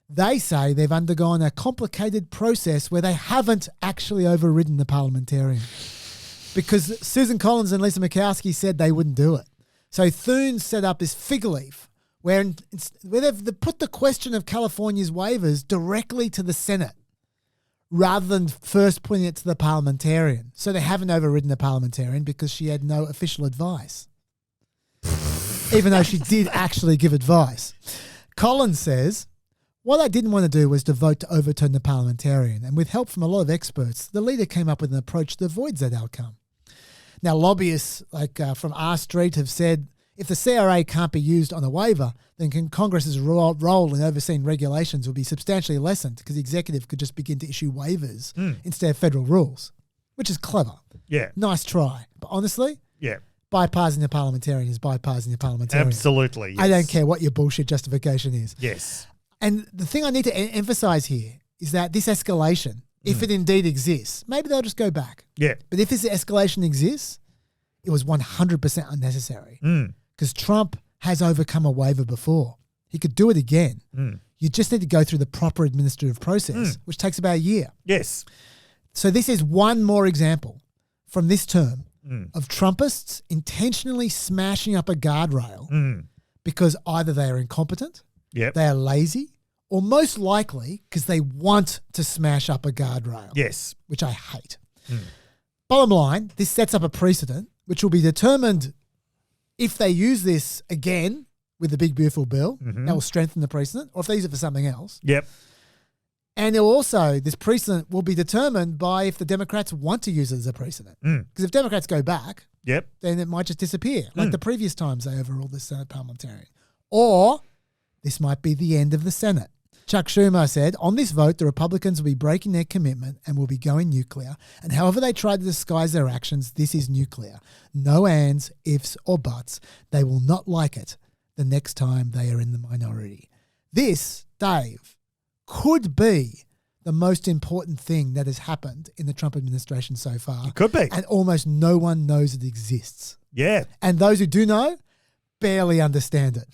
They say they've undergone a complicated process where they haven't actually overridden the parliamentarian, because Susan Collins and Lisa Murkowski said they wouldn't do it. So Thune set up this fig leaf where they've put the question of California's waivers directly to the Senate, rather than first putting it to the parliamentarian. So they haven't overridden the parliamentarian because she had no official advice, even though she did actually give advice. Collins says, what I didn't want to do was to vote to overturn the parliamentarian, and with help from a lot of experts, the leader came up with an approach that avoids that outcome. Now, lobbyists from R Street have said if the CRA can't be used on a waiver, then Congress's role in overseeing regulations will be substantially lessened because the executive could just begin to issue waivers instead of federal rules, which is clever. Yeah. Nice try. But honestly, bypassing the parliamentarian is bypassing the parliamentarian. Absolutely, yes. I don't care what your bullshit justification is. Yes. And the thing I need to emphasize here is that this escalation, if it indeed exists, maybe they'll just go back. Yeah. But if this escalation exists, it was 100% unnecessary. Because Trump has overcome a waiver before. He could do it again. You just need to go through the proper administrative process, which takes about a year. Yes. So this is one more example from this term of Trumpists intentionally smashing up a guardrail because either they are incompetent, they are lazy, or most likely because they want to smash up a guardrail. Yes. Which I hate. Bottom line, this sets up a precedent which will be determined if they use this again with the big beautiful bill, that will strengthen the precedent, or if they use it for something else. Yep. And also, this precedent will be determined by if the Democrats want to use it as a precedent. Because if Democrats go back, then it might just disappear, like the previous times they overruled the Senate parliamentarian. Or this might be the end of the Senate. Chuck Schumer said, on this vote, the Republicans will be breaking their commitment and will be going nuclear. And however they try to disguise their actions, this is nuclear. No ands, ifs, or buts. They will not like it the next time they are in the minority. This, Dave, could be the most important thing that has happened in the Trump administration so far. It could be. And almost no one knows it exists. Yeah. And those who do know barely understand it.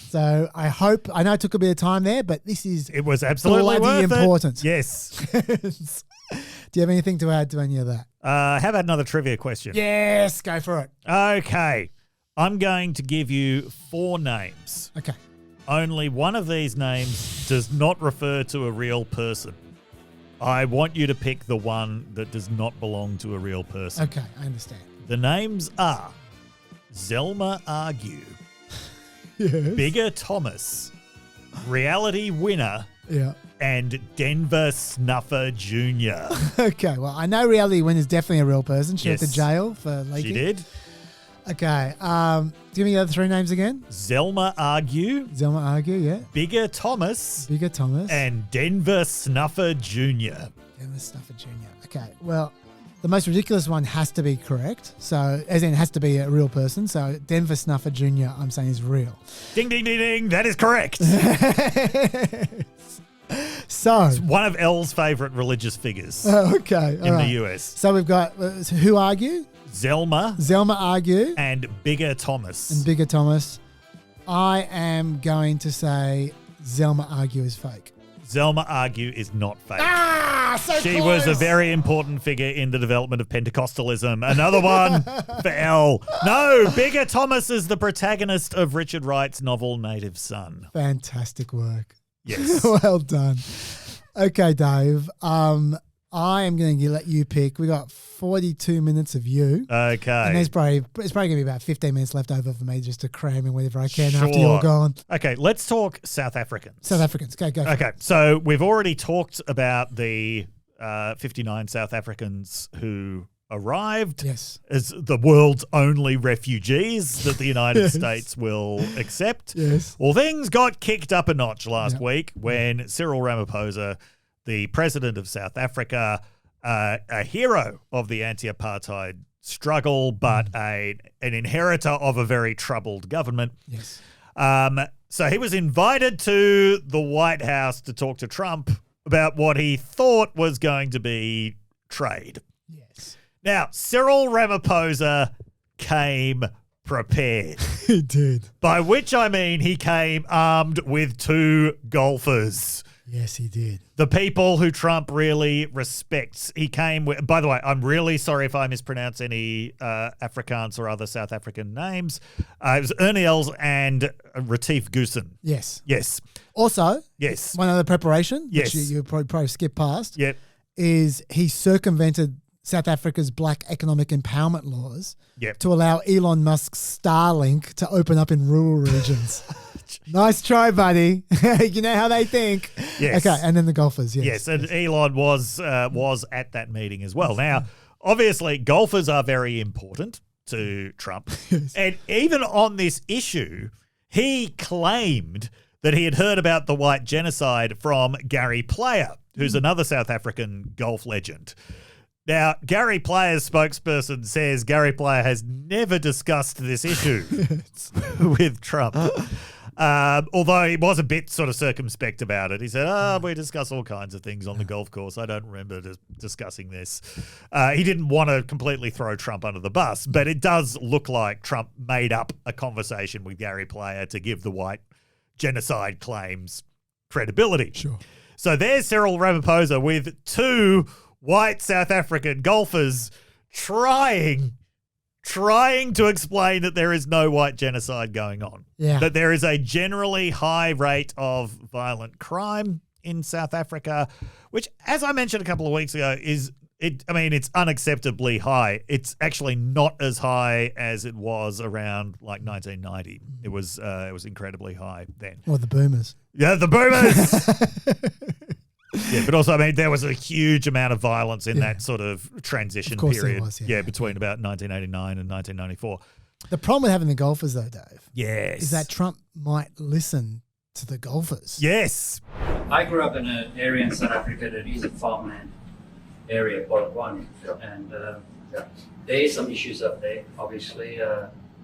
So I know it took a bit of time there, but it was absolutely bloody worth important. It. Yes. Do you have anything to add to any of that? How about another trivia question? Yes, go for it. Okay. I'm going to give you 4 names. Okay. Only one of these names does not refer to a real person. I want you to pick the one that does not belong to a real person. Okay, I understand. The names are Zelma Argue, Yes. Bigger Thomas, Reality Winner, and Denver Snuffer Jr. Okay, well, I know Reality Winner is definitely a real person. She went to jail for leaking. She did. Okay, give me the other 3 names again. Zelma Argue, Bigger Thomas, and Denver Snuffer Jr. Denver Snuffer Jr. Okay, well, the most ridiculous one has to be correct. So, as in, it has to be a real person. So, Denver Snuffer Jr., I'm saying, is real. Ding, ding, ding, ding. That is correct. So, One of L's favourite religious figures okay. in the US. So we've got, who argue? Zelma argue. and Bigger Thomas. And Bigger Thomas. I am going to say Zelma argue is fake. Zelma argue is not fake. So She close. was a very important figure in the development of Pentecostalism. Another one for L. No, Bigger Thomas is the protagonist of Richard Wright's novel Native Son. Fantastic work. Yes. Well done. Okay, Dave. I am going to let you pick. We got 42 minutes of you. Okay. And it's probably going to be about 15 minutes left over for me just to cram in whatever I can Sure. after you're gone. Okay, let's talk South Africans. South Africans. Go. For Okay, it. so we've already talked about the 59 South Africans who arrived Yes. as the world's only refugees that the United Yes. States will accept. Yes. Well, things got kicked up a notch last week when Cyril Ramaphosa, the president of South Africa, a hero of the anti-apartheid struggle, but an inheritor of a very troubled government. Yes. So he was invited to the White House to talk to Trump about what he thought was going to be trade. Yes. Now, Cyril Ramaphosa came prepared, He did. by which I mean he came armed with 2 golfers. Yes, he did. The people who Trump really respects. He came with, by the way, I'm really sorry if I mispronounce any Afrikaans or other South African names. It was Erniels and Retief Goosen. Yes. Yes. Also, Yes. one other preparation, Yes. which you probably skip past, Yep. is he circumvented South Africa's black economic empowerment laws Yep. to allow Elon Musk's Starlink to open up in rural regions. Nice try, buddy. You know how they think. Yes. Okay, and then the golfers, yes. Yes, and Elon was at that meeting as well. Now, obviously, golfers are very important to Trump. Yes. And even on this issue, he claimed that he had heard about the white genocide from Gary Player, who's another South African golf legend. Now, Gary Player's spokesperson says Gary Player has never discussed this issue with Trump. Although he was a bit sort of circumspect about it. He said, we discuss all kinds of things on the golf course. I don't remember discussing this. He didn't want to completely throw Trump under the bus, but it does look like Trump made up a conversation with Gary Player to give the white genocide claims credibility. Sure. So there's Cyril Ramaphosa with 2 white South African golfers trying to explain that there is no white genocide going on. Yeah. That there is a generally high rate of violent crime in South Africa, which, as I mentioned a couple of weeks ago, it's unacceptably high. It's actually not as high as it was around like 1990. It was incredibly high then. Or the boomers. Yeah, the boomers. Yeah, but also, there was a huge amount of violence in that sort of transition Of course there period. was, yeah. Between about 1989 and 1994. The problem with having the golfers, though, Dave, Yes. is that Trump might listen to the golfers. Yes. I grew up in an area in South Africa that is a farmland area, Polokwane, and there is some issues up there. Obviously,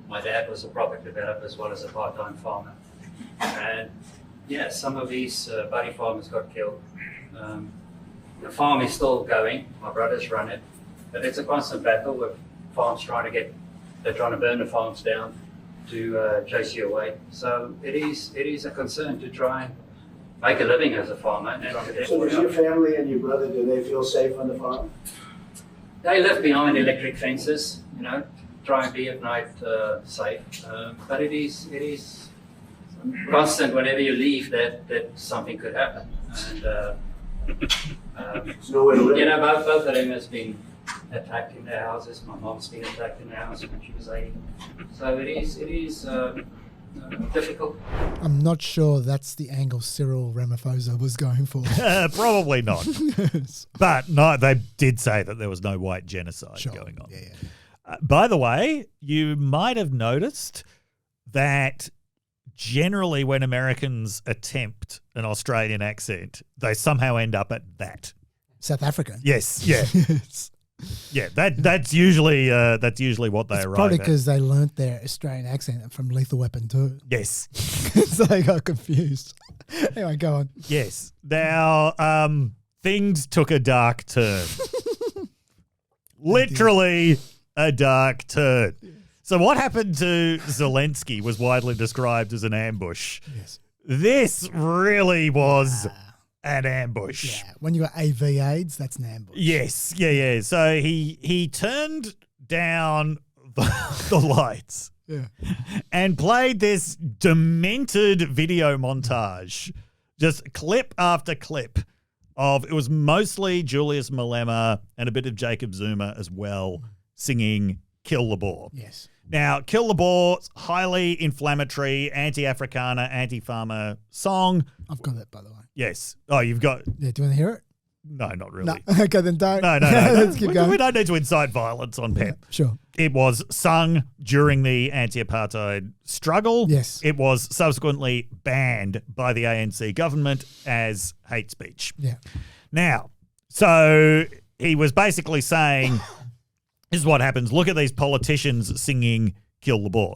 my dad was a property developer as well as a part-time farmer, and yeah, some of these buddy farmers got killed. The farm is still going. My brothers run it, but it's a constant battle with farms trying to burn the farms down to chase you away. So it is a concern to try and make a living as a farmer. So does your family and your brother, do they feel safe on the farm? They live behind electric fences, try and be at night safe. But it is constant whenever you leave that something could happen. And There's nowhere to live. both of them has been attacked in their houses. My mom's been attacked in their house when she was 8. So it is difficult. I'm not sure that's the angle Cyril Ramaphosa was going for. Probably not. But no, they did say that there was no white genocide Sure. going on. Yeah. By the way, you might have noticed that generally when Americans attempt an Australian accent, they somehow end up at that. South African. Yes, yeah. Yes. Yeah, that's usually what they It's arrive probably at. because they learnt their Australian accent from Lethal Weapon 2. Yes. So they got confused. Anyway, go on. Yes. Now, things took a dark turn. Literally a dark turn. So what happened to Zelensky was widely described as an ambush. Yes. This really was an ambush. Yeah. When you got AV AIDS, that's an ambush. Yes. Yeah. So he turned down the lights. Yeah. And played this demented video montage, just clip after clip of, it was mostly Julius Malema and a bit of Jacob Zuma as well singing Kill the Boer. Yes. Now, Kill the Boer, highly inflammatory, anti-Afrikaner, anti-farmer song. I've got it, by the way. Yes. Oh, you've got... Yeah, do you want to hear it? No, not really. No. Okay, then don't. No. Let's keep going. We don't need to incite violence on PEP. Yeah, sure. It was sung during the anti-apartheid struggle. Yes. It was subsequently banned by the ANC government as hate speech. Yeah. Now, so he was basically saying, this is what happens. Look at these politicians singing Kill the Boer.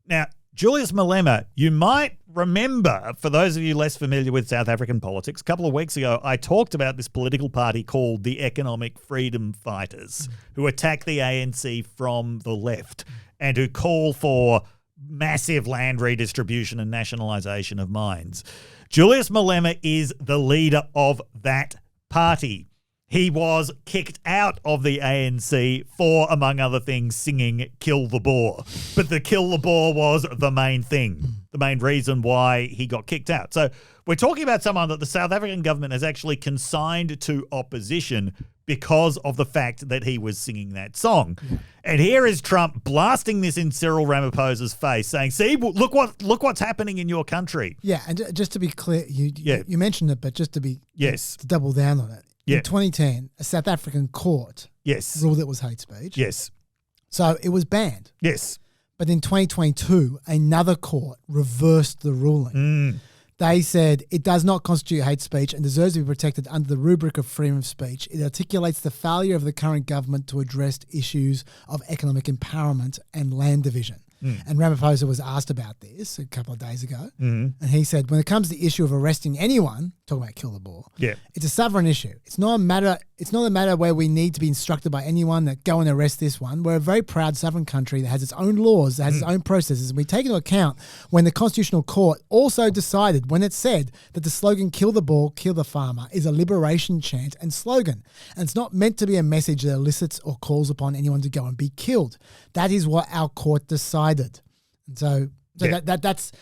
Now, Julius Malema, you might remember, for those of you less familiar with South African politics, a couple of weeks ago, I talked about this political party called the Economic Freedom Fighters, who attack the ANC from the left and who call for massive land redistribution and nationalisation of mines. Julius Malema is the leader of that party. He was kicked out of the ANC for, among other things, singing Kill the Boer. But the Kill the Boer was the main thing, the main reason why he got kicked out. So we're talking about someone that the South African government has actually consigned to opposition because of the fact that he was singing that song. And here is Trump blasting this in Cyril Ramaphosa's face, saying, see, look what's happening in your country. Yeah, and just to be clear, you mentioned it, but just to be to double down on it. In 2010, a South African court ruled it was hate speech. Yes. So it was banned. Yes. But in 2022, another court reversed the ruling. They said it does not constitute hate speech and deserves to be protected under the rubric of freedom of speech. It articulates the failure of the current government to address issues of economic empowerment and land division. And Ramaphosa was asked about this a couple of days ago. And he said, when it comes to the issue of arresting anyone, talking about Kill the Boer, it's a sovereign issue. It's not a matter where we need to be instructed by anyone that go and arrest this one. We're a very proud sovereign country that has its own laws, that has its own processes. And we take into account when the Constitutional Court also decided, when it said that the slogan Kill the Boer, Kill the Farmer is a liberation chant and slogan. And it's not meant to be a message that elicits or calls upon anyone to go and be killed. That is what our court decided. And so that's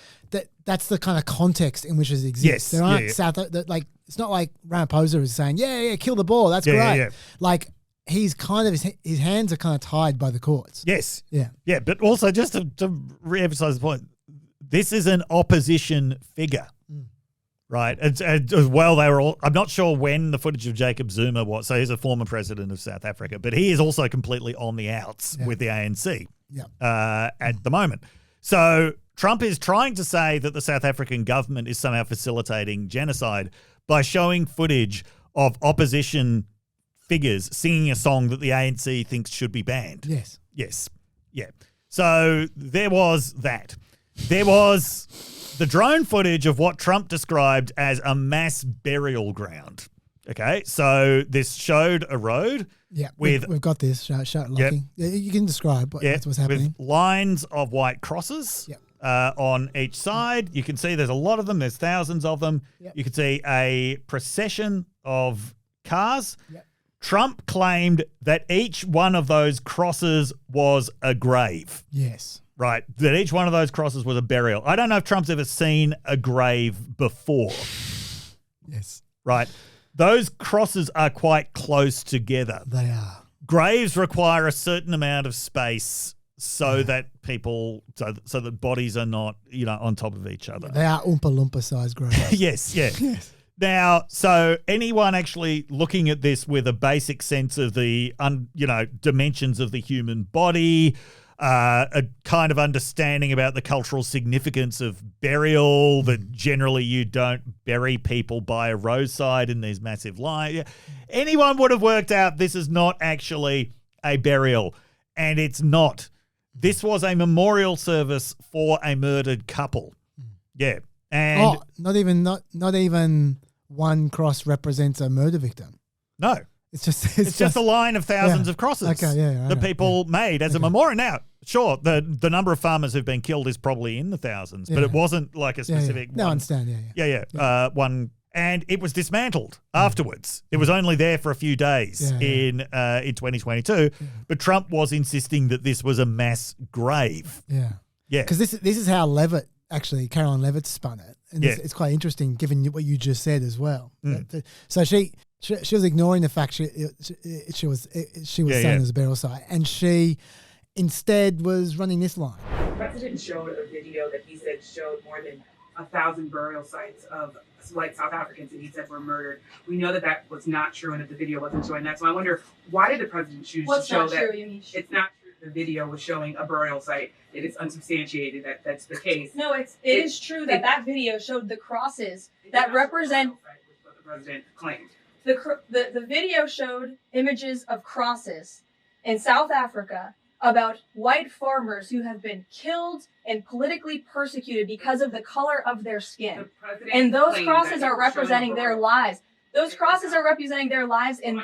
the kind of context in which it exists. There aren't it's not like Ramaphosa is saying, kill the Boer, that's great. Yeah. Like he's kind of his hands are kind of tied by the courts. Yes. Yeah. Yeah, but also just to re-emphasize the point, this is an opposition figure. Right. And as well, they were all, I'm not sure when the footage of Jacob Zuma was. So he's a former president of South Africa, but he is also completely on the outs with the ANC at the moment. So Trump is trying to say that the South African government is somehow facilitating genocide by showing footage of opposition figures singing a song that the ANC thinks should be banned. Yes. Yes. Yeah. So there was that. There was the drone footage of what Trump described as a mass burial ground. Okay, so this showed a road. Yeah, we've got this. Show it, Luttig. Yeah, you can describe what's happening. With lines of white crosses on each side. You can see there's a lot of them. There's thousands of them. Yep. You can see a procession of cars. Yep. Trump claimed that each one of those crosses was a grave. Yes. Right, that each one of those crosses was a burial. I don't know if Trump's ever seen a grave before. Yes. Right. Those crosses are quite close together. They are. Graves require a certain amount of space so that people, so that bodies are not, on top of each other. They are Oompa Loompa sized graves. Yes. Now, so anyone actually looking at this with a basic sense of the, dimensions of the human body, a kind of understanding about the cultural significance of burial, that generally you don't bury people by a roadside in these massive lines. Anyone would have worked out this is not actually a burial, and it's not. This was a memorial service for a murdered couple. Yeah. And not even one cross represents a murder victim. No. It's just a line of thousands of crosses that people made as a memorial. Now, sure, the number of farmers who've been killed is probably in the thousands, but it wasn't like a specific one. No, I understand, one, and it was dismantled afterwards. It was only there for a few days in 2022, but Trump was insisting that this was a mass grave. Yeah. Yeah. Because this is how Levitt, actually, Caroline Levitt spun it. And it's quite interesting given what you just said as well. So she was ignoring the fact she was saying there's a burial site, and she instead was running this line. The president showed a video that he said showed more than 1,000 burial sites of white South Africans that he said were murdered. We know that was not true and that the video wasn't showing that. So I wonder, why did the president choose to show that? It's not true. The video was showing a burial site. It is unsubstantiated that that's the case. No, it is true that video showed the crosses that represent what the president claimed. The video showed images of crosses in South Africa about white farmers who have been killed and politically persecuted because of the color of their skin. And those crosses are representing their lives. Those crosses are representing their lives and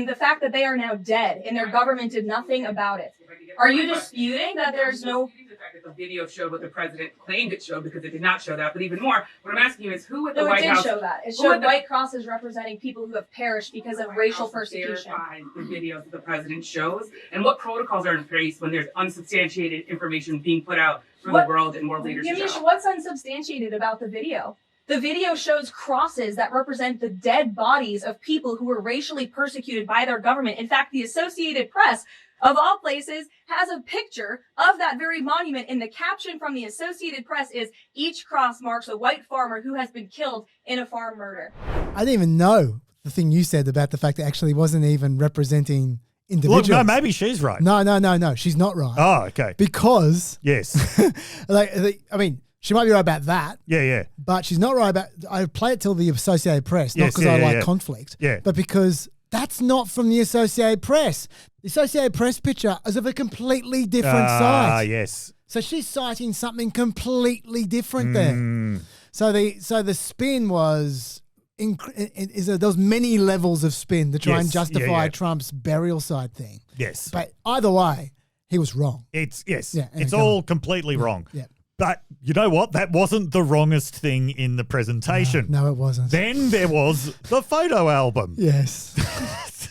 the fact that they are now dead and their government did nothing about it. Are you disputing that there's no... The fact that the video showed what the president claimed it showed, because it did not show that. But even more, what I'm asking you is who at the White House... No, it did show that. It showed white crosses representing people who have perished because of racial persecution. Verify the videos that the president shows, and what protocols are in place when there's unsubstantiated information being put out for the world and world leaders to know? What's unsubstantiated about the video? The video shows crosses that represent the dead bodies of people who were racially persecuted by their government. In fact, the Associated Press, of all places, has a picture of that very monument, and the caption from the Associated Press is, "Each cross marks a white farmer who has been killed in a farm murder." I didn't even know the thing you said about the fact that actually wasn't even representing individuals. Look, no, maybe she's right. No, she's not right. Oh, okay. Because... Yes. I mean... She might be right about that. Yeah. But she's not right about... I play it till the Associated Press, not because I like conflict, but because that's not from the Associated Press. The Associated Press picture is of a completely different site. Ah, yes. So she's citing something completely different there. So the spin was... there was many levels of spin to try and justify Trump's burial site thing. Yes. But either way, he was wrong. It's all completely wrong. Yeah. But you know what? That wasn't the wrongest thing in the presentation. No, it wasn't. Then there was the photo album. Yes.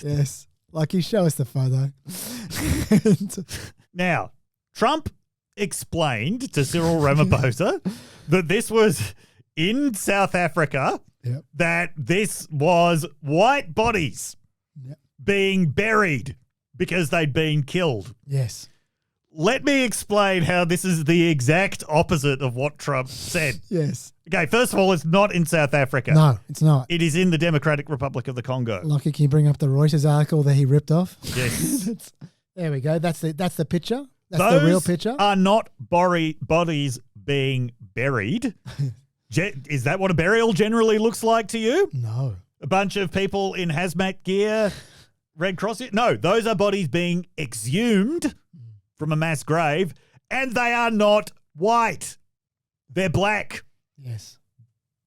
Yes. Like, you show us the photo. Now, Trump explained to Cyril Ramaphosa that this was in South Africa, that this was white bodies being buried because they'd been killed. Yes. Let me explain how this is the exact opposite of what Trump said. Yes. Okay, first of all, it's not in South Africa. No, it's not. It is in the Democratic Republic of the Congo. Lockie, can you bring up the Reuters article that he ripped off? Yes. There we go. That's the picture. That's the real picture. Are not bodies being buried. Is that what a burial generally looks like to you? No. A bunch of people in hazmat gear, Red Cross? No, those are bodies being exhumed from a mass grave, and they are not white. They're black. Yes,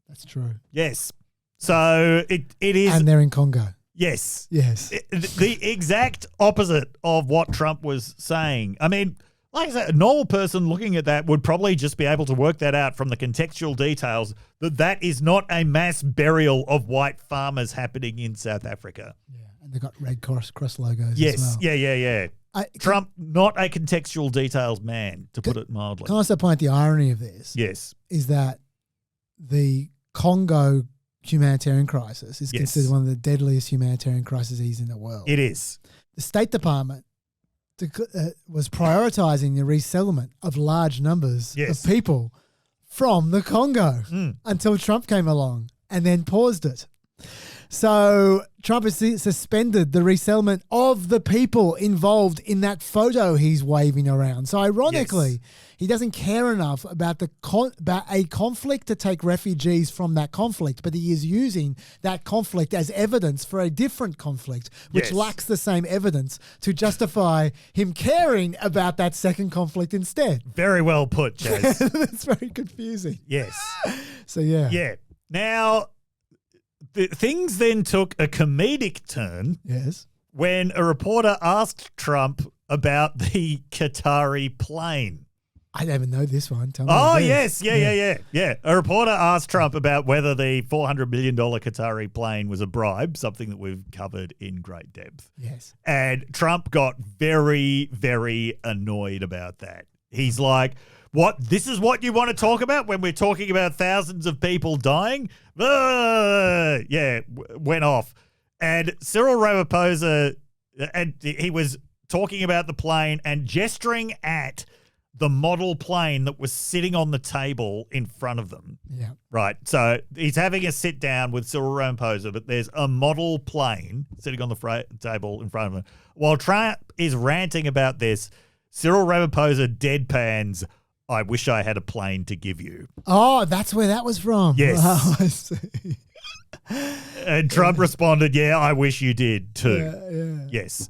that's true. Yes. So it is... And they're in Congo. Yes. Yes. The exact opposite of what Trump was saying. I mean, like I said, a normal person looking at that would probably just be able to work that out from the contextual details that is not a mass burial of white farmers happening in South Africa. Yeah, and they've got Red Cross logos yes. as well. Yeah. Trump, not a contextual details man, to put it mildly. Can I also point the irony of this? Yes. Is that the Congo humanitarian crisis is considered one of the deadliest humanitarian crises in the world. It is. The State Department was prioritizing the resettlement of large numbers of people from the Congo until Trump came along and then paused it. So Trump has suspended the resettlement of the people involved in that photo he's waving around. So ironically, he doesn't care enough about about a conflict to take refugees from that conflict, but he is using that conflict as evidence for a different conflict, which lacks the same evidence to justify him caring about that second conflict instead. Very well put, Jazz. That's very confusing. Yes. So, yeah. Yeah. Now, things then took a comedic turn. Yes. When a reporter asked Trump about the Qatari plane. I don't even know this one. Tell me. Oh, what it yes. is. Yeah. A reporter asked Trump about whether the $400 million Qatari plane was a bribe, something that we've covered in great depth. Yes. And Trump got very, very annoyed about that. He's like, what? This is what you want to talk about when we're talking about thousands of people dying? Went off. And Cyril Ramaphosa, and he was talking about the plane and gesturing at the model plane that was sitting on the table in front of them. Yeah. Right. So he's having a sit down with Cyril Ramaphosa, but there's a model plane sitting on the table in front of him. While Trump is ranting about this, Cyril Ramaphosa deadpans, I wish I had a plane to give you. Oh, that's where that was from. Yes. Oh, I see. And Trump responded, yeah, I wish you did too. Yeah. Yes.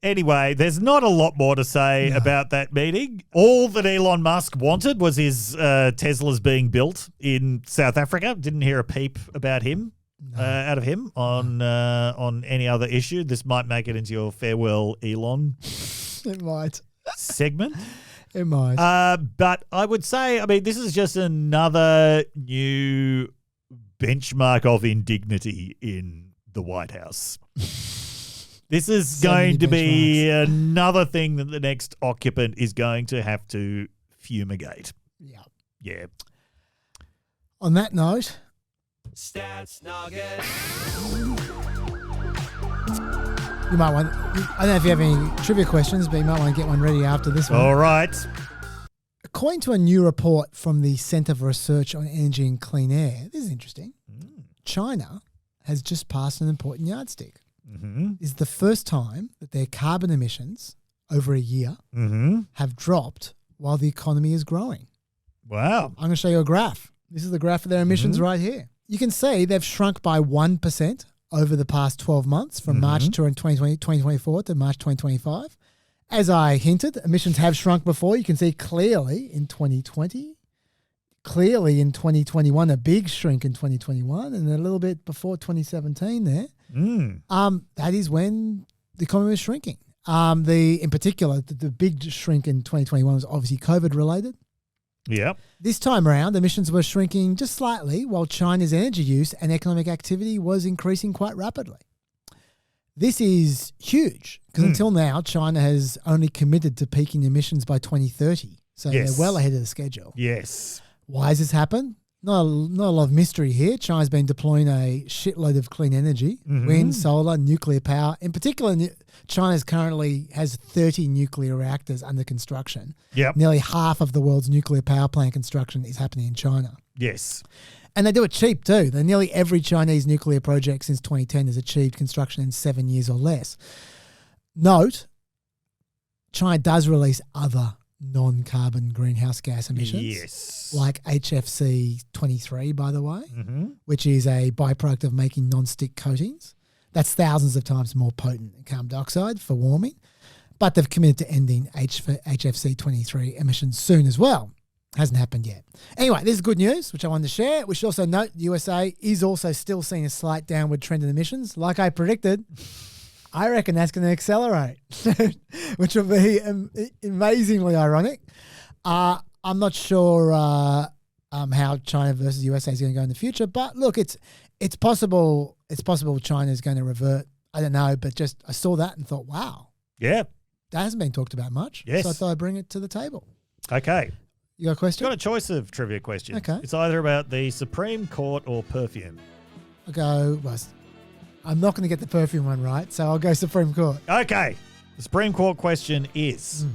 Anyway, there's not a lot more to say about that meeting. All that Elon Musk wanted was his Teslas being built in South Africa. Didn't hear a peep about him, out of him on any other issue. This might make it into your farewell Elon It might. segment. It might. But I would say, I mean, this is just another new benchmark of indignity in the White House. This is So going many to be benchmarks. another thing that the next occupant is going to have to fumigate. Yeah. Yeah. On that note, Stats Nugget. you might want, I don't know if you have any trivia questions, but you might want to get one ready after this one. All right. According to a new report from the Centre for Research on Energy and Clean Air, this is interesting. China has just passed an important yardstick. Mm-hmm. This is the first time that their carbon emissions over a year have dropped while the economy is growing. Wow. I'm going to show you a graph. This is the graph of their emissions right here. You can see they've shrunk by 1% over the past 12 months from March 2024 to March 2025. As I hinted, emissions have shrunk before. You can see clearly in 2020, clearly in 2021, a big shrink in 2021, and a little bit before 2017 there. That is when the economy was shrinking. In particular, the big shrink in 2021 was obviously COVID related. Yep. This time around, emissions were shrinking just slightly, while China's energy use and economic activity was increasing quite rapidly. This is huge because until now, China has only committed to peaking emissions by 2030. So they're well ahead of the schedule. Yes. Why has this happened? Not a lot of mystery here. China's been deploying a shitload of clean energy, wind, solar, nuclear power. In particular, China currently has 30 nuclear reactors under construction. Yep. Nearly half of the world's nuclear power plant construction is happening in China. Yes. And they do it cheap too. Nearly every Chinese nuclear project since 2010 has achieved construction in 7 years or less. Note, China does release other non-carbon greenhouse gas emissions. Yes. Like HFC 23, by the way, which is a byproduct of making non-stick coatings. That's thousands of times more potent than carbon dioxide for warming. But they've committed to ending HFC 23 emissions soon as well. Hasn't happened yet. Anyway, this is good news, which I wanted to share. We should also note the USA is also still seeing a slight downward trend in emissions. Like I predicted, I reckon that's going to accelerate, which will be amazingly ironic. I'm not sure how China versus USA is going to go in the future, but look, it's possible. It's possible China is going to revert. I don't know, but just I saw that and thought, wow, yeah, that hasn't been talked about much. Yes. So I thought I'd bring it to the table. Okay. You got a question? Got a choice of trivia questions. Okay. It's either about the Supreme Court or perfume. I'll go. Well, I'm not going to get the perfume one right, so I'll go Supreme Court. Okay. The Supreme Court question is,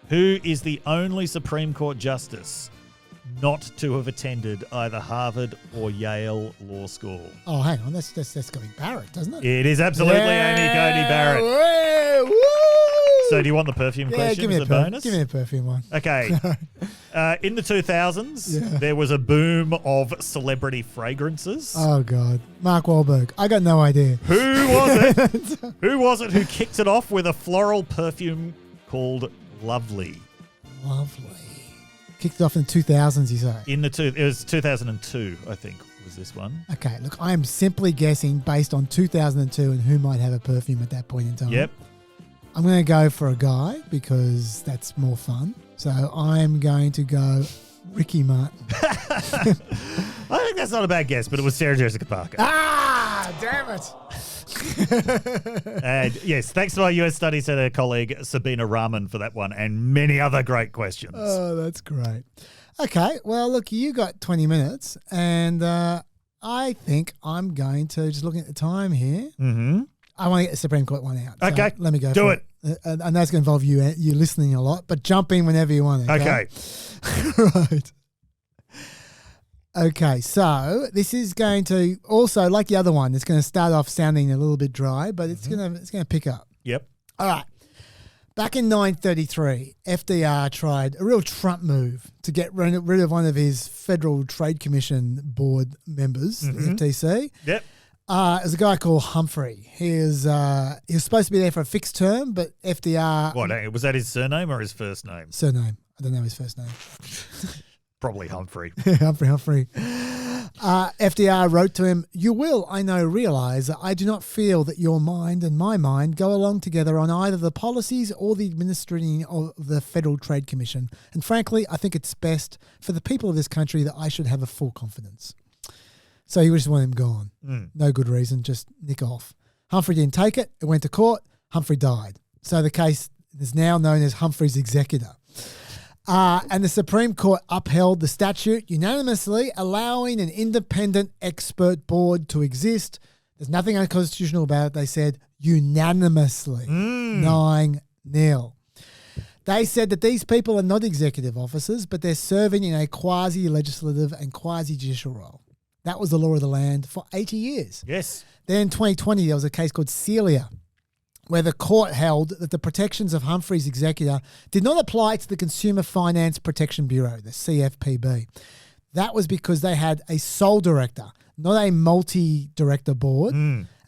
who is the only Supreme Court justice not to have attended either Harvard or Yale Law School? Oh, hang on. That's got to be Barrett, doesn't it? It is absolutely Amy Cody Barrett. Woo! So do you want the perfume question give me as a bonus? Give me a perfume one. Okay. In the 2000s, there was a boom of celebrity fragrances. Oh, God. Mark Wahlberg. I got no idea. Who was it? Who was it who kicked it off with a floral perfume called Lovely? Lovely. Kicked it off in the 2000s, you say? It was 2002, I think, was this one. Okay, look, I am simply guessing based on 2002 and who might have a perfume at that point in time. Yep. I'm going to go for a guy because that's more fun. So I'm going to go Ricky Martin. I think that's not a bad guess, but it was Sarah Jessica Parker. Ah, damn it. And yes, thanks to our US Studies Centre colleague Sabina Rahman for that one and many other great questions. Oh, that's great. Okay, well, look, you got 20 minutes, and I think I'm going to, just looking at the time here, I want to get the Supreme Court one out. So Okay, let me go. do for it. I know it's going to involve you listening a lot, but jump in whenever you want. Okay. Right. Okay, so this is going to also, like the other one, it's going to start off sounding a little bit dry, but it's going to pick up. Yep. All right. Back in 1933, FDR tried a real Trump move to get rid of one of his Federal Trade Commission board members, the FTC. Yep. It was a guy called Humphrey. He was supposed to be there for a fixed term, but FDR... What, was that his surname or his first name? Surname. I don't know his first name. Probably Humphrey. Humphrey. FDR wrote to him, "You will, I know, realize that I do not feel that your mind and my mind go along together on either the policies or the administering of the Federal Trade Commission. And frankly, I think it's best for the people of this country that I should have a full confidence." So he just wanted him gone. No good reason, just nick off. Humphrey didn't take it. It went to court. Humphrey died. So the case is now known as Humphrey's Executor. And the Supreme Court upheld the statute unanimously, allowing an independent expert board to exist. There's nothing unconstitutional about it. They said unanimously, 9-0. They said that these people are not executive officers, but they're serving in a quasi-legislative and quasi-judicial role. That was the law of the land for 80 years. Yes. Then in 2020, there was a case called Celia, where the court held that the protections of Humphrey's executor did not apply to the Consumer Finance Protection Bureau, the CFPB. That was because they had a sole director, not a multi-director board,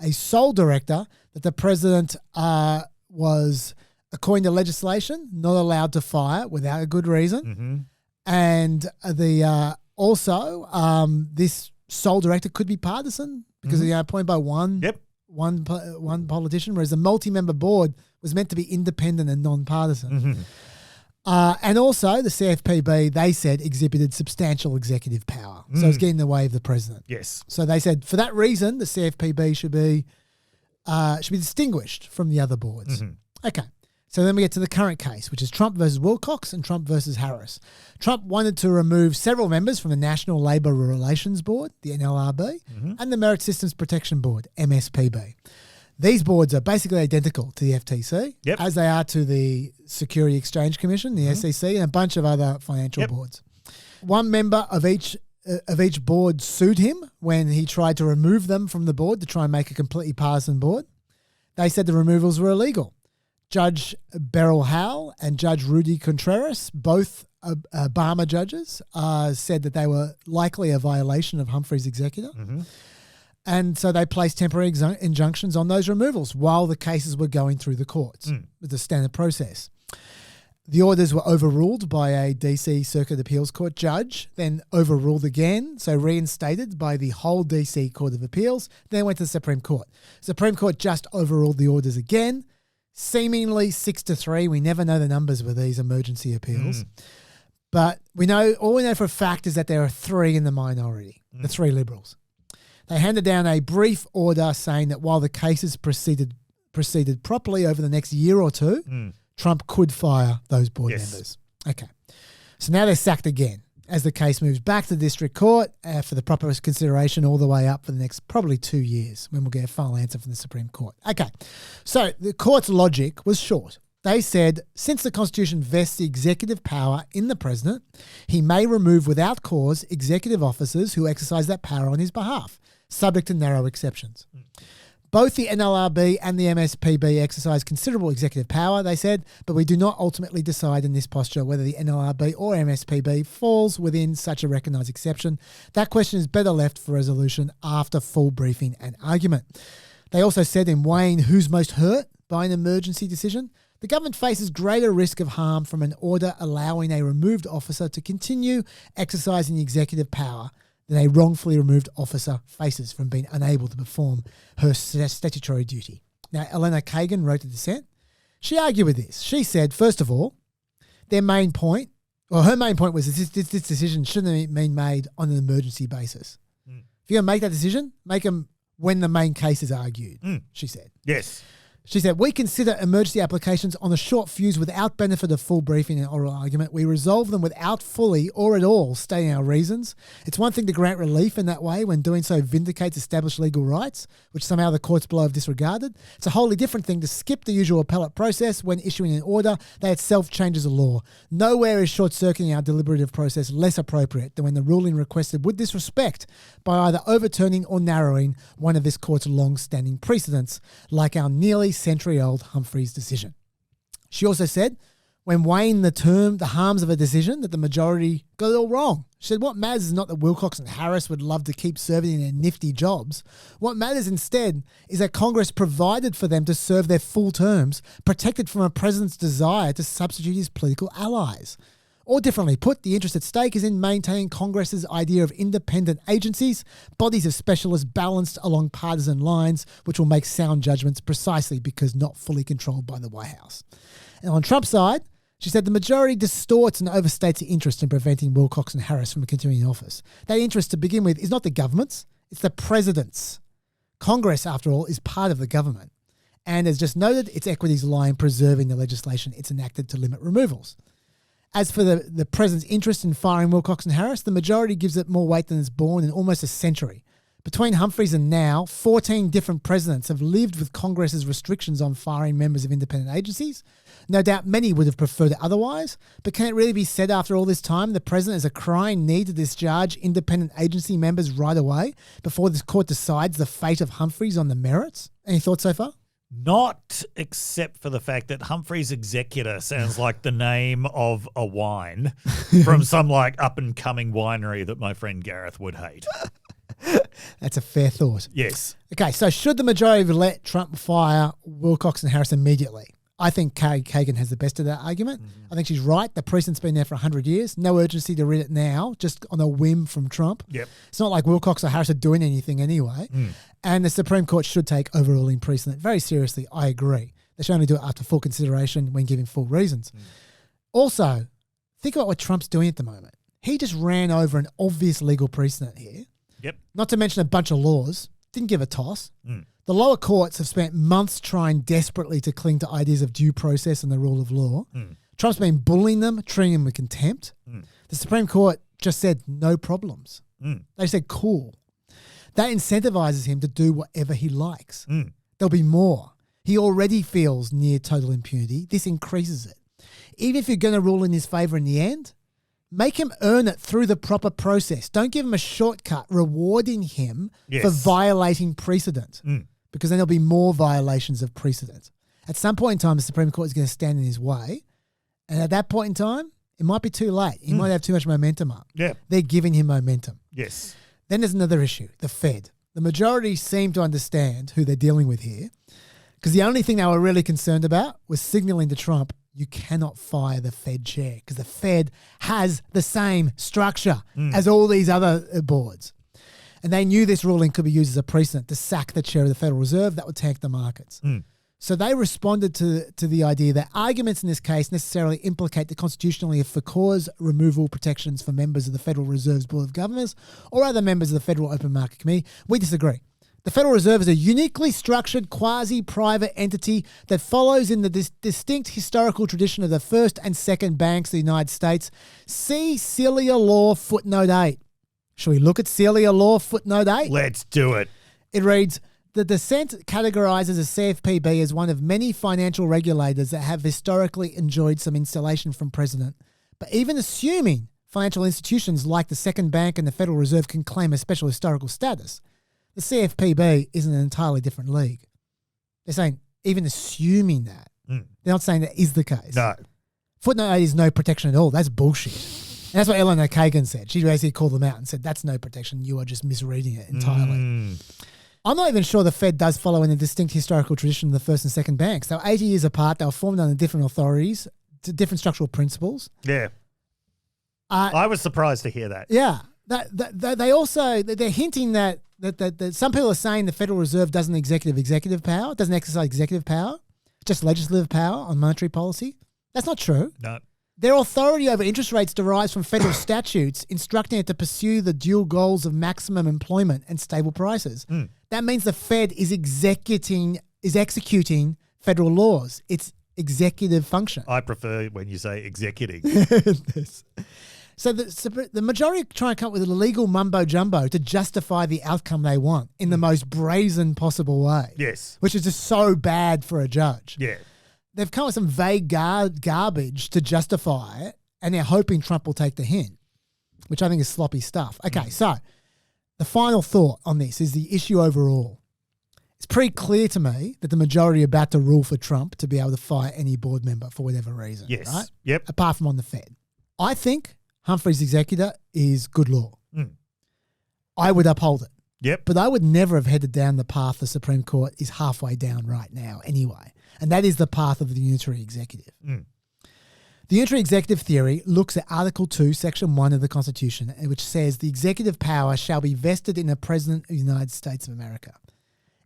a sole director that the president was, according to legislation, not allowed to fire without a good reason. And this sole director could be partisan because they are appointed by one politician, whereas the multi-member board was meant to be independent and non-partisan. And also the CFPB, they said, exhibited substantial executive power. So it's getting in the way of the president. Yes. So they said for that reason, the CFPB should be distinguished from the other boards. Okay. So then we get to the current case, which is Trump versus Wilcox and Trump versus Harris. Trump wanted to remove several members from the National Labour Relations Board, the NLRB, and the Merit Systems Protection Board, MSPB. These boards are basically identical to the FTC, as they are to the Security Exchange Commission, the SEC, and a bunch of other financial boards. One member of each board sued him when he tried to remove them from the board to try and make a completely partisan board. They said the removals were illegal. Judge Beryl Howell and Judge Rudy Contreras, both Obama judges, said that they were likely a violation of Humphrey's executor. And so they placed temporary injunctions on those removals while the cases were going through the courts with the standard process. The orders were overruled by a DC Circuit Appeals Court judge, then overruled again, so reinstated by the whole DC Court of Appeals, then went to the Supreme Court. Supreme Court just overruled the orders again, seemingly 6-3. We never know the numbers with these emergency appeals. But all we know for a fact is that there are 3 in the minority, the 3 Liberals. They handed down a brief order saying that while the cases proceeded properly over the next year or two, Trump could fire those board members. Okay. So now they're sacked again as the case moves back to the district court for the proper consideration all the way up for the next probably 2 years when we'll get a final answer from the Supreme Court. Okay. So the court's logic was short. They said, since the Constitution vests the executive power in the president, he may remove without cause executive officers who exercise that power on his behalf, subject to narrow exceptions. Both the NLRB and the MSPB exercise considerable executive power, they said, but we do not ultimately decide in this posture whether the NLRB or MSPB falls within such a recognised exception. That question is better left for resolution after full briefing and argument. They also said in weighing who's most hurt by an emergency decision, the government faces greater risk of harm from an order allowing a removed officer to continue exercising the executive power than a wrongfully removed officer faces from being unable to perform her statutory duty. Now, Elena Kagan wrote the dissent. She argued with this. She said, first of all, her main point was that this decision shouldn't have been made on an emergency basis. If you're going to make that decision, make them when the main case is argued, she said. Yes. She said, we consider emergency applications on a short fuse without benefit of full briefing and oral argument. We resolve them without fully or at all stating our reasons. It's one thing to grant relief in that way when doing so vindicates established legal rights, which somehow the courts below have disregarded. It's a wholly different thing to skip the usual appellate process when issuing an order that itself changes a law. Nowhere is short-circuiting our deliberative process less appropriate than when the ruling requested would disrespect by either overturning or narrowing one of this court's long-standing precedents, like our nearly century-old Humphrey's decision. She also said, when weighing the harms of a decision, that the majority got it all wrong. She said, what matters is not that Wilcox and Harris would love to keep serving in their nifty jobs. What matters instead is that Congress provided for them to serve their full terms, protected from a president's desire to substitute his political allies. Or differently put, the interest at stake is in maintaining Congress's idea of independent agencies, bodies of specialists balanced along partisan lines, which will make sound judgments precisely because not fully controlled by the White House. And on Trump's side, she said the majority distorts and overstates the interest in preventing Wilcox and Harris from continuing in office. That interest, to begin with, is not the government's, it's the president's. Congress, after all, is part of the government. And as just noted, its equities lie in preserving the legislation it's enacted to limit removals. As for the president's interest in firing Wilcox and Harris, the majority gives it more weight than it's borne in almost a century. Between Humphreys and now, 14 different presidents have lived with Congress's restrictions on firing members of independent agencies. No doubt many would have preferred it otherwise, but can it really be said after all this time the president has a crying need to discharge independent agency members right away before this court decides the fate of Humphreys on the merits? Any thoughts so far? Not except for the fact that Humphrey's Executor sounds like the name of a wine from some like up-and-coming winery that my friend Gareth would hate. That's a fair thought. Yes. Okay, so should the majority let Trump fire Wilcox and Harris immediately? I think Kagan has the best of that argument. I think she's right. The precedent's been there for 100 years. No urgency to read it now, just on a whim from Trump. Yep. It's not like Wilcox or Harris are doing anything anyway. And the Supreme Court should take overruling precedent very seriously. I agree. They should only do it after full consideration when giving full reasons. Also, think about what Trump's doing at the moment. He just ran over an obvious legal precedent here. Yep. Not to mention a bunch of laws. Didn't give a toss. The lower courts have spent months trying desperately to cling to ideas of due process and the rule of law. Trump's been bullying them, treating them with contempt. The Supreme Court just said no problems. They said cool. That incentivizes him to do whatever he likes. There'll be more. He already feels near total impunity. This increases it. Even if you're going to rule in his favor in the end, make him earn it through the proper process. Don't give him a shortcut rewarding him for violating precedent, because then there'll be more violations of precedent. At some point in time, the Supreme Court is going to stand in his way, and at that point in time, it might be too late. He might have too much momentum up. Yeah. They're giving him momentum. Yes. Then there's another issue, the Fed. The majority seem to understand who they're dealing with here, because the only thing they were really concerned about was signaling to Trump, you cannot fire the Fed chair because the Fed has the same structure as all these other boards. And they knew this ruling could be used as a precedent to sack the chair of the Federal Reserve. That would tank the markets. So they responded to the idea that arguments in this case necessarily implicate the constitutionally for cause removal protections for members of the Federal Reserve's Board of Governors or other members of the Federal Open Market Committee. We disagree. The Federal Reserve is a uniquely structured quasi-private entity that follows in the distinct historical tradition of the first and second banks of the United States. See Celia Law footnote 8. Shall we look at Celia Law footnote 8? Let's do it. It reads, The dissent categorizes the CFPB as one of many financial regulators that have historically enjoyed some insulation from precedent. But even assuming financial institutions like the Second Bank and the Federal Reserve can claim a special historical status, the CFPB is in an entirely different league. They're saying even assuming that. They're not saying that is the case. No. Footnote 8 is no protection at all. That's bullshit. And that's what Elon Kagan said. She basically called them out and said, that's no protection. You are just misreading it entirely. I'm not even sure the Fed does follow in a distinct historical tradition of the first and second banks. They were 80 years apart. They were formed under different authorities, different structural principles. Yeah. I was surprised to hear that. Yeah. They're hinting that some people are saying the Federal Reserve doesn't executive power, doesn't exercise executive power, just legislative power on monetary policy. That's not true. No. Their authority over interest rates derives from federal statutes instructing it to pursue the dual goals of maximum employment and stable prices. That means the Fed is executing federal laws. It's executive function. I prefer when you say executing. So the majority try and come up with a legal mumbo jumbo to justify the outcome they want in the most brazen possible way. Yes. Which is just so bad for a judge. Yeah. They've come up with some vague garbage to justify it, and they're hoping Trump will take the hint, which I think is sloppy stuff. Okay, so the final thought on this is the issue overall. It's pretty clear to me that the majority are about to rule for Trump to be able to fire any board member for whatever reason. Yes. Right? Yep. Apart from on the Fed. I think Humphrey's executor is good law. I would uphold it. Yep. But I would never have headed down the path the Supreme Court is halfway down right now anyway. And that is the path of the unitary executive. The unitary executive theory looks at Article 2, Section 1 of the Constitution, which says the executive power shall be vested in the President of the United States of America.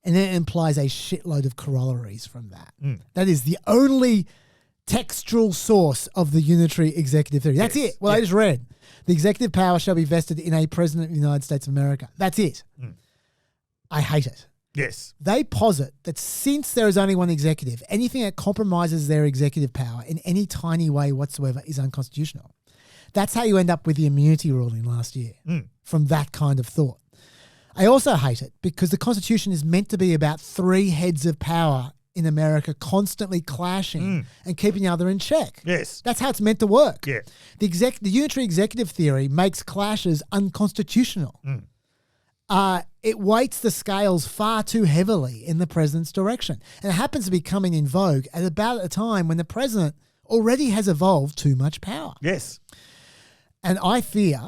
And then it implies a shitload of corollaries from that. That is the only textual source of the unitary executive theory. That's it. Well, I just read. The executive power shall be vested in a President of the United States of America. That's it. I hate it. Yes. They posit that since there is only one executive, anything that compromises their executive power in any tiny way whatsoever is unconstitutional. That's how you end up with the immunity ruling last year from that kind of thought. I also hate it because the Constitution is meant to be about three heads of power in America constantly clashing and keeping the other in check. Yes. That's how it's meant to work. Yeah. The unitary executive theory makes clashes unconstitutional. It weights the scales far too heavily in the president's direction. And it happens to be coming in vogue at about a time when the president already has evolved too much power. Yes. And I fear,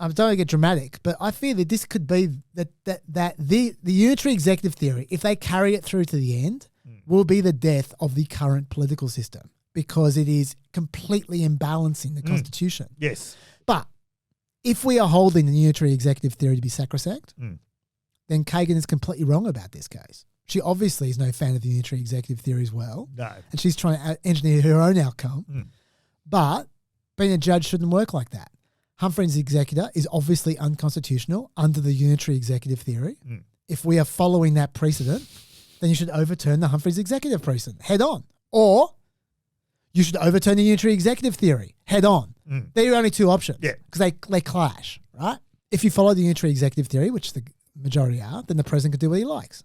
I don't want to get dramatic, but I fear that this could be that the unitary executive theory, if they carry it through to the end, will be the death of the current political system because it is completely imbalancing the Constitution. Yes. But if we are holding the unitary executive theory to be sacrosanct, then Kagan is completely wrong about this case. She obviously is no fan of the unitary executive theory as well. No. And she's trying to engineer her own outcome. But being a judge shouldn't work like that. Humphrey's executor is obviously unconstitutional under the unitary executive theory. If we are following that precedent, then you should overturn the Humphrey's executive precedent head on. Or you should overturn the unitary executive theory head on. They're your only two options because they clash, right? If you follow the unitary executive theory, which the majority are, then the president can do what he likes.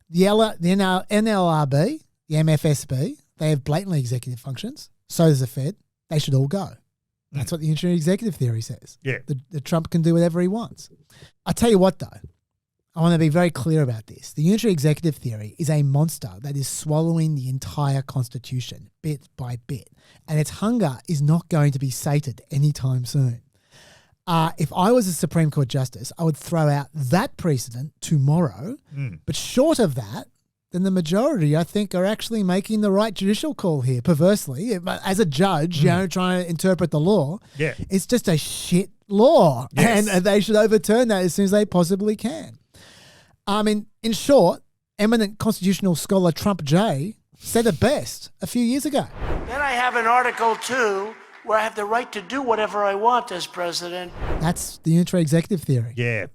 The NLRB, the MFSB, they have blatantly executive functions. So does the Fed. They should all go. That's what the unitary executive theory says. Yeah. The Trump can do whatever he wants. I tell you what, though, I want to be very clear about this. The unitary executive theory is a monster that is swallowing the entire Constitution bit by bit. And its hunger is not going to be sated anytime soon. If I was a Supreme Court justice, I would throw out that precedent tomorrow. But short of that, then the majority, I think, are actually making the right judicial call here, perversely. As a judge, trying to interpret the law, it's just a shit law. Yes. And they should overturn that as soon as they possibly can. In short, eminent constitutional scholar Trump J said it best a few years ago. Then I have an Article 2 where I have the right to do whatever I want as president. That's the unitary executive theory. Yeah.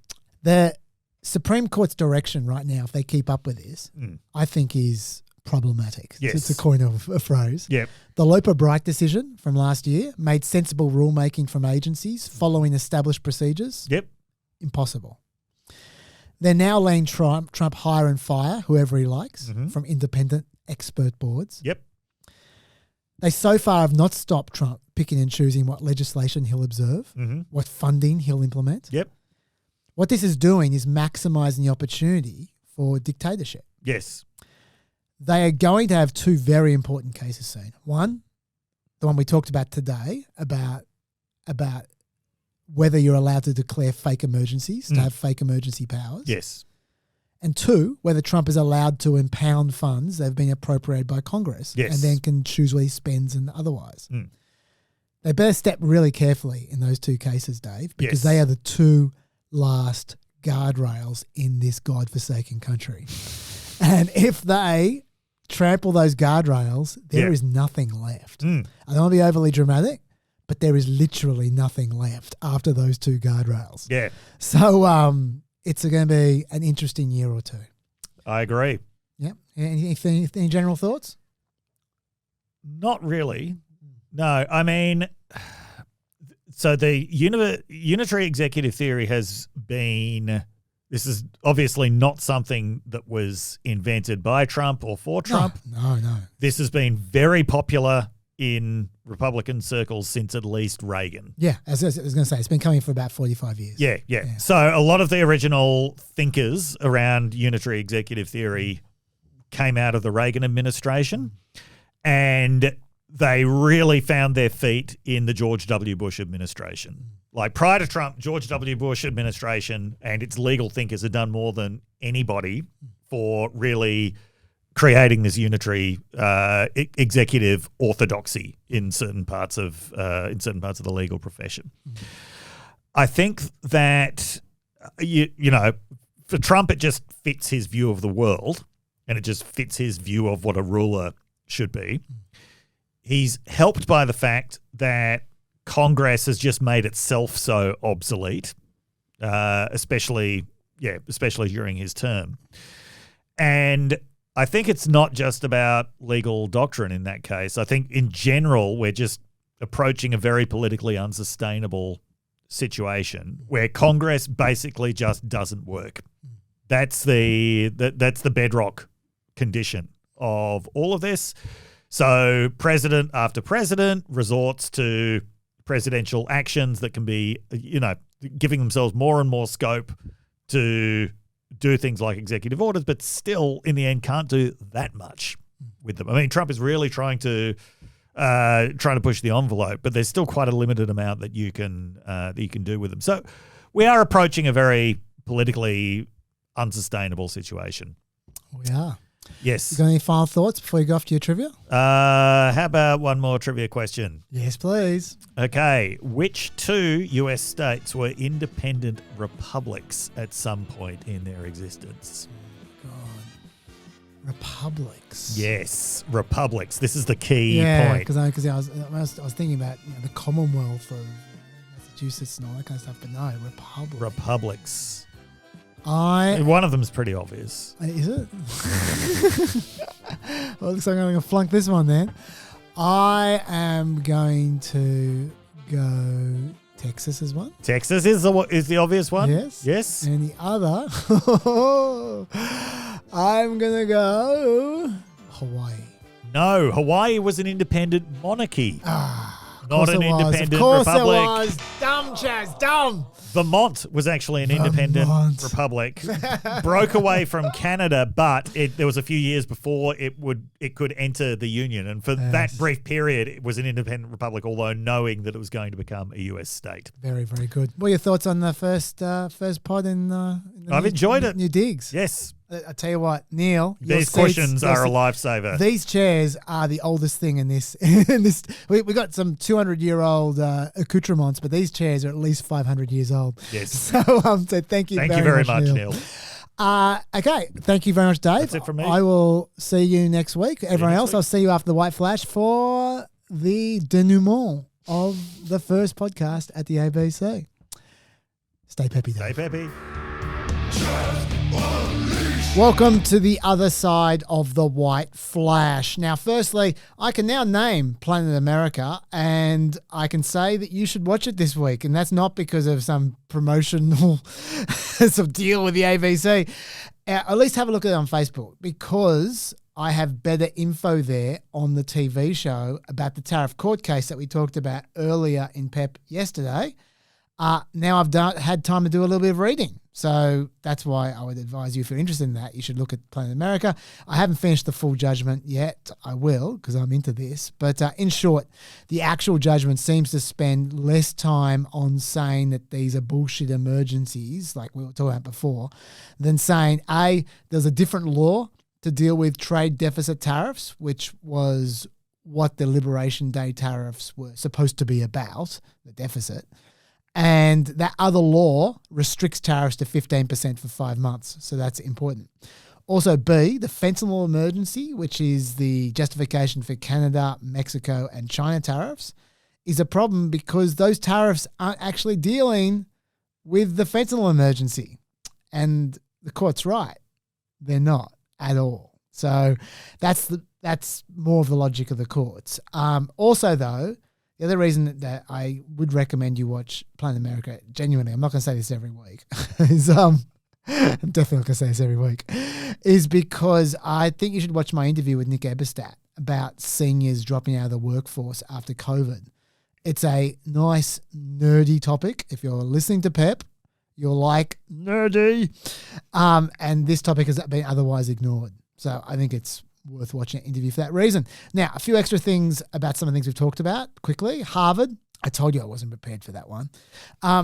The Supreme Court's direction right now, if they keep up with this, I think is problematic. Yes. It's a coin of a phrase. Yep. The Loper-Bright decision from last year made sensible rulemaking from agencies following established procedures. Yep. Impossible. They're now letting Trump hire and fire whoever he likes Mm-hmm. from independent expert boards. Yep. They so far have not stopped Trump picking and choosing what legislation he'll observe, Mm-hmm. what funding he'll implement. Yep. What this is doing is maximizing the opportunity for dictatorship. Yes. They are going to have two very important cases soon. One, the one we talked about today, about whether you're allowed to declare fake emergencies, to have fake emergency powers. Yes. And two, whether Trump is allowed to impound funds that have been appropriated by Congress Yes. and then can choose what he spends and otherwise. Mm. They better step really carefully in those two cases, Dave, because Yes. they are the two last guardrails in this godforsaken country. And if they trample those guardrails, there is nothing left. Mm. I don't want to be overly dramatic, but there is literally nothing left after those two guardrails. Yeah. So it's going to be an interesting year or two. I agree. Yeah. Any general thoughts? Not really. No, I mean, so the unitary executive theory has been, this is obviously not something that was invented by Trump or for Trump. No. This has been very popular in Republican circles since at least Reagan. Yeah, as I was going to say, it's been coming for about 45 years. Yeah. So a lot of the original thinkers around unitary executive theory came out of the Reagan administration, and they really found their feet in the George W. Bush administration. Like prior to Trump, George W. Bush administration and its legal thinkers had done more than anybody for really creating this unitary executive orthodoxy in certain parts of the legal profession. I think that you know, for Trump, it just fits his view of the world, and it just fits his view of what a ruler should be. He's helped by the fact that Congress has just made itself so obsolete, especially during his term. And I think it's not just about legal doctrine in that case. I think in general, we're just approaching a very politically unsustainable situation where Congress basically just doesn't work. That's the bedrock condition of all of this. So president after president resorts to presidential actions that can be, you know, giving themselves more and more scope to do things like executive orders, but still in the end can't do that much with them. I mean, Trump is really trying to push the envelope, but there's still quite a limited amount that you can do with them. So we are approaching a very politically unsustainable situation. We are. Yes. You got any final thoughts before you go off to your trivia? How about one more trivia question? Yes, please. Okay. Which two US states were independent republics at some point in their existence? Republics. Yes, republics. This is the key point. Because I was thinking about the Commonwealth of Massachusetts and all that kind of stuff, but no, Republics. One of them's pretty obvious. Is it? Well, it looks like I'm going to flunk this one then. I am going to go Texas as one. Texas is the obvious one? Yes. And the other, I'm going to go Hawaii. No, Hawaii was an independent monarchy. Not an independent republic. Of course republic. it was. Dumb, Chaz, dumb. Vermont was actually an independent republic, broke away from Canada, but there was a few years before it could enter the Union, and for that brief period, it was an independent republic, although knowing that it was going to become a US state. Very, very good. What are your thoughts on the first pod in the I've enjoyed it. New digs. Yes. I tell you what, Neil. These cushions are a lifesaver. These chairs are the oldest thing in this. We got some 200-year-old accoutrements, but these chairs are at least 500 years old. Yes. So thank you Thank very you very much, Neil. Okay, thank you very much, Dave. That's it from me. I will see you next week. Everyone else, week. I'll see you after the White Flash for the denouement of the first podcast at the ABC. Stay peppy, Dave. Stay peppy. Just unleash Welcome to the other side of the white flash. Now, firstly, I can now name Planet America, and I can say that you should watch it this week. And that's not because of some promotional some deal with the ABC. At least have a look at it on Facebook, because I have better info there on the TV show about the tariff court case that we talked about earlier in PEP yesterday. Now I've had time to do a little bit of reading. So that's why I would advise you, if you're interested in that, you should look at Planet America. I haven't finished the full judgment yet. I will, because I'm into this. But in short, the actual judgment seems to spend less time on saying that these are bullshit emergencies, like we were talking about before, than saying, A, there's a different law to deal with trade deficit tariffs, which was what the Liberation Day tariffs were supposed to be about, the deficit. And that other law restricts tariffs to 15% for 5 months. So that's important. Also, B, the fentanyl emergency, which is the justification for Canada, Mexico, and China tariffs, is a problem because those tariffs aren't actually dealing with the fentanyl emergency. And the court's right. They're not at all. So that's more of the logic of the courts. Also, though, the other reason that I would recommend you watch Planet America, genuinely, I'm not going to say this every week, is I'm definitely not going to say this every week, is because I think you should watch my interview with Nick Eberstadt about seniors dropping out of the workforce after COVID. It's a nice, nerdy topic. If you're listening to PEP, you're like, nerdy. And this topic has been otherwise ignored. So I think it's worth watching an interview for that reason. Now, a few extra things about some of the things we've talked about quickly. Harvard, I told you I wasn't prepared for that one.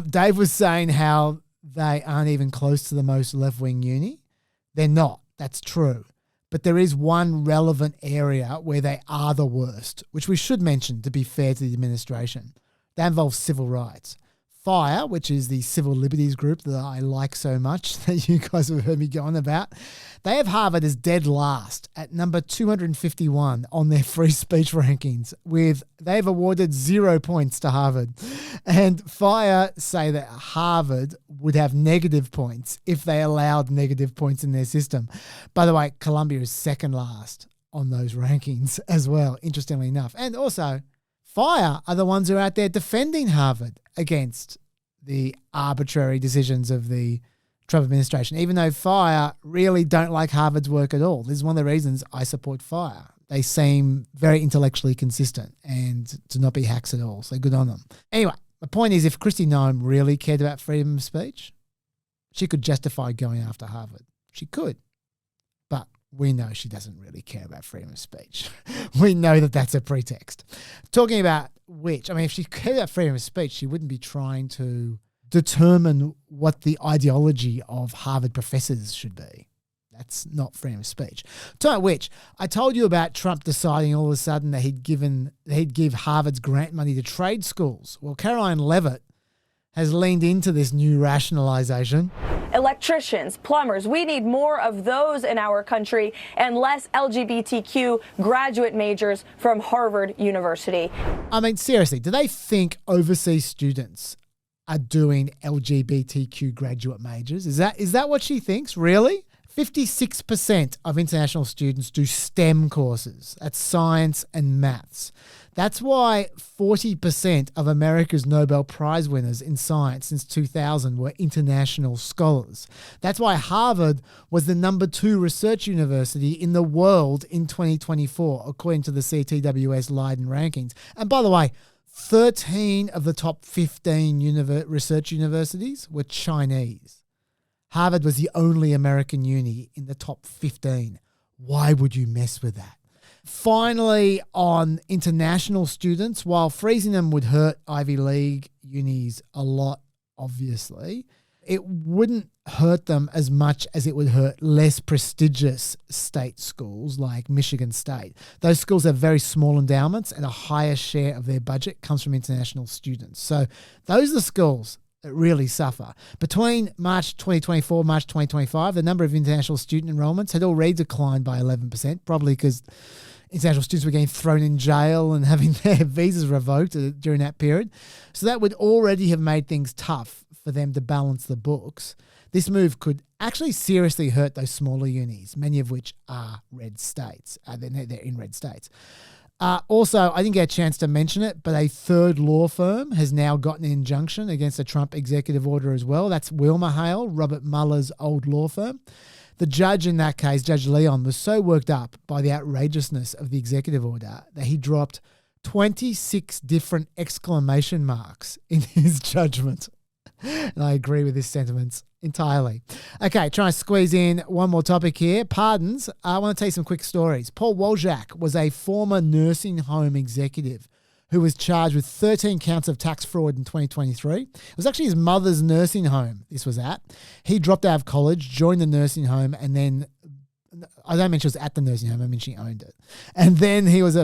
Dave was saying how they aren't even close to the most left-wing uni. They're not. That's true. But there is one relevant area where they are the worst, which we should mention to be fair to the administration. That involves civil rights. FIRE, which is the civil liberties group that I like so much that you guys have heard me go on about, they have Harvard as dead last at number 251 on their free speech rankings, they've awarded 0 points to Harvard. And FIRE say that Harvard would have negative points if they allowed negative points in their system. By the way, Columbia is second last on those rankings as well, interestingly enough. And also, FIRE are the ones who are out there defending Harvard against the arbitrary decisions of the Trump administration, even though FIRE really don't like Harvard's work at all. This is one of the reasons I support FIRE. They seem very intellectually consistent and to not be hacks at all, so good on them. Anyway, the point is, if Kristi Noem really cared about freedom of speech, she could justify going after Harvard. She could. But we know she doesn't really care about freedom of speech. We know that that's a pretext. Talking about which, I mean, if she cared about freedom of speech, she wouldn't be trying to determine what the ideology of Harvard professors should be. That's not freedom of speech. Talking about which, I told you about Trump deciding all of a sudden that he'd give Harvard's grant money to trade schools. Well, Caroline Levitt has leaned into this new rationalization. Electricians, plumbers, we need more of those in our country and less LGBTQ graduate majors from Harvard University. I mean, seriously, do they think overseas students are doing LGBTQ graduate majors? Is that what she thinks? Really? 56% of international students do STEM courses. That's science and maths. That's why 40% of America's Nobel Prize winners in science since 2000 were international scholars. That's why Harvard was the #2 research university in the world in 2024, according to the CTWS Leiden rankings. And by the way, 13 of the top 15 research universities were Chinese. Harvard was the only American uni in the top 15. Why would you mess with that? Finally, on international students, while freezing them would hurt Ivy League unis a lot, obviously, it wouldn't hurt them as much as it would hurt less prestigious state schools like Michigan State. Those schools have very small endowments and a higher share of their budget comes from international students. So those are the schools that really suffer. Between March 2024 and March 2025, the number of international student enrollments had already declined by 11%, probably because international students were getting thrown in jail and having their visas revoked during that period. So that would already have made things tough for them to balance the books, this move could actually seriously hurt those smaller unis, many of which are red states. They're in red states. Also, I didn't get a chance to mention it, but a third law firm has now gotten an injunction against a Trump executive order as well. That's WilmerHale, Robert Mueller's old law firm. The judge in that case, Judge Leon, was so worked up by the outrageousness of the executive order that he dropped 26 different exclamation marks in his judgment. And I agree with his sentiments entirely. Okay, trying to squeeze in one more topic here. Pardons. I want to tell you some quick stories. Paul Wojak was a former nursing home executive who was charged with 13 counts of tax fraud in 2023. It was actually his mother's nursing home this was at. He dropped out of college, joined the nursing home, and then I don't mean she was at the nursing home, I mean she owned it. And then he was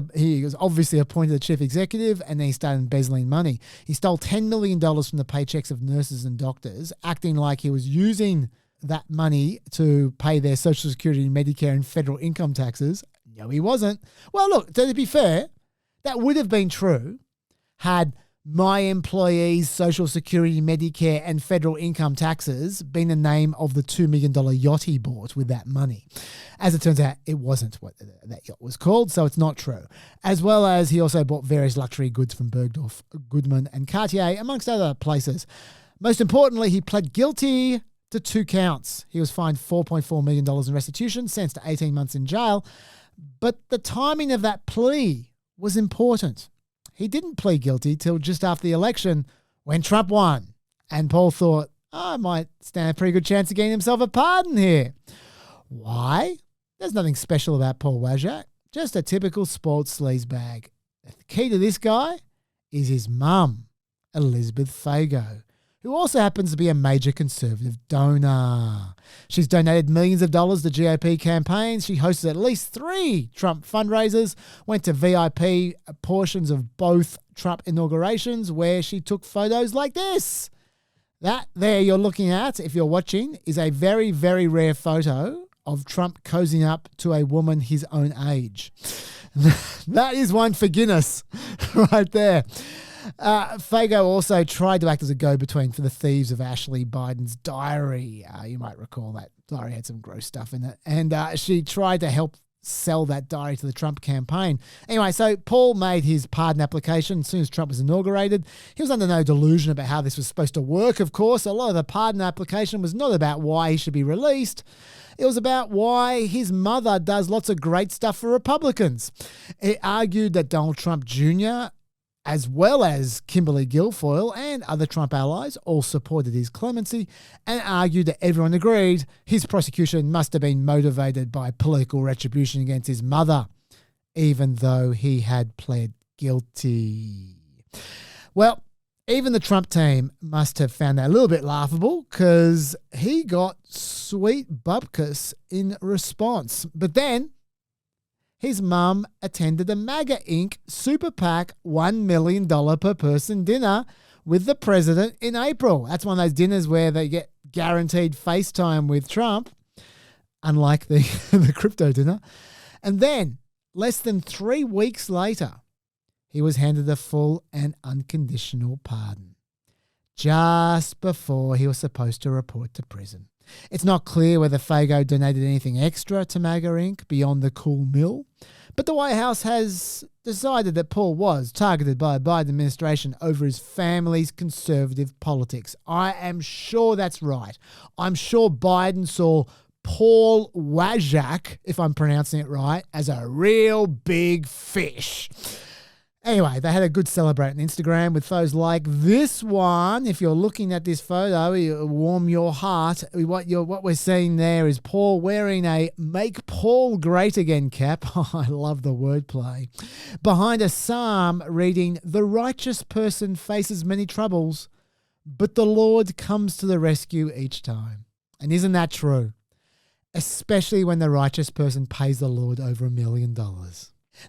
obviously appointed the chief executive, and then he started embezzling money. He stole $10 million from the paychecks of nurses and doctors, acting like he was using that money to pay their Social Security, Medicare, and federal income taxes. No, he wasn't. Well, look, to be fair, that would have been true had my employees' Social Security, Medicare, and federal income taxes been the name of the $2 million yacht he bought with that money. As it turns out, it wasn't what that yacht was called, so it's not true. As well as he also bought various luxury goods from Bergdorf Goodman and Cartier, amongst other places. Most importantly, he pled guilty to 2 counts. He was fined $4.4 million in restitution, sentenced to 18 months in jail. But the timing of that plea was important. He didn't plead guilty till just after the election when Trump won. And Paul thought, I might stand a pretty good chance of getting himself a pardon here. Why? There's nothing special about Paul Wojak. Just a typical sports sleazebag. The key to this guy is his mum, Elizabeth Fago, who also happens to be a major conservative donor. She's donated millions of dollars to GOP campaigns. She hosted at least 3 Trump fundraisers, went to VIP portions of both Trump inaugurations where she took photos like this. That there you're looking at, if you're watching, is a very, very rare photo of Trump cozying up to a woman his own age. That is one for Guinness right there. Fago also tried to act as a go-between for the thieves of Ashley Biden's diary. You might recall that diary had some gross stuff in it. And she tried to help sell that diary to the Trump campaign. Anyway, so Paul made his pardon application as soon as Trump was inaugurated. He was under no delusion about how this was supposed to work, of course. A lot of the pardon application was not about why he should be released. It was about why his mother does lots of great stuff for Republicans. It argued that Donald Trump Jr., as well as Kimberly Guilfoyle and other Trump allies, all supported his clemency and argued that everyone agreed his prosecution must have been motivated by political retribution against his mother, even though he had pled guilty. Well, even the Trump team must have found that a little bit laughable because he got sweet bupkis in response. But then his mum attended a MAGA Inc. Super PAC $1 million per person dinner with the president in April. That's one of those dinners where they get guaranteed FaceTime with Trump, unlike the crypto dinner. And then, less than 3 weeks later, he was handed a full and unconditional pardon, just before he was supposed to report to prison. It's not clear whether Fago donated anything extra to MAGA Inc. beyond the cool mill, but the White House has decided that Paul was targeted by the Biden administration over his family's conservative politics. I am sure that's right. I'm sure Biden saw Paul Wojak, if I'm pronouncing it right, as a real big fish. Anyway, they had a good celebrate on Instagram with photos like this one. If you're looking at this photo, it'll warm your heart. What we're seeing there is Paul wearing a Make Paul Great Again cap. Oh, I love the wordplay. Behind a psalm reading, "The righteous person faces many troubles, but the Lord comes to the rescue each time." And isn't that true? Especially when the righteous person pays the Lord over $1 million.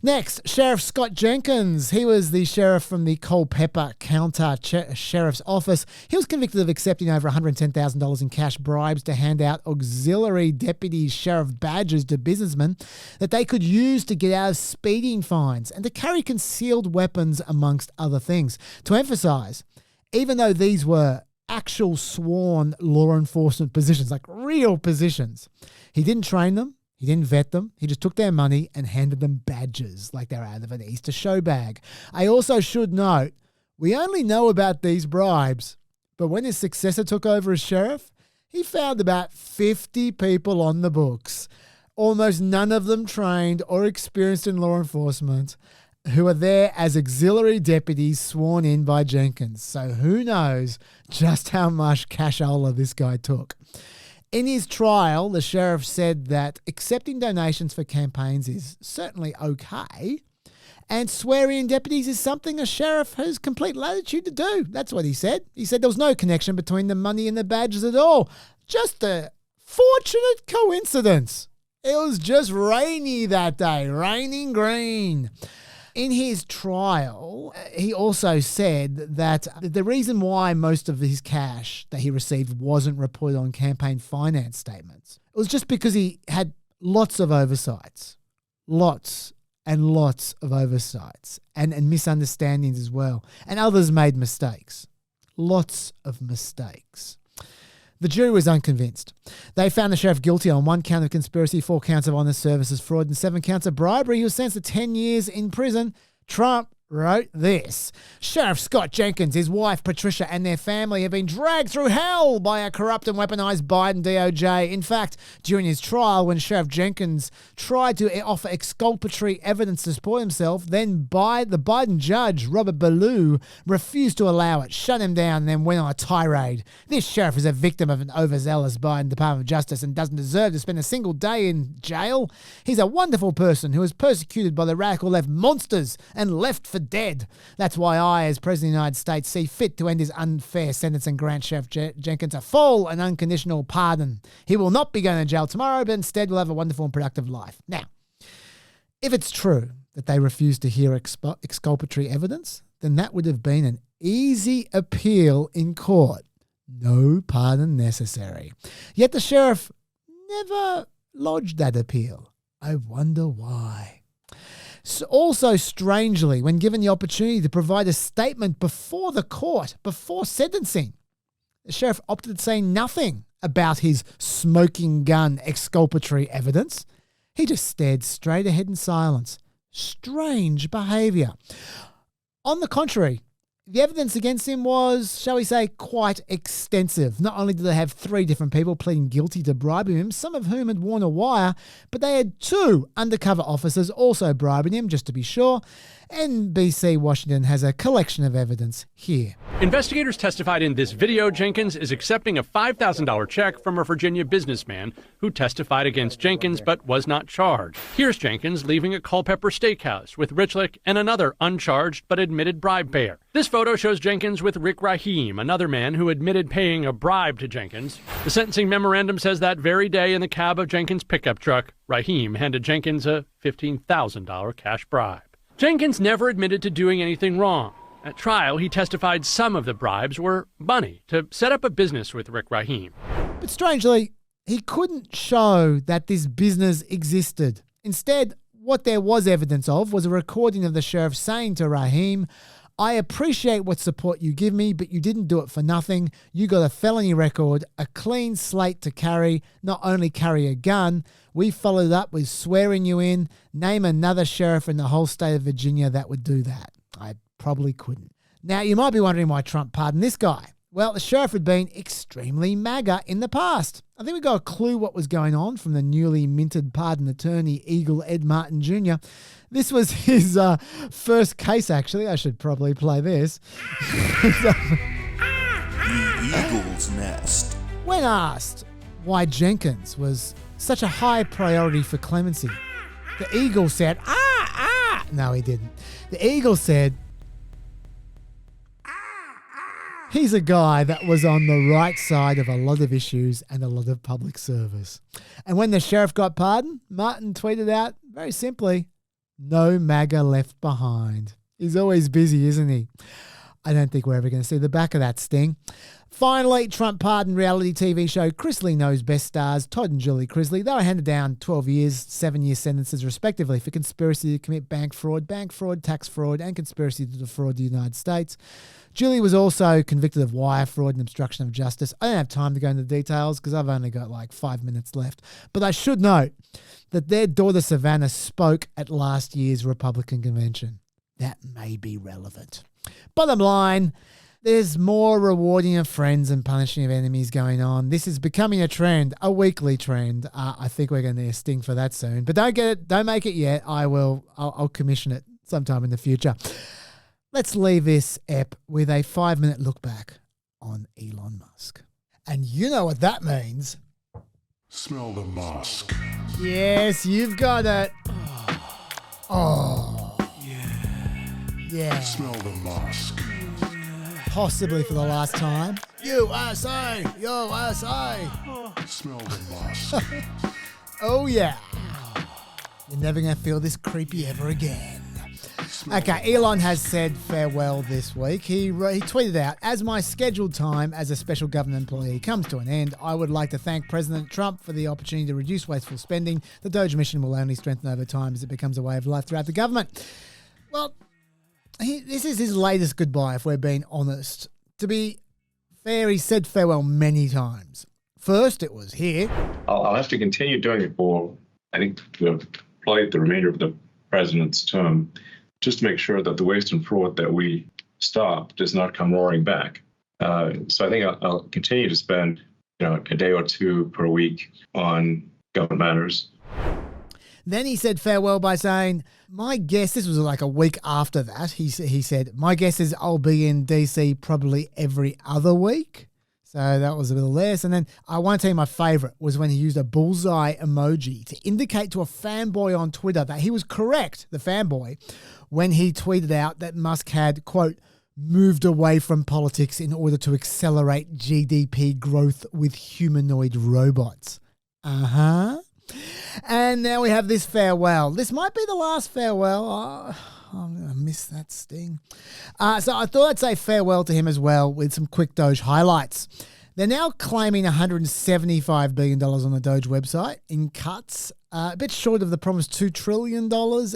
Next, Sheriff Scott Jenkins. He was the sheriff from the Culpeper County Sheriff's Office. He was convicted of accepting over $110,000 in cash bribes to hand out auxiliary deputy sheriff badges to businessmen that they could use to get out of speeding fines and to carry concealed weapons, amongst other things. To emphasize, even though these were actual sworn law enforcement positions, like real positions. He didn't train them. He didn't vet them. He just took their money and handed them badges like they're out of an Easter show bag. I also should note, we only know about these bribes, but when his successor took over as sheriff, he found about 50 people on the books, almost none of them trained or experienced in law enforcement, who are there as auxiliary deputies sworn in by Jenkins. So who knows just how much cashola this guy took. In his trial, the sheriff said that accepting donations for campaigns is certainly okay, and swearing in deputies is something a sheriff has complete latitude to do. That's what he said. He said there was no connection between the money and the badges at all. Just a fortunate coincidence. It was just rainy that day, raining green. In his trial, he also said that the reason why most of his cash that he received wasn't reported on campaign finance statements, it was just because he had lots of oversights. Lots and lots of oversights and misunderstandings as well. And others made mistakes. Lots of mistakes. The jury was unconvinced. They found the sheriff guilty on 1 count of conspiracy, 4 counts of honest services fraud, and 7 counts of bribery. He was sentenced to 10 years in prison. Trump wrote this. Sheriff Scott Jenkins, his wife Patricia, and their family have been dragged through hell by a corrupt and weaponized Biden DOJ. In fact, during his trial, when Sheriff Jenkins tried to offer exculpatory evidence to support himself, then the Biden judge, Robert Ballou, refused to allow it, shut him down, and then went on a tirade. This sheriff is a victim of an overzealous Biden Department of Justice and doesn't deserve to spend a single day in jail. He's a wonderful person who was persecuted by the radical left monsters and left for dead. That's why I, as President of the United States, see fit to end his unfair sentence and grant Sheriff Jenkins a full and unconditional pardon. He will not be going to jail tomorrow, but instead will have a wonderful and productive life. Now, if it's true that they refused to hear exculpatory evidence, then that would have been an easy appeal in court. No pardon necessary. Yet the sheriff never lodged that appeal. I wonder why. So also, strangely, when given the opportunity to provide a statement before the court, before sentencing, the sheriff opted to say nothing about his smoking gun exculpatory evidence. He just stared straight ahead in silence. Strange behaviour. On the contrary, the evidence against him was, shall we say, quite extensive. Not only did they have 3 different people pleading guilty to bribing him, some of whom had worn a wire, but they had 2 undercover officers also bribing him, just to be sure. NBC Washington has a collection of evidence here. Investigators testified in this video Jenkins is accepting a $5,000 check from a Virginia businessman who testified against Jenkins but was not charged. Here's Jenkins leaving a Culpeper steakhouse with Richlick and another uncharged but admitted bribe payer. This photo shows Jenkins with Rick Rahim, another man who admitted paying a bribe to Jenkins. The sentencing memorandum says that very day in the cab of Jenkins' pickup truck, Rahim handed Jenkins a $15,000 cash bribe. Jenkins never admitted to doing anything wrong. At trial, he testified some of the bribes were money to set up a business with Rick Rahim. But strangely, he couldn't show that this business existed. Instead, what there was evidence of was a recording of the sheriff saying to Rahim, "I appreciate what support you give me, but you didn't do it for nothing. You got a felony record, a clean slate to carry, not only carry a gun. We followed up with swearing you in. Name another sheriff in the whole state of Virginia that would do that." I probably couldn't. Now, you might be wondering why Trump pardoned this guy. Well, the sheriff had been extremely MAGA in the past. I think we got a clue what was going on from the newly minted pardon attorney, Eagle Ed Martin Jr. This was his first case, actually. I should probably play this. The Eagle's Nest. When asked why Jenkins was such a high priority for clemency, the Eagle said, No, he didn't. The Eagle said, he's a guy that was on the right side of a lot of issues and a lot of public service. And when the sheriff got pardoned, Martin tweeted out, very simply, "No MAGA left behind." He's always busy, isn't he? I don't think we're ever going to see the back of that sting. Finally, Trump pardoned reality TV show Chrisley Knows Best stars Todd and Julie Chrisley. They were handed down 12 years, 7-year sentences respectively for conspiracy to commit bank fraud, tax fraud, and conspiracy to defraud the United States. Julie was also convicted of wire fraud and obstruction of justice. I don't have time to go into details because I've only got like 5 minutes left. But I should note that their daughter Savannah spoke at last year's Republican convention. That may be relevant. Bottom line, there's more rewarding of friends and punishing of enemies going on. This is becoming a trend, a weekly trend. I think we're going to need a sting for that soon. But don't make it yet. I'll commission it sometime in the future. Let's leave this ep with a 5-minute look back on Elon Musk. And you know what that means. Smell the musk. Yes, you've got it. Oh. Yeah. Smell the musk. Possibly for the last time. USA! USA! Smell the musk. Oh, yeah. You're never going to feel this creepy ever again. Okay, Elon has said farewell this week. He tweeted out, as my scheduled time as a special government employee comes to an end, I would like to thank President Trump for the opportunity to reduce wasteful spending. The Doge mission will only strengthen over time as it becomes a way of life throughout the government. Well, this is his latest goodbye, if we're being honest. To be fair, he said farewell many times. First, it was here. I'll have to continue doing it for, I think, probably the remainder of the president's term, just to make sure that the waste and fraud that we stop does not come roaring back. So I think I'll continue to spend, a day or two per week on government matters. Then he said farewell by saying, my guess, this was like a week after that, he said, my guess is I'll be in DC probably every other week. So that was a little less. And then I want to tell you my favourite was when he used a bullseye emoji to indicate to a fanboy on Twitter that he was correct, the fanboy, when he tweeted out that Musk had, quote, moved away from politics in order to accelerate GDP growth with humanoid robots. Uh-huh. And now we have this farewell. This might be the last farewell. Oh, I'm going to miss that sting. So I thought I'd say farewell to him as well with some quick Doge highlights. They're now claiming $175 billion on the Doge website in cuts. A bit short of the promised $2 trillion,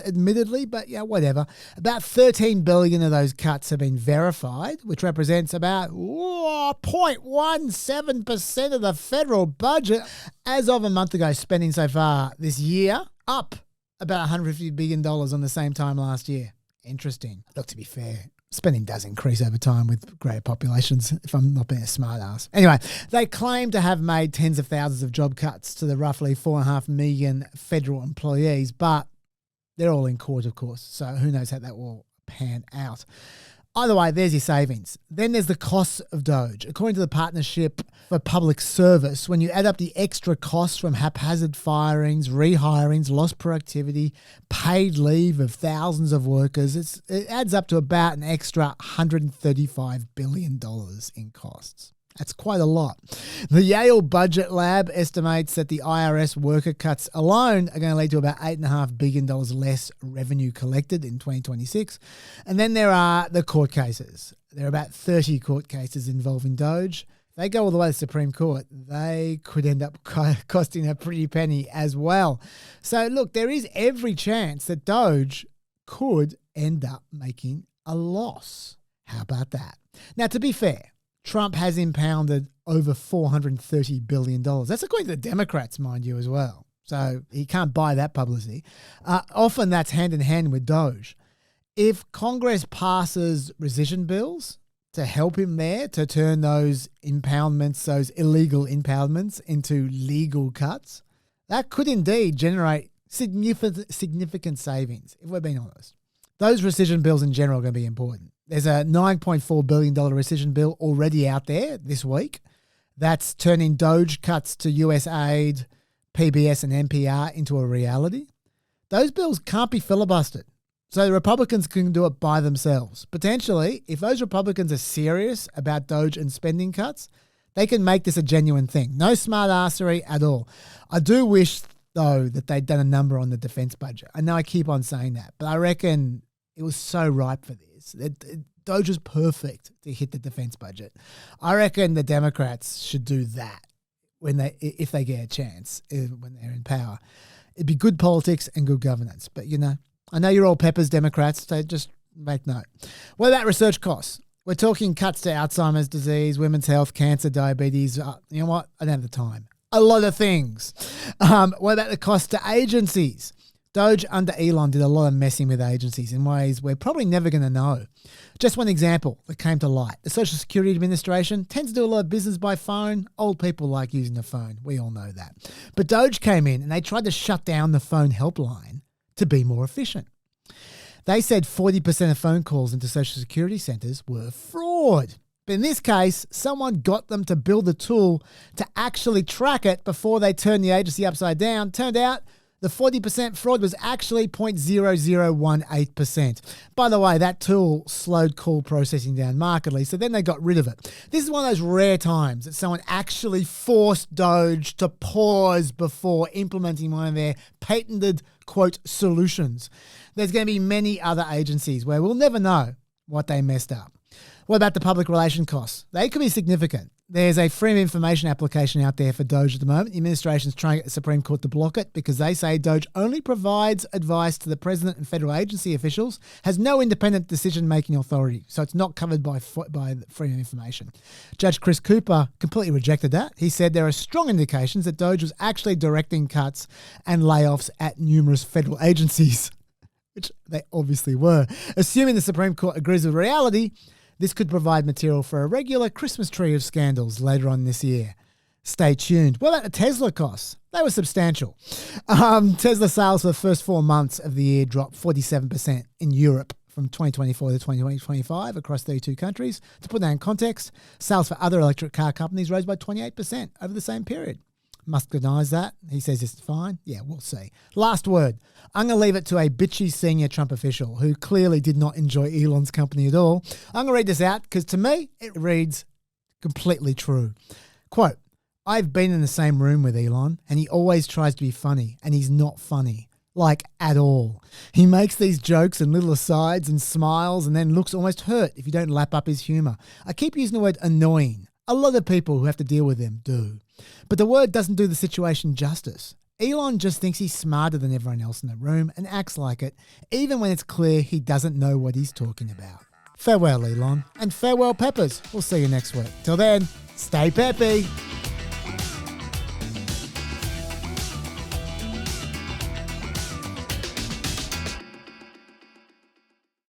admittedly, but yeah, whatever. About $13 billion of those cuts have been verified, which represents about 0.17% of the federal budget. As of a month ago, spending so far this year, up about $150 billion on the same time last year. Interesting. Look, to be fair, spending does increase over time with greater populations, if I'm not being a smart ass. Anyway, they claim to have made tens of thousands of job cuts to the roughly 4.5 million federal employees, but they're all in court, of course, so who knows how that will pan out. Either way, there's your savings. Then there's the costs of Doge. According to the Partnership for Public Service, when you add up the extra costs from haphazard firings, rehirings, lost productivity, paid leave of thousands of workers, it adds up to about an extra $135 billion in costs. That's quite a lot. The Yale Budget Lab estimates that the IRS worker cuts alone are going to lead to about $8.5 billion less revenue collected in 2026. And then there are the court cases. There are about 30 court cases involving Doge. If they go all the way to the Supreme Court, they could end up costing a pretty penny as well. So look, there is every chance that Doge could end up making a loss. How about that? Now, to be fair, Trump has impounded over $430 billion. That's according to the Democrats, mind you, as well. So he can't buy that publicity. Often that's hand in hand with Doge. If Congress passes rescission bills to help him there, to turn those impoundments, those illegal impoundments, into legal cuts, that could indeed generate significant savings, if we're being honest. Those rescission bills in general are going to be important. There's a $9.4 billion rescission bill already out there this week that's turning Doge cuts to US aid, PBS and NPR into a reality. Those bills can't be filibustered, so the Republicans can do it by themselves. Potentially, if those Republicans are serious about Doge and spending cuts, they can make this a genuine thing. No smart arsery at all. I do wish, though, that they'd done a number on the defense budget. I know I keep on saying that, but I reckon it was so ripe for this. is. Doge is perfect to hit the defense budget. I reckon the Democrats should do that if they get a chance when they're in power. It'd be good politics and good governance. But, I know you're all Peppers Democrats, so just make note. What about research costs? We're talking cuts to Alzheimer's disease, women's health, cancer, diabetes. You know what? I don't have the time. A lot of things. What about the cost to agencies? Doge under Elon did a lot of messing with agencies in ways we're probably never going to know. Just one example that came to light. The Social Security Administration tends to do a lot of business by phone. Old people like using the phone. We all know that. But Doge came in and they tried to shut down the phone helpline to be more efficient. They said 40% of phone calls into Social Security centres were fraud. But in this case, someone got them to build a tool to actually track it before they turned the agency upside down. Turned out the 40% fraud was actually 0.0018%. By the way, that tool slowed call processing down markedly, so then they got rid of it. This is one of those rare times that someone actually forced Doge to pause before implementing one of their patented, quote, solutions. There's going to be many other agencies where we'll never know what they messed up. What about the public relation costs? They could be significant. There's a freedom of information application out there for Doge at the moment. The administration's trying to get the Supreme Court to block it because they say Doge only provides advice to the president and federal agency officials, has no independent decision-making authority, so it's not covered by freedom of information. Judge Chris Cooper completely rejected that. He said there are strong indications that Doge was actually directing cuts and layoffs at numerous federal agencies, which they obviously were. Assuming the Supreme Court agrees with reality, this could provide material for a regular Christmas tree of scandals later on this year. Stay tuned. What about the Tesla costs? They were substantial. Tesla sales for the first 4 months of the year dropped 47% in Europe from 2024 to 2025 across 32 countries. To put that in context, sales for other electric car companies rose by 28% over the same period. Musk denies that. He says it's fine. Yeah, we'll see. Last word. I'm going to leave it to a bitchy senior Trump official who clearly did not enjoy Elon's company at all. I'm going to read this out because to me, it reads completely true. Quote, I've been in the same room with Elon and he always tries to be funny and he's not funny. Like at all. He makes these jokes and little asides and smiles and then looks almost hurt if you don't lap up his humour. I keep using the word annoying. A lot of people who have to deal with him do. But the word doesn't do the situation justice. Elon just thinks he's smarter than everyone else in the room and acts like it, even when it's clear he doesn't know what he's talking about. Farewell, Elon, and farewell, Peppers. We'll see you next week. Till then, stay peppy.